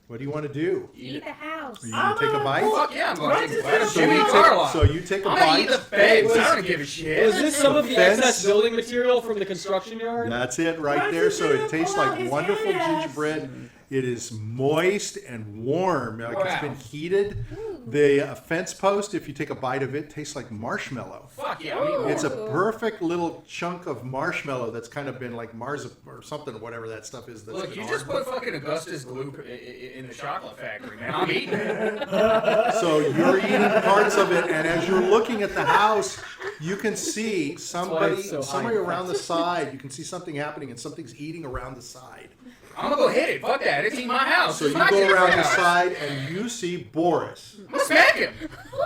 What do you want to do? Eat the house. Are you going to take a bite? Fuck yeah, I'm going to take a bite. So Jiminy you Carlyle. so you take a I'm going to eat bite. the face. I don't give a shit. Was this some of the Fence? excess building material from the construction yard? That's it right there. So it tastes like wonderful gingerbread. It is moist and warm, like it's been heated. The fence post, if you take a bite of it, tastes like marshmallow. Fuck yeah, I'm eating It's a perfect little chunk of marshmallow that's kind of been like marzipan or something, whatever that stuff is. That's Look, been you just hard. put fucking Augustus glue in the chocolate factory, man. I'm eating it. So you're eating parts of it, and as you're looking at the house, you can see somebody, it's so high somebody in around the side. You can see something happening, and something's eating around the side. I'm gonna go hit it. Fuck that. It's in my house. So It's you my go around gingerbread the house. side, and you see Boris. I'm gonna smack him.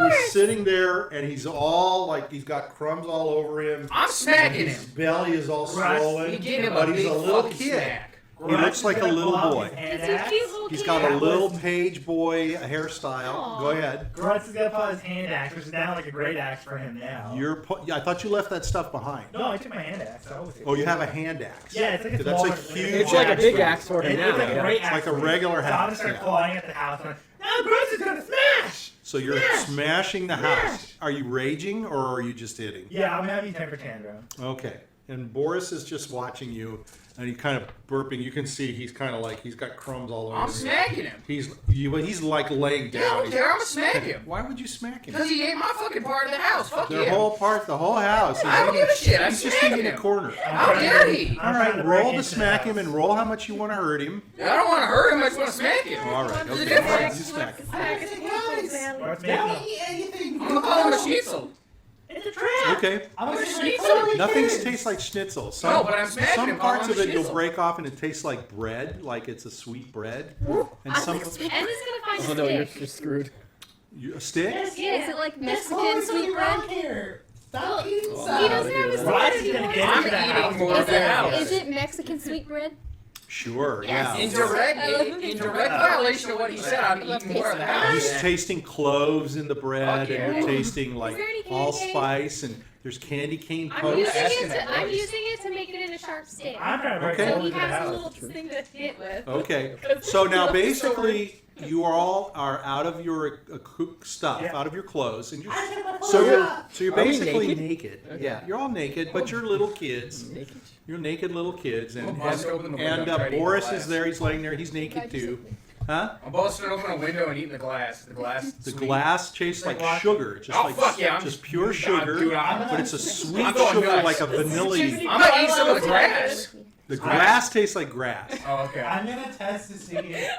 He's sitting there, and he's all like he's got crumbs all over him. I'm smacking His him. belly is all swollen, You give him but a he's big a little fucking kid. smack. He looks like a little boy. It's a cute little He's kid. got a little page boy hairstyle. Aw. Go ahead. Grutz is gonna pull out his hand axe, which is now like a great axe for him now. I thought you left that stuff behind. No, I took my hand axe. I always take Oh, you it. have a hand axe. Yeah, it's like a That's small- a huge. It's like a axe big for you. axe for him It's now. like a yeah. great It's axe. like a for me. regular So I'm axe, gonna start yeah. clawing at the house. I'm like, no, Grutz is gonna smash! So you're Smash! smashing the house. Are you raging or are you just hitting? Yeah, I'm having temper tantrum. Okay. And Boris is just watching you, and he's kind of burping. You can see he's kind of like he's got crumbs all over I'm him. smacking him. He's like laying Yeah, I down. don't care. I'm gonna smack him. Why would you smack him? Because he ate my fucking part of the house. Fuck The yeah. whole house. I don't give a shit. I'm He's just smacking in the him. corner. How dare he? All right, roll to smack him and roll how much you want to hurt him. I don't want to hurt him. I just want to smack him. All right, There's a okay. difference. You smack him. Grutz Don't making eat anything. I'm gonna call him a schnitzel. It's a trap! Okay. I'm A gonna schnitzel? Nothing tastes like schnitzel. No, but I'm smacking some him, parts calling of him it a you'll schnitzel. break off and it tastes like bread, like it's a sweet bread. And some And he's gonna find Oh a no, you're stick. screwed. a stick. Yeah, is it like Mexican sweet bread? here. Stop eating Oh, He doesn't have a Grutz stick is gonna anymore. get I'm into the house. eating more of the house. Is it Mexican sweet bread? Sure. Yes. In Yeah. direct violation of what he said, I'm eating more of the You're house. tasting cloves in the bread, Fuck yeah. and you're tasting like there any candy allspice, and there's candy cane I'm posts. using Asking I'm using it to make it into a sharp stick. I'm trying to break Okay. a So hole he into the has a house. little Thing to hit with. Okay. So now basically you all are out of your stuff, Yeah. out of your clothes, and you're you're Are we basically naked? naked. Okay. Yeah, you're all naked, but you're little kids. Naked. You're naked little kids, and I'll bust open the window and and try to eat Boris the is glass. there. He's laying there. He's naked too. Huh? I'm busting open a window and eating the glass. The glass. The sweet. glass tastes like Like sugar, just Oh, like fuck yeah, I'm just just- pure God, sugar, dude, but it's a sweet I'm going sugar nuts. like a vanilla. I'm gonna eat some of the grass. The grass tastes like grass. Oh, okay. I'm gonna test to see if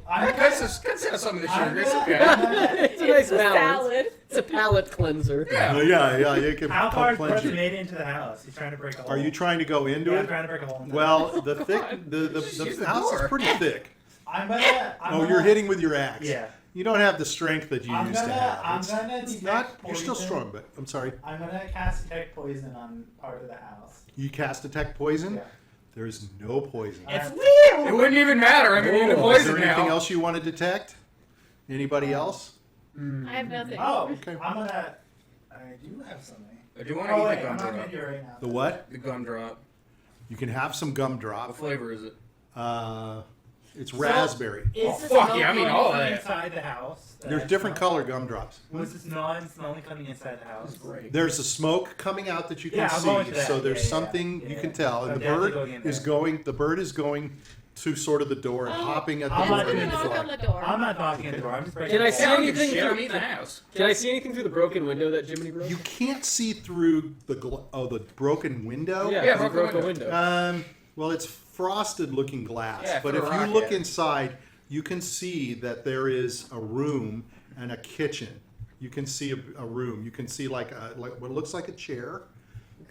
I I'm cut some of the sugar. It's okay. It's a nice a balance. salad. It's a palate cleanser. Yeah. Yeah, you can How far has cleanse Grutz you. made it into the house? He's trying to break a hole. Are you trying to go into Yeah, I'm it? trying to break a hole. In the Well, the Use the house is door. pretty thick. I'm gonna. I'm Oh, gonna, you're hitting with your axe. Yeah. You don't have the strength that you I'm used to gonna. have. I'm It's, gonna. it's detect not. You're still poison. strong, but I'm sorry. I'm gonna cast detect poison on part of the house. You cast detect poison. Yeah. There's no poison. It's It wouldn't even matter. I'm immune to Is poison there anything now. else you want to detect? Anybody else? I have nothing. Oh, Okay. I'm gonna. I do have something. I do want to Oh eat wait, the I'm not gonna gumdrop. do it right now. The what? The gumdrop. You can have some gumdrop. What flavor is it? It's raspberry. Is Oh, the fuck smell yeah, I mean coming all from that. inside the house. There's different color gumdrops. Was the smell only coming inside the house? Great. There's a smoke coming out that you can Yeah, I'm going see, to that. so there's Yeah, something yeah, you yeah. can tell. I'm And the definitely bird going in is there. going. The bird is going to sort of the door and Oh, hopping at the I'm door. not I'm doing gonna the knock on door. the door. I'm not knocking at the door. I'm just breaking. Can I the see I door. don't give a anything shit. I'm through- eating the house. Can I see anything through the broken window that Jiminy broke? You can't see through the the broken window. Yeah, Yeah, he broke broken a window. window. Well, it's frosted-looking glass, Yeah, but throw if a you rock look at it. inside, you can see that there is a room and a kitchen. You can see a room. You can see like what looks like a chair,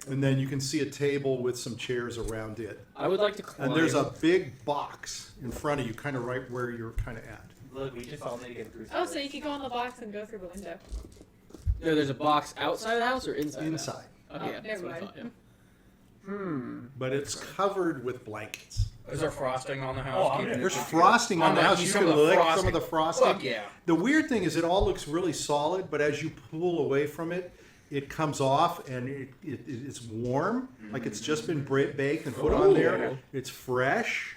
and then you can see a table with some chairs around it. I would like to climb. And there's a big box in front of you, kind of right where you're kind of at. Look, we just all need to get through. Oh, so you could go in the box and go through the window. No, there's a box outside the house or inside? the house? Inside, Okay, yeah, Oh, that's never what I mind. thought. Yeah. but it's covered with blankets. Is there frosting on the Oh, house? I'm Keeping gonna- it There's comfy? frosting on I'm the gonna house. eat You some can of the lick some frosting. of the frosting. Fuck yeah. The weird thing is it all looks really solid, but as you pull away from it, it comes off and it's warm, like it's just been baked and put on there. It's fresh,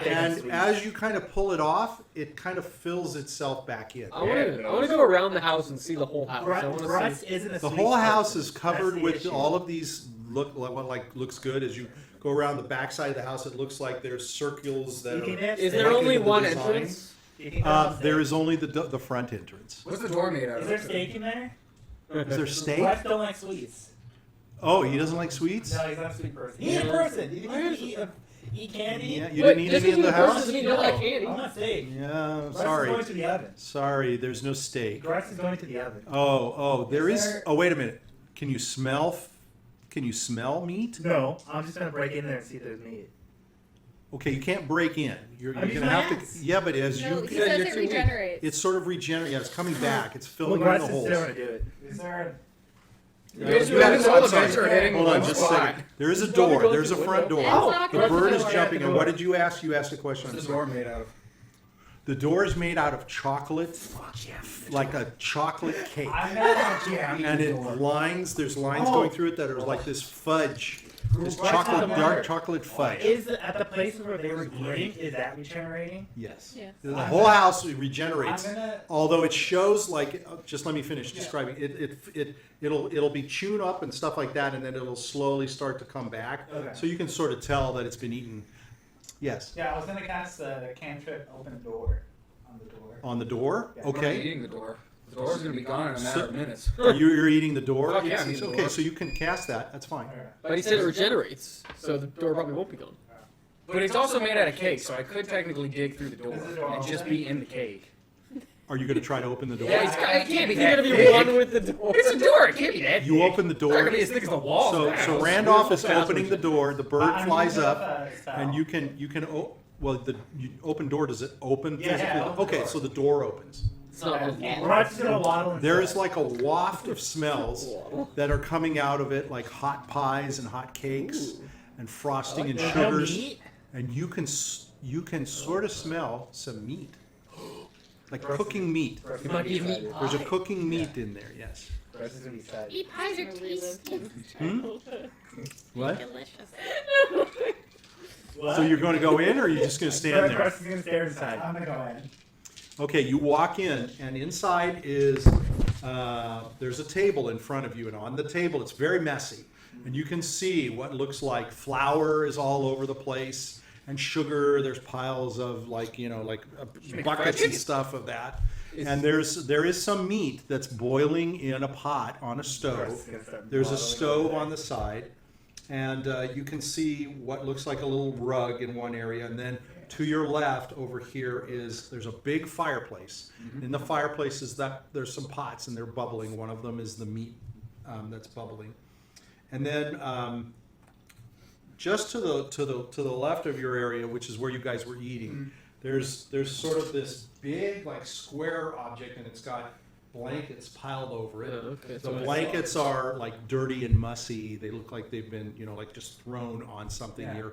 and as you kind of pull it off, it kind of fills itself back in. I want to go around the house and see the whole house. I want to Grutz see. isn't a The sweet whole house person. is covered That's the with issue. all of these looks good as you go around the back side of the house. It looks like there's circles that You can are. have Is steak. there only in the one design. entrance? You can have There steak. is only the front entrance. What's the door made out Is of? there steak in there? Is there steak? Grutz don't like sweets. Oh, he doesn't like sweets? No, he's not a sweet person. He's a person. You think he can eat candy? Yeah, you Wait, didn't eat just any in because the you're a person house? doesn't mean you don't like candy. I want steak. Yeah, Grutz is going sorry. to the oven. Sorry, there's no steak. Grutz is going to the oven. Oh, there Is is. there- Oh, wait a minute. Can you smell meat? No, I'm just going to break in there and see if there's meat. Okay, you can't break in. You're I'm gonna using my have axe. to. Yeah, but as No, you, he said says you're it too weak. regenerates. it's sort of regenerating. Yeah, it's coming back. It's Well, filling in the Grutz is holes. going to do it. Is there You guys do have all events are hitting Hold on, one just a spot. second. There is a He's probably door. going There's a through the front door. window. It's not The going bird to is the jumping. door. And what did you ask? You asked a question. What's I'm the sorry. door made out of? The door is made out of chocolate, like a chocolate cake, I'm not a jam. and there's lines going through it that are like this fudge, this chocolate, dark chocolate fudge. Is at the places where they were eating, is that regenerating? Yes. Yes. The whole house regenerates. I'm gonna. Although it shows like, just let me finish describing it'll be chewed up and stuff like that, and then it'll slowly start to come back. Okay. So you can sort of tell that it's been eaten. Yes. Yeah, I was gonna cast the cantrip open door on the door. On the door. Yeah. We're Okay. eating the door. The door's gonna be gone in a matter of minutes. You're eating the door. Fuck yeah, I'm eating the Okay, door. so you can cast that. That's fine. Alright. But he said it regenerates, so the door probably won't be gone. But it's also made out of cake, so I could technically dig through the door Is the door and just open? be in the cake. Are you going to try to open the door? Yeah, it can't be You're that gonna be big. one with the door. It's a door. It can't be that You big. open the It's not door. gonna be as thick as the walls. of the So house. Randolph is Fast opening the door. The bird I'm flies using up, a spell. and you can. Well, the open door. Does it open Yeah, physically? yeah, open Okay, door. so the door opens. It's not one of the Grutz is gonna waddle inside. There is like a waft of smells that are coming out of it, like hot pies and hot cakes and frosting and There's no sugars, meat? and you can sort of smell some meat, like cooking meat. Grutz It might be is meat excited. There's a cooking meat in there. Yes. Grutz is gonna be excited. Eat pies are tasty. What? Delicious. What? So you're going to go in, or are you just going to stand there? Grutz is gonna stare inside. I'm gonna go in. Okay, you walk in, and inside is there's a table in front of you, and on the table it's very messy, and you can see what looks like flour is all over the place, and sugar. There's piles of like buckets and stuff of that, and there is some meat that's boiling in a pot on a Grutz stove. is gonna start There's a waddling stove over on the side, and you can see what looks like a little rug in one area, and then to your left over here there's a big fireplace. In the fireplace there's some pots and they're bubbling. One of them is the meat that's bubbling, and then just to the left of your area, which is where you guys were eating, there's sort of this big like square object, and it's got blankets piled over it. Okay, The so blankets are like dirty and mussy. They look like they've been, like just thrown on something Yeah. here.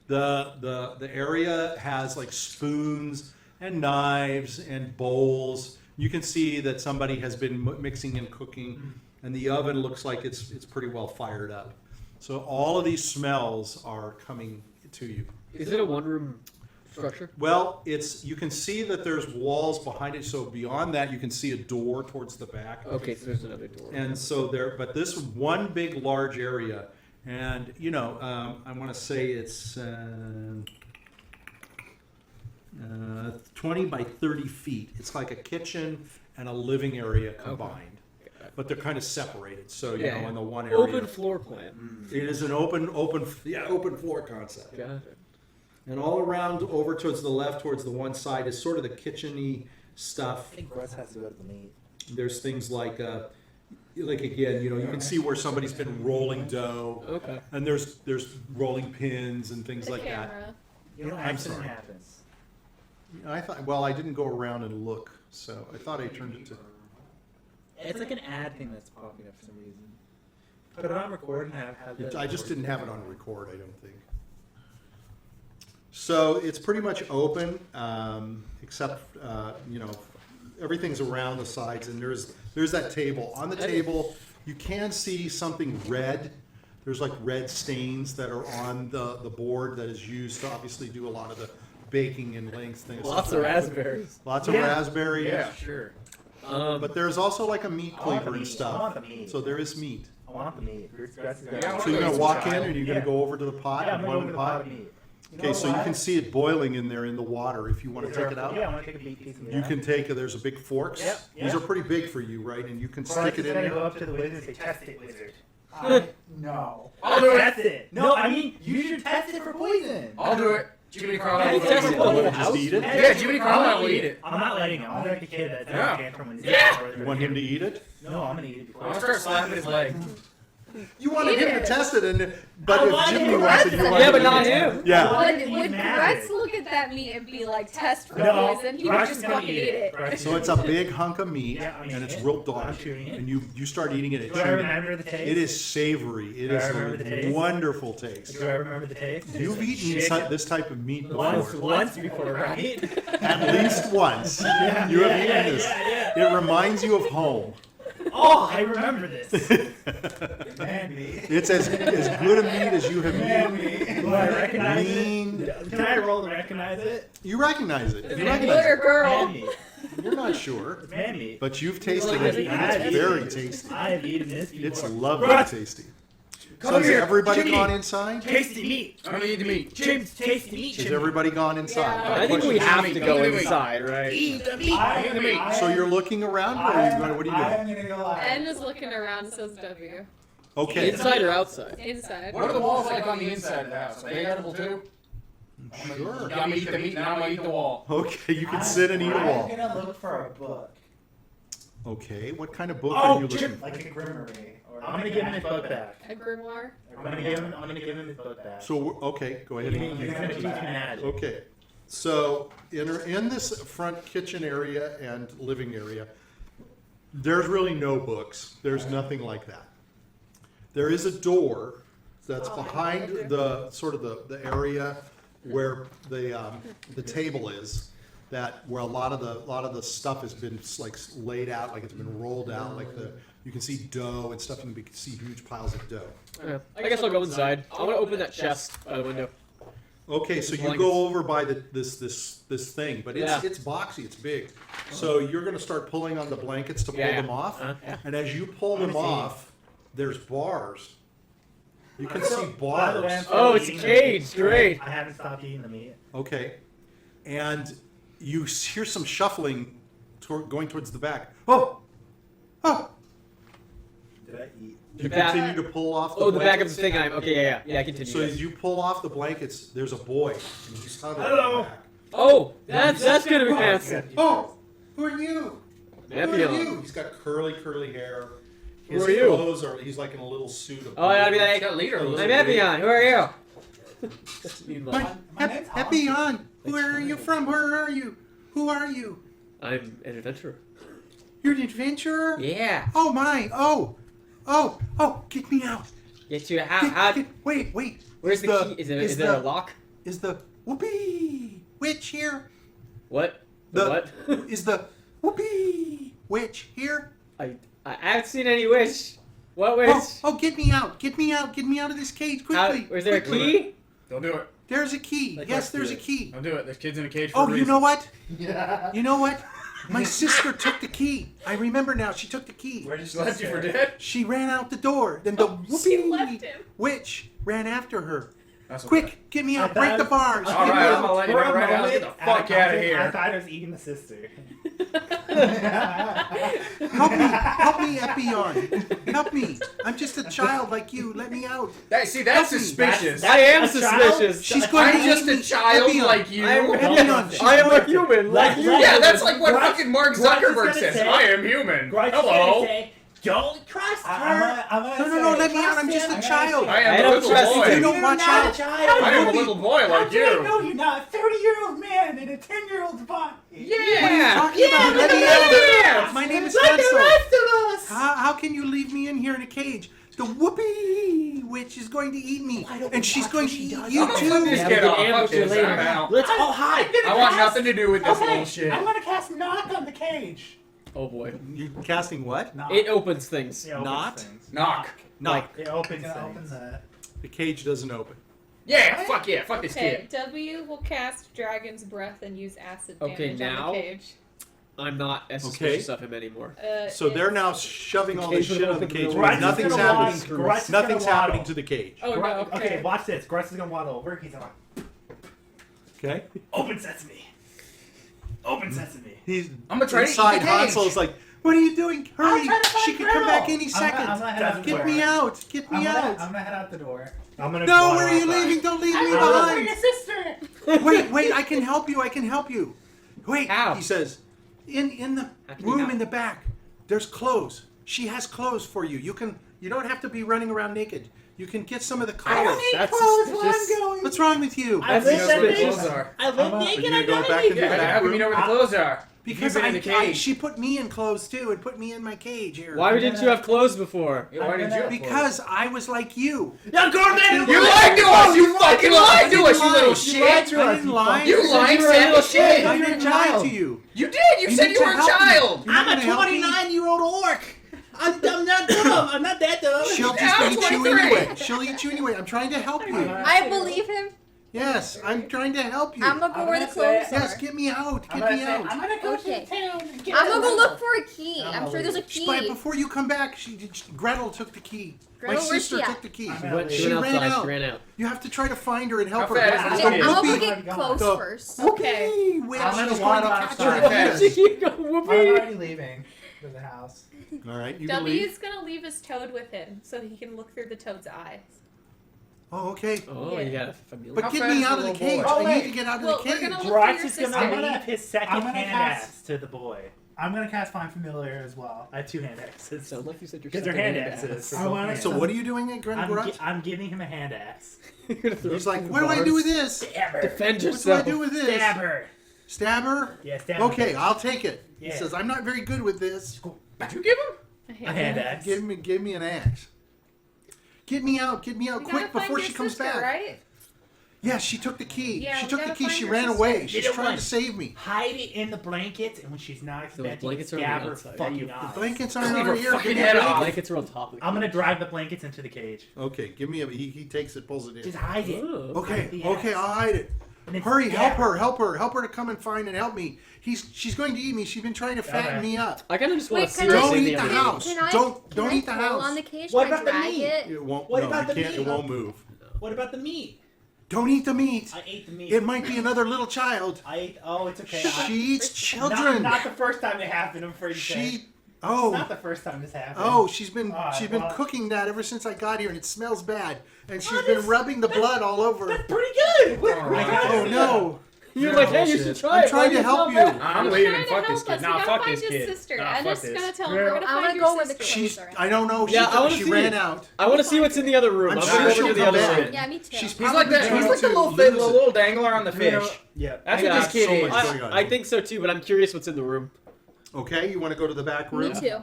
The area has like spoons and knives and bowls. You can see that somebody has been mixing and cooking, and the oven looks like it's pretty well fired up. So all of these smells are coming to you. Is it a one-room structure? Well, you can see that there's walls behind it. So beyond that, you can see a door towards the back. Okay, so there's another door. And so but this one big, large area, and I want to say it's 20 by 30 feet. It's like a kitchen and a living area combined, but they're kind of separated. So Yeah. in the one area, Open floor plan. it is an open floor concept. Got it. And all around, over towards the left, towards the one side, is sort of the kitchen-y stuff. I think Grutz has to go to the meat. There's things like again, you can see where somebody's been rolling dough, Okay. and there's rolling pins and things The like that. camera. Accident sorry. happens. I thought, I didn't go around and look, so I thought I turned it to. It's like an ad thing that's popping up for some reason. Put it on record and have the. I just didn't have it on record, I don't think. So it's pretty much open, except everything's around the sides, and there's that table. On the table, You can see something red. There's like red stains that are on the board that is used to obviously do a lot of the baking and laying things. Lots of raspberries. Lots of raspberries. Yeah, sure. But there's also like a meat I want cleaver the and meat. I stuff. want the meat. So there is meat. I want the meat. Grutz is Yeah, So you're gonna walk in, or you're gonna Yeah. go over to the pot Yeah, and I'm boil going the to the pot. pot of meat. Okay, so you can see it boiling in there in the water. If you want to take it out, Yeah, I want to take a big piece of meat. you can take it. There's a big forks. Yep, These yep. are pretty big for you, right? And you can Grutz stick it is in gonna there. go up to the wizard and say, "Test it, wizard." No. I'll do it. Test it. No, I mean you should test it for poison. I'll do it. Jiminy Carlyle will Test eat it it. for Will poison. it just eat it? Yeah, Jiminy Carlyle will eat it. I'm not letting him. I'm like the kid that's Yeah. tantrum when he's Yeah. You want him to eat it? No, I'm gonna eat it before. I'll start slapping his leg. You wanted him to Eat it. test it, and but I if wanted Jimmy him to wants test it, you it. want Yeah, him but to not eat it. him. Yeah. Would Grutz look at that meat and be like, test for No, poison? He Grutz would is just gonna fucking eat it. Grutz is So it's a big hunk of meat, Yeah, I mean, and it's real dark. I'm chewing it. And you start eating it. Do I remember the taste? It is savory. It Do I is remember the a taste? wonderful taste. Do I remember the taste? You've eaten Chicken. this type of meat Once before. before, right? At least once. You have eaten this. Yeah. It reminds you of home. Oh, I remember this. Man, me. It's as good a meat as you have Man, eaten. me. Do I recognize Lean. it? Can I roll to recognize it? You recognize it. You Boy recognize or it. girl? Man meat. You're not sure, It's man meat. but you've tasted like it, it. and it's very tasty. I have eaten this before. It's lovely Grutz, tasty. come So has here. everybody Jimmy. gone inside? Tasty meat. I'm gonna eat the meat. James, tasty meat. Has everybody gone inside? Yeah. I think we have to go Wait. inside, right? Eat the meat. Eat the meat. So you're looking around, or are you going, what are you I doing? am gonna go live. N is looking around, says W. Okay. Inside or outside? Inside. What are the walls like on the inside of the house? Are they edible too? Sure. I'm gonna eat the meat and I'm gonna eat the wall. Okay, you can sit and eat a I'm wall. gonna look for a book. Okay, what kind of book Oh, are you Jim, looking for? Like a grimoire. Or I'm gonna give him his book back. A grimoire. I'm gonna give him his book back. So, okay, go ahead. He's gonna teach me magic. Okay, so in this front kitchen area and living area, there's really no books. There's nothing like that. There is a door that's behind the sort of the area where the table is, that where a lot of the stuff has been like laid out, like it's been rolled out, like you can see dough and stuff. You can see huge piles of dough. Yeah. I guess I'll go inside. I want to open that chest by the window. Okay, so you Blankets. go over by this thing, but Yeah. it's boxy, it's big. So you're gonna start pulling on the blankets to pull Yeah. them off, Yeah. and as you pull them off, there's bars. You can see By the way, bars. I'm still Oh, it's a eating the cage. meat. Great. I haven't stopped eating the meat. Okay, and you hear some shuffling going towards the back. Oh, oh! Did I eat? You The back- continue to pull off the Oh, the back of blankets. the thing. Okay, yeah. I continue. So as you pull off the blankets, there's a boy, and he's huddled Hello. in the back. Oh, that's gonna be handsome. Oh, who are you? Who are Epion. you? He's got curly hair. Who His are you? clothes are, he's like in a little suit of Oh, I'll be like, Got leader. I'm Epion. Who are you? Meanwhile, My name's Hans. Epion, where are you from? Where are you? Who are you? I'm an adventurer. You're an adventurer? Yeah. Oh my, oh, get me out. Get you how? Wait, Where's the key? Is there a lock? Is the Whoopie witch here? What? The- What? Is the Whoopie witch here? I haven't seen any wish. What wish? Oh, get me out of this cage quickly. Is there a quickly. key? Don't do it. There's a key. Like Yes, us there's do a it. key. Don't do it. There's kids in a cage for a Oh, reason. you know what? Yeah. You know what? My sister took the key. I remember now. She took the key. Where did She left you for dead? She ran out the door. Then the She Whoopie left him. witch ran after her. That's okay. Quick, get me out. Break the bars. All Get me right, I'm out. gonna let you For know a right now. Get moment, the fuck out of I here. thought I was eating the sister. Help me, Epion. Help me. I'm just a child like you. Let me out. See, that's Help me. suspicious. I am a child? suspicious. She's going I'm to just eat a me. child Epion. like you. I am Epion, she's I am a going to- human like you. Yeah, that's like what Grutz- fucking Mark Grutz is Zuckerberg gonna says. say- I am human. Grutz is Hello. gonna say, don't trust her. No, let me out. I'm just a child. I am I a don't little trust boy. you. Don't watch not out. a child. I am a little boy like you. No, you're not. A 30-year-old man in a 10-year-old's body. Yeah. Talking about look let me at out. that. My name is Like the Hansel. rest of us. How can you leave me in here in a cage? The Whoopie witch is going to eat me, and she's going to eat you I'm gonna put too. this Yeah, kid we off. can Fuck ambush you this. later. I'm out. Let's all hide. I want nothing to do with this little shit. I'm gonna cast knock on the cage. Oh boy. You're casting what? Knock. It opens things. It opens Not? things. Knock. Knock. It opens It's gonna things. open The cage doesn't open. Yeah, fuck yeah, fuck this Okay, kid. W will cast Dragon's Breath and use acid Okay, damage on now- the cage. I'm not as Okay. suspicious of him anymore. So they're it's- now shoving all The this cage shit on the would cage. open Grutz is Nothing's gonna happening. Grutz is Nothing's gonna happening waddle. to the cage. Oh no, Okay, watch this. Grutz is gonna waddle over. He's gonna Okay. Open sesame. Open sesame. He's I'm gonna try to eat inside. the Han cage. Solo's like, "What are you doing? Hurry! trying to find She could come back Gretel." any second. I'm gonna head out the Get door. me out! Get me out!" I'm gonna head out the door. I'm gonna. No, waddle where are you outside. leaving? Don't leave me I'm looking for behind. your sister. Wait, I can help you. I can help you. Wait, How? he says, in the How can you room help? in the back, there's clothes. She has clothes for you. You don't have to be running around naked. You can get some of the clothes. That's clothes while I'm suspicious. going. What's wrong with you? I That's live He knows where the naked. clothes are. I live Are naked. you I gonna go gotta back leave. into Yeah, the but how come you know where the clothes are? Because You've been in the cage. she put me in clothes too and put me in my cage here. Why didn't you have clothes before? Yeah, why didn't you? have clothes? Because I was like you. Yo, Gorman! You lied to us! You fucking lied to us, you little You shit! lied to us. I didn't lie. You lying you were a sack little of shit! I You're a didn't lie child. to you. You did! You You said need you to were a help me. child! You're not I'm a gonna help me? 29-year-old orc. I'm not dumb. I'm not that dumb. She'll Now just eat you 23. anyway. She'll eat you anyway. I'm trying to help you. I believe him. Yes, I'm trying to help you. I'm gonna go I'm where the gonna say- clothes Yes, are. get me out. I'm Get me gonna say, out. I'm gonna go Okay. to town and get I'm gonna go out. look for a key. I'm I'm gonna sure there's a leave. key. But before you come back, Gretel took the key. Gretel, My where's sister she at? took the key. I'm She gonna went, leave. she went She ran outside. out. She ran out. You have to try to find her and help How her. fast is Okay, the I'm gonna Whoopie. go get clothes Go. first. Okay, wait, I'm she's gonna going waddle to catch outside. her. Fast. I'm already leaving to the house. All right, you can W leave. is gonna leave his toad with him so he can look through the toad's eyes. Oh, okay. Oh, you got a familiar. But How get fast me is out the of the little cage. boy? Oh, I need wait. to get out of Well, the we're cage. gonna look for your Grutz is gonna sister. leave his second I'm gonna hand cast- axe to the boy. I'm gonna cast Find Familiar as well. I have two hand axes. Sound like you said you're Because they're hand axes. I wanna- So what are you doing at Grand Grutz? I'm giving him a hand axe. He's like, what do I do with this? Stab her. Defend What do I yourself. do with this? Stab her. Stab her? Yeah, stab her. Okay, I'll take it. He Yeah. says, I'm not very good with this. Did you give him? A hand axe. Give me an axe. Get me out We quick gotta before find she your comes sister, back. right? Yeah, she took the key. Yeah, she we took the gotta key. find She your ran sister. away. Get She's it trying to once. save me. Hide it in the blankets, and when she's not expecting, blankets are on stab the her outside. fucking The eyes. blankets aren't Cleave over her here. fucking Give me head a off. blanket. Blankets are on top of the I'm gonna drive the blankets into the cage. Okay, give me a. He takes it, pulls it Just in. hide it. Oh. Okay, the okay, axe. I'll hide it. And then Hurry, stab help her to come and find and help me. She's going to eat me. She's been trying to fatten Okay. me up. I kind of just want Wait, to see can I- what's Don't in eat the the other house. room. Can I, Don't can eat the I pull house. on the cage? What Can I about the drag meat? it? It won't. What no, about you the can't. meat? It won't move. What about the meat? Don't eat the meat. I ate the meat. It might be another little child. I ate. Oh, it's okay. She eats Not, children. not the first time it happened. I'm afraid to say. She. It's Oh. not the first time this happened. Oh, she's been Alright, well- cooking that ever since I got here, and it smells bad. And she's Oh, been that's- rubbing the blood all over. That's pretty good. Alright. Oh no! You're like, hey, you should try it. I'm trying to Why help you. you. I'm He's leaving. trying to Fuck help this kid. us. We Nah, gotta fuck find this your kid. sister. Nah, I'm fuck just this. gonna tell him we're gonna I'm find gonna your go where the sister. She's. clothes are. I don't know. Yeah, I wanna she see ran it. out. I want to see what's in the other room. I'm I'm sure gonna go she'll over to the come other back. room. Yeah, me too. She's He's like probably the trying little to fit, lose the it. little dangler on the fish. Yeah. That's I what got this kid so is. much going on. I think so too, but I'm curious what's in the room. Okay, you want to go to the back room? Me too.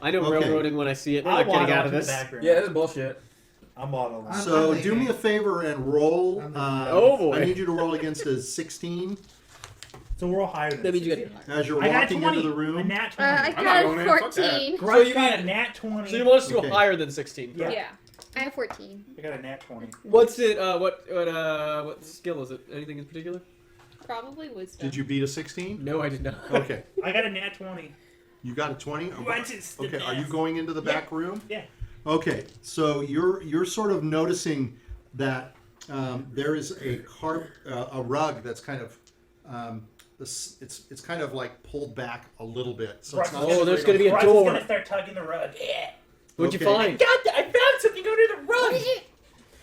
I know Okay. railroading when I see it. We're I'll not getting waddle out of into the this. back room. Yeah, this is bullshit. I'm waddling. So I'm do me a favor and roll. Oh, boy. I need you to roll against a 16 So we're all higher than That means you this. get. as you're I got a walking 20. into the A room. nat 20. I I'm not got going a in. Fuck that. 14. Grutz you got mean- a nat 20. So you want us to go Okay. higher than 16? Yeah. Yeah. I have 14. I got a nat 20. What's it? What skill is it? Anything in particular? Probably wisdom. Did you beat a 16? No, I did not. Okay. I got a nat 20. You got a 20? Grutz is the Okay, are you best. going into the Yeah. back room? Yeah. Okay, so you're sort of noticing that there is a rug that's kind of it's kind of like pulled back a little bit. So it's not Oh, there's straight gonna be a on. Grutz door. is gonna start tugging the rug. Yeah. What'd you Okay. find? I found something under the rug. What is it?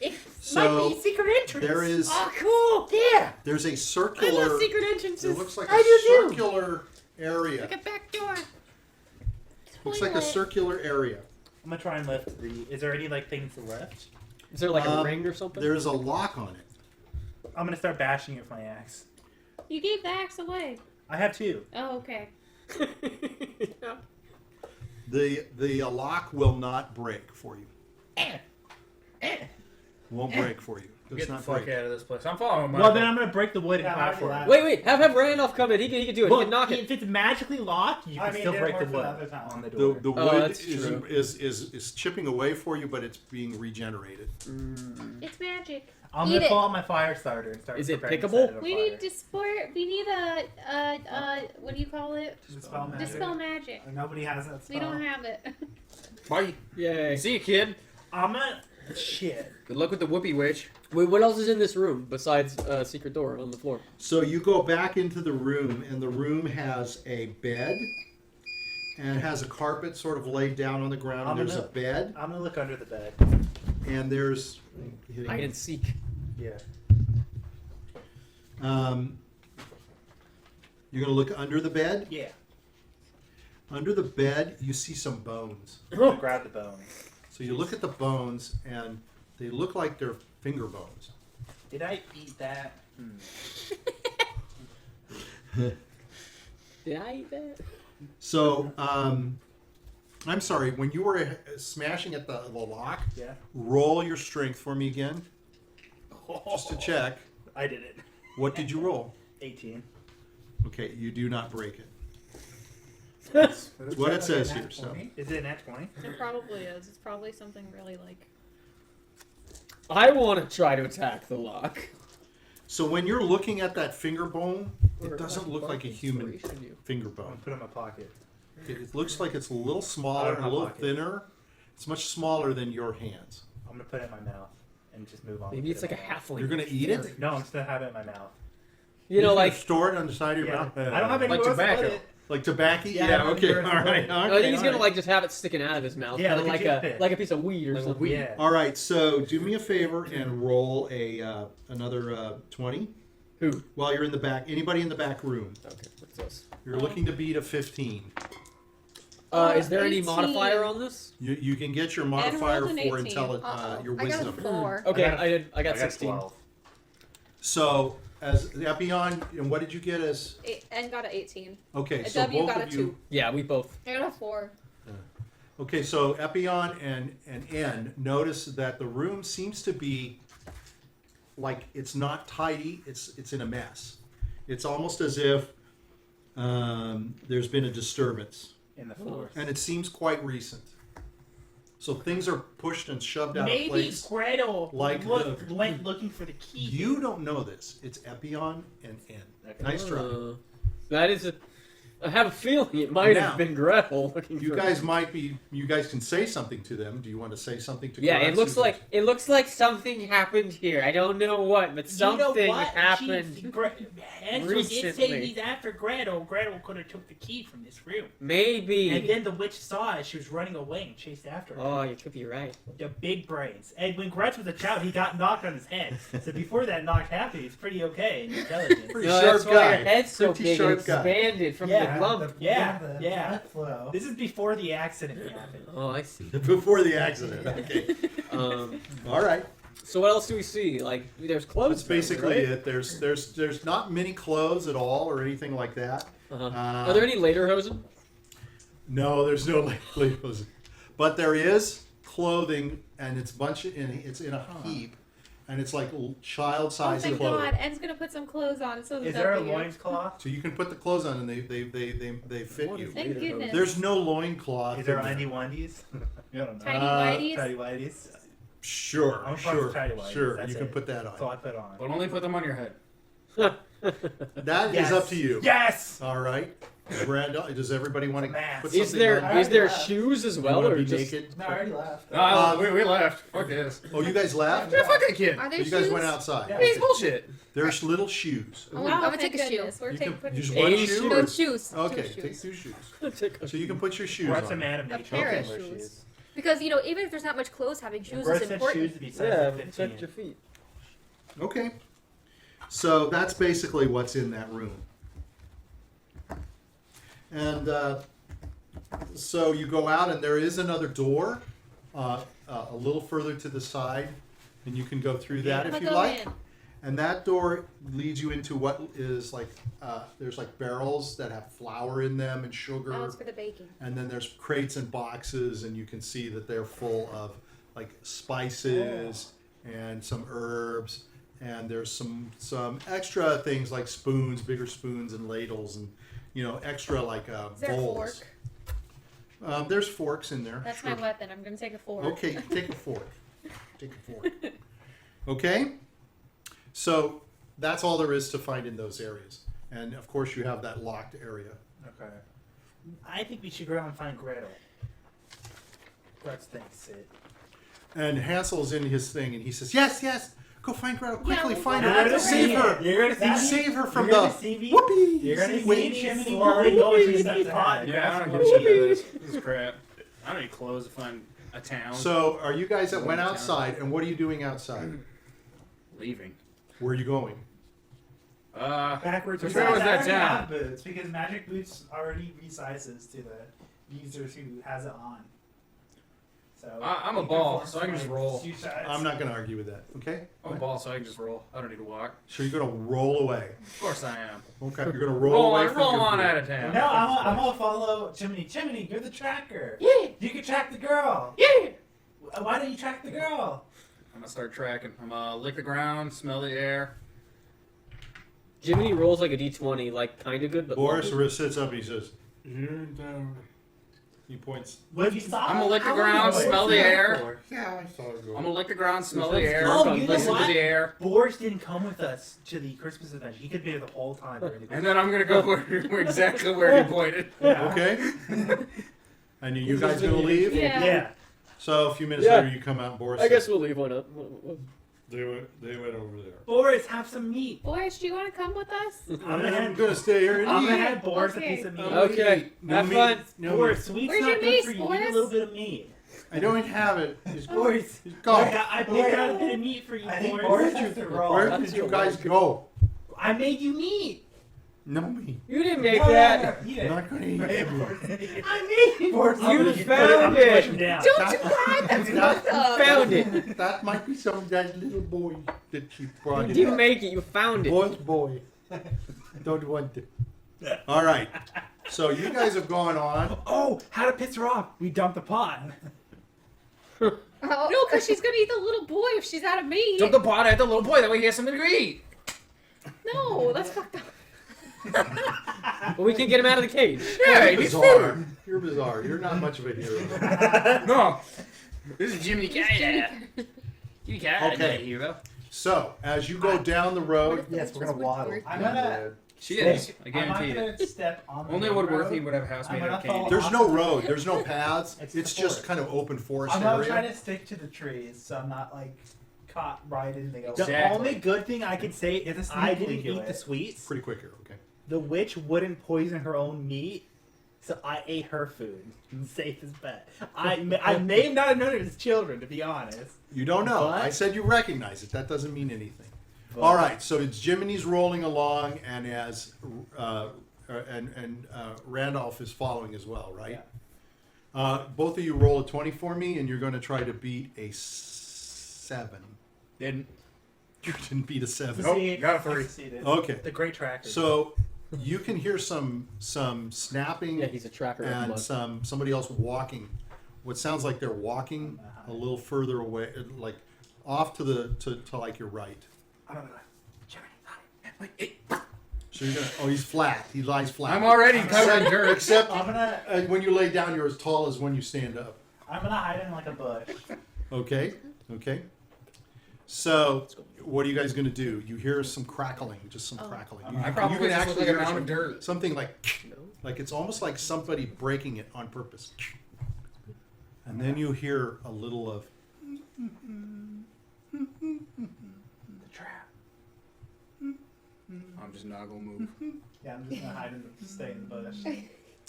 It So, might be a secret entrance. There is Oh, cool. Yeah. there's a circular. secret It entrances. looks like I a do too. circular area. Like a back door. Looks like a Toilet. circular area. I'm gonna try and lift the. Is there any like things left? Is there like a Um, ring or something? There's a lock on it. I'm gonna start bashing it with my axe. You gave the axe away. I have two. Oh, okay. Yeah. The lock will not break for you. Won't break for you. Does Get the not fuck break. out of this place. I'm following my. Well, then I'm gonna break the wood in Yeah, half I for already it. Wait, have Randolph come in. He can do it. Look, he can knock it. if it's magically locked, you I can mean, still it break the worked the wood other time. on the The, door. the Oh, wood that's true. is chipping away for you, but it's being regenerated. It's magic. I'm Eat gonna it. pull out my fire starter and start. Is it preparing to pickable? set it We afire. need we need a what do you call it? Dispel magic. Dispel magic. Nobody has that spell. We don't have it. Bye. Yay. See you, kid. I'm gonna shit. Good luck with the Whoopie witch. Wait, what else is in this room besides secret door on the floor? So you go back into the room, and the room has a bed, and it has a carpet sort of laid down on the ground, and there's a bed, I'm gonna look under the bed. and there's... Hide and seek. Yeah. You're going to look under the bed. Yeah. Under the bed, you see some bones. I'm gonna grab the bone. So you look at the bones, and they look like they're finger bones. Did I eat that? Did I eat that? So, I'm sorry, when you were smashing at the lock, Yeah. roll your strength for me again, just to check. I did it. What did you roll? 18. Okay, you do not break it. That's what it says here, so. Is it an at 20? It probably is. It's probably something really like. I want to try to attack the lock. So when you're looking at that finger bone, Or it doesn't like look like a human inspiration you. finger I'm gonna bone. put it in my pocket. It looks like it's a little smaller and a little thinner. It's much smaller than your hands. I'm gonna put it in my mouth and just move on. Maybe with it's it like a in my mouth. halfling. You're gonna eat it? No, I'm just gonna have it in my mouth. You know, You're gonna like store it on the side of your Yeah. mouth. I don't have any Like more else to put tobacco. it. Like tobacco? Yeah, Yeah, I okay, remember all it's right. good. I Okay, think he's all gonna right. like just have it sticking out of his mouth, Yeah, kinda like a like toothpick. like a piece of weed or Like a something. weed. Yeah. All right, so do me a favor and roll a another 20 Who? while you're in the back. Anybody in the back room? Okay, what's this? You're looking to beat a 15. Is there any 18. modifier on this? You can get your modifier rolled an for 18. your I got a wisdom. 4. Okay, I I got 16. 12. So as Epion, and what did you get as? And got an 18. Okay, A so W both got a of you. 2. Yeah, we both. I got a 4. Okay, so Epion and N notice that the room seems to be like it's not tidy. It's in a mess. It's almost as if there's been a disturbance, In the floor. and it seems quite recent. So things are pushed and shoved out of Maybe place. Gretel Like went looking for the key. You don't know this. It's Epion and N. Nice try. That is a. I have a feeling it might Now, have been Gretel looking You for. guys might be. You guys can say something to them. Do you want to say something to? Yeah, it Grutz? looks like something happened here. I don't know what, but something happened. Hansel did say recently. he's after Gretel. Gretel could have took the key from this room. Maybe. And then the witch saw it. She was running away and chased after her. Oh, you could be right. The big brains. And when Grutz was a child, he got knocked on his head. So before that knocked happened, he was pretty okay in intelligence. Pretty No, sharp that's why guy. your head's so Pretty big and sharp guy. expanded from Yeah, the lump. Yeah, the yeah. blood flow. This is before the accident happened. Oh, I see. Before the accident. Okay. All right. So what else do we see? Like, there's clothes. That's basically right? it. There's not many clothes at all or anything like that. Uh-huh. Are there any lederhosen? No, there's no labels. But there is clothing, and it's it's in a heap, and it's like Oh, child-sized thank clothing. God. En's gonna put some clothes on. So Is there a loincloth? So you can put the clothes on, and they fit What you. is Thank goodness. There's no loincloth. Is there in there. undy ondies? I don't know. Tiny whities. Tiny whities. Sure, I'm fine with sure, tidy whities. sure. That's You can it. put that That's all on. I put on. But only put them on your head. That is up to you. Yes! All right. Randall, does everybody want to Mask. put Is something there on? is there Yeah. shoes as You well, wanna or be just? naked? No, I already left. No, we left. Fuck this. Oh, you guys left? Yeah, fuck that kid. Are there You guys shoes? went outside. Yeah. He's bullshit. There's little shoes. I'm gonna take a shoe. We're You taking can use putting one Any shoe. No or- shoes. Okay, Two take shoes. 2 shoes. Take a So you can put your shoes Grutz a on. man of nature. pair Can't of wear shoes. Because even if there's not much clothes, having shoes Grutz is said important. shoes to be size Yeah, of protect 15. your feet. Okay. So that's basically what's in that room. And so you go out, and there is another door a little further to the side, and you can go through that if you like. And that door leads you into what is like, there's like barrels that have flour in them and sugar. Oh, it's for the baking. And then there's crates and boxes, and you can see that they're full of like spices and some herbs, and there's some extra things like spoons, bigger spoons and ladles, and extra like Is there a bowls. fork? There's forks in there. That's sure. my weapon. I'm gonna take a fork. Okay, take a fork. Take a fork. Okay? So that's all there is to find in those areas. And of course you have that locked area. Okay. I think we should go out and find Gretel. Grutz thinks it. And Hansel's in his thing and he says, Yes, go find Gretel. Quickly we'll find go her. back. Save her. You're gonna see me. Save her from You're the gonna see me. Whoopie. You're gonna see Wait, me Jiminy slowly going Carlyle. through steps ahead. Yeah, I don't give a shit about this. This is crap. I don't need clothes to find a town. So are you guys that went outside and what are you doing outside? Leaving. Where are you going? Backwards. Which Besides, one was I that already down? have boots because magic boots already resizes to the users who has it on. So I'm a you ball, can so I can just roll. shoe size. I'm not going to argue with that. Okay? I'm a ball, so I can just roll. I don't need to walk. So you're going to roll away. Of course I am. Okay, you're going to roll away from roll your on group. out of town. No, I'm gonna follow Jiminy. Jiminy, you're the tracker. Yeah. You can track the girl. Yeah. Why don't you track the girl? I'm gonna start tracking. I'm gonna lick the ground, smell the air. Jiminy rolls like a d20, like kind of good, but Boris lucky. sits up and he says, "Here down." He points. What you saw? I'm gonna lick the How ground, long smell ago? the air. Yeah, I saw it go. I'm gonna lick the ground, smell the air, Oh, you know listen what? to the air, Boris didn't come with us to the Christmas event. He could be there the whole time during the and then I'm gonna go where exactly where he pointed. Okay. And you guys gonna leave? Yeah. Yeah. So a few minutes Yeah. later, you come out and Boris. I guess says, we'll leave one up. they went over there. Boris, have some meat. Boris, do you want to come with us? I'm gonna stay here and I'm eat. gonna have Boris Okay. a piece of meat. Okay, No have meat. fun. No Boris, meat. sweet's Where's not your good meat, for you. Eat Boris? a little bit of meat. I don't have it. Just Boris, go. I picked out a bit of meat for you, I think Boris. Boris has to roll. Where That's did you your guys work. go? I made you meat. No meat. You didn't make No, that. no, eat I'm it. not gonna eat it. I made Boris, You I'm gonna- found Push it. him down. Don't do that. That's fucked up. Found it. That might be some of that little boy that you brought You in. didn't make it. You found it. Boy. Don't want it. All right. So you guys have gone on. Oh, how to piss her off? We dumped the pot. No, because she's gonna eat the little boy if she's out of meat. Dump the pot at the little boy, that way he has something to eat. No, that's fucked up. But we can get him out of the cage. Yeah, he You're needs bizarre. food. You're bizarre. You're not much of a hero. No. This is Jiminy Carlyle. Jiminy Carlyle, Okay. hero. So as you go down the road, Yes, we're gonna waddle. I'm gonna. She is. I I'm guarantee not it. gonna step on the Only main Woodworthy road. would have a house I'm made out of gonna candy. follow- there's no road. There's no paths. It's It's the just forest. kind of open forest I'm gonna try area. to stick to the trees, so I'm not like caught right in the The open. Exactly. only good thing I could say It's is a I sneak didn't link, eat the it. sweets. Pretty quick here. Okay. The witch wouldn't poison her own meat, so I ate her food. Safe as bet. I may not have known it was children, to be honest. You don't know. But- I said you recognize it. That doesn't mean anything. But- All right. So it's Jiminy's rolling along, and Randolph is following as well, right? Both of you roll a 20 for me, and you're going to try to beat a 7. Didn't. You didn't beat a 7. Nope, See, got a 3. I succeeded. Okay. The great tracker. So you can hear some snapping Yeah, he's a tracker. and somebody else walking. What sounds like they're walking a little further away, like off to like your right. I'm gonna go. Jiminy, hi. Wait, hey. So you're gonna. Oh, he's flat. He lies flat. I'm already covered in dirt. Except I'm gonna when you lay down, you're as tall as when you stand up. hide in like a bush. Okay. Okay. So what are you guys gonna do? You hear some crackling, just some crackling. I probably can just look like a hear mound of dirt. something like it's almost like somebody breaking it on purpose. And then you hear a little of. The trap. I'm just not gonna move. Yeah, I'm just gonna hide in the stay in the bush.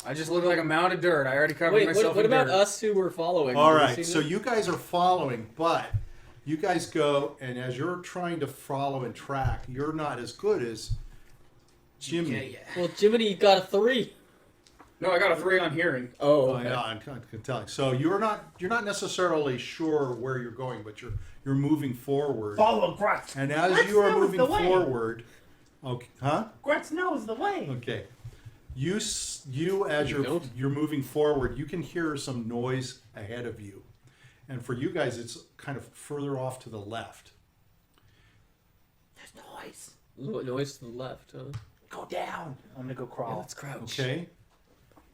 I just look like a mound of dirt. I already covered Wait, myself what in about dirt. us who were following? All Have you right, seen so that? you guys are following, but you guys go, and as you're trying to follow and track, you're not as good as Jimmy. Well, Jiminy got a 3. No, I got a 3 on hearing. Oh, Oh, okay. yeah, I'm telling. So you're not necessarily sure where you're going, but you're moving forward. Follow Grutz. And as Grutz you are knows moving the way. forward, okay, huh? Grutz knows the way. Okay. You as You don't? you're moving forward, you can hear some noise ahead of you, And for you guys, it's kind of further off to the left. There's noise. Noise to the left, huh? Go down. I'm gonna go Yeah, crawl. let's crouch. Okay.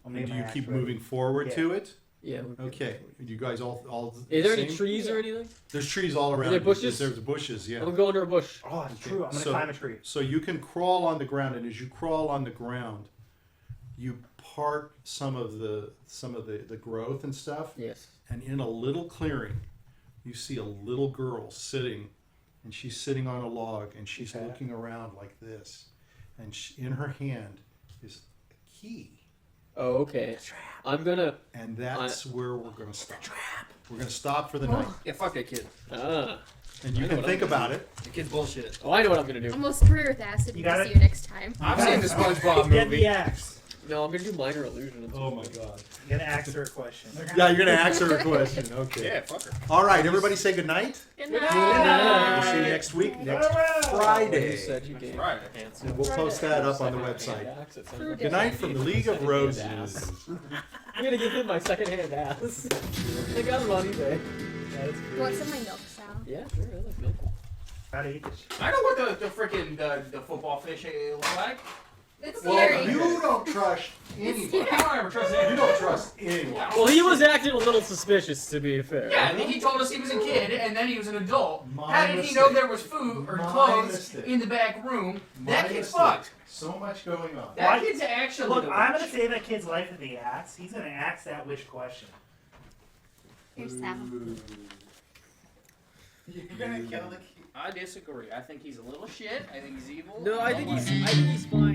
I'm And gonna do get you my keep axe ready. moving forward Yeah. to it? Yeah. Okay. You guys all Is there the any same? trees or anything? There's trees all around. there you. bushes? There's bushes, yeah. I'm gonna go under a bush. Oh, it's Okay. true. I'm gonna So- climb a tree. So you can crawl on the ground, and as you crawl on the ground, you part some of the growth and stuff, Yes. and in a little clearing, you see a little girl sitting, and she's sitting on a log, and she's Okay. looking around like this, and in her hand is a key, Oh, okay. I'm gonna. and that's where we're going to stop. We're going to stop for the Oh. night, Yeah, fuck that kid. and you I know can what think I'm about it. The kid's bullshit. Oh, I know what I'm gonna do. I'm gonna spray with acid You and got see it? you next time. I've seen the SpongeBob Get movie. the axe. No, I'm gonna do minor illusions. Oh my God! I'm gonna ask her a question. Yeah, you're going to ask her a question. Okay. Yeah, fuck her. All right, everybody, say good night. Good Good night. night. We'll see you next week, next You Friday. said you gave Right. Hanson And we'll post that up on the second-hand website. axe. It sounds like Good night from the League of second-hand ass. Roses. I'm gonna give him my second-hand ass. I got him on eBay. That's You want some of my milk, Sal? Yeah, sure. I like milk. How to eat this shit. I know what the freaking the football fish look like. It's Well, scary. you don't trust anybody. I don't ever trust You anyone. don't trust anyone. Well, he was acting a little suspicious, to be fair. Yeah, and he told us he was a kid, and then he was an adult. My How did he mistake. know there was food or My clothes mistake. in the back room? My That kid's mistake. fucked. So much going on. That Why- kid's actually Look, the I'm witch. gonna save that kid's life with the axe. He's gonna ask that wish question. Here's Sal. You're gonna kill the kid. I disagree. I think he's a little shit. I think he's evil. No, I think he's fine.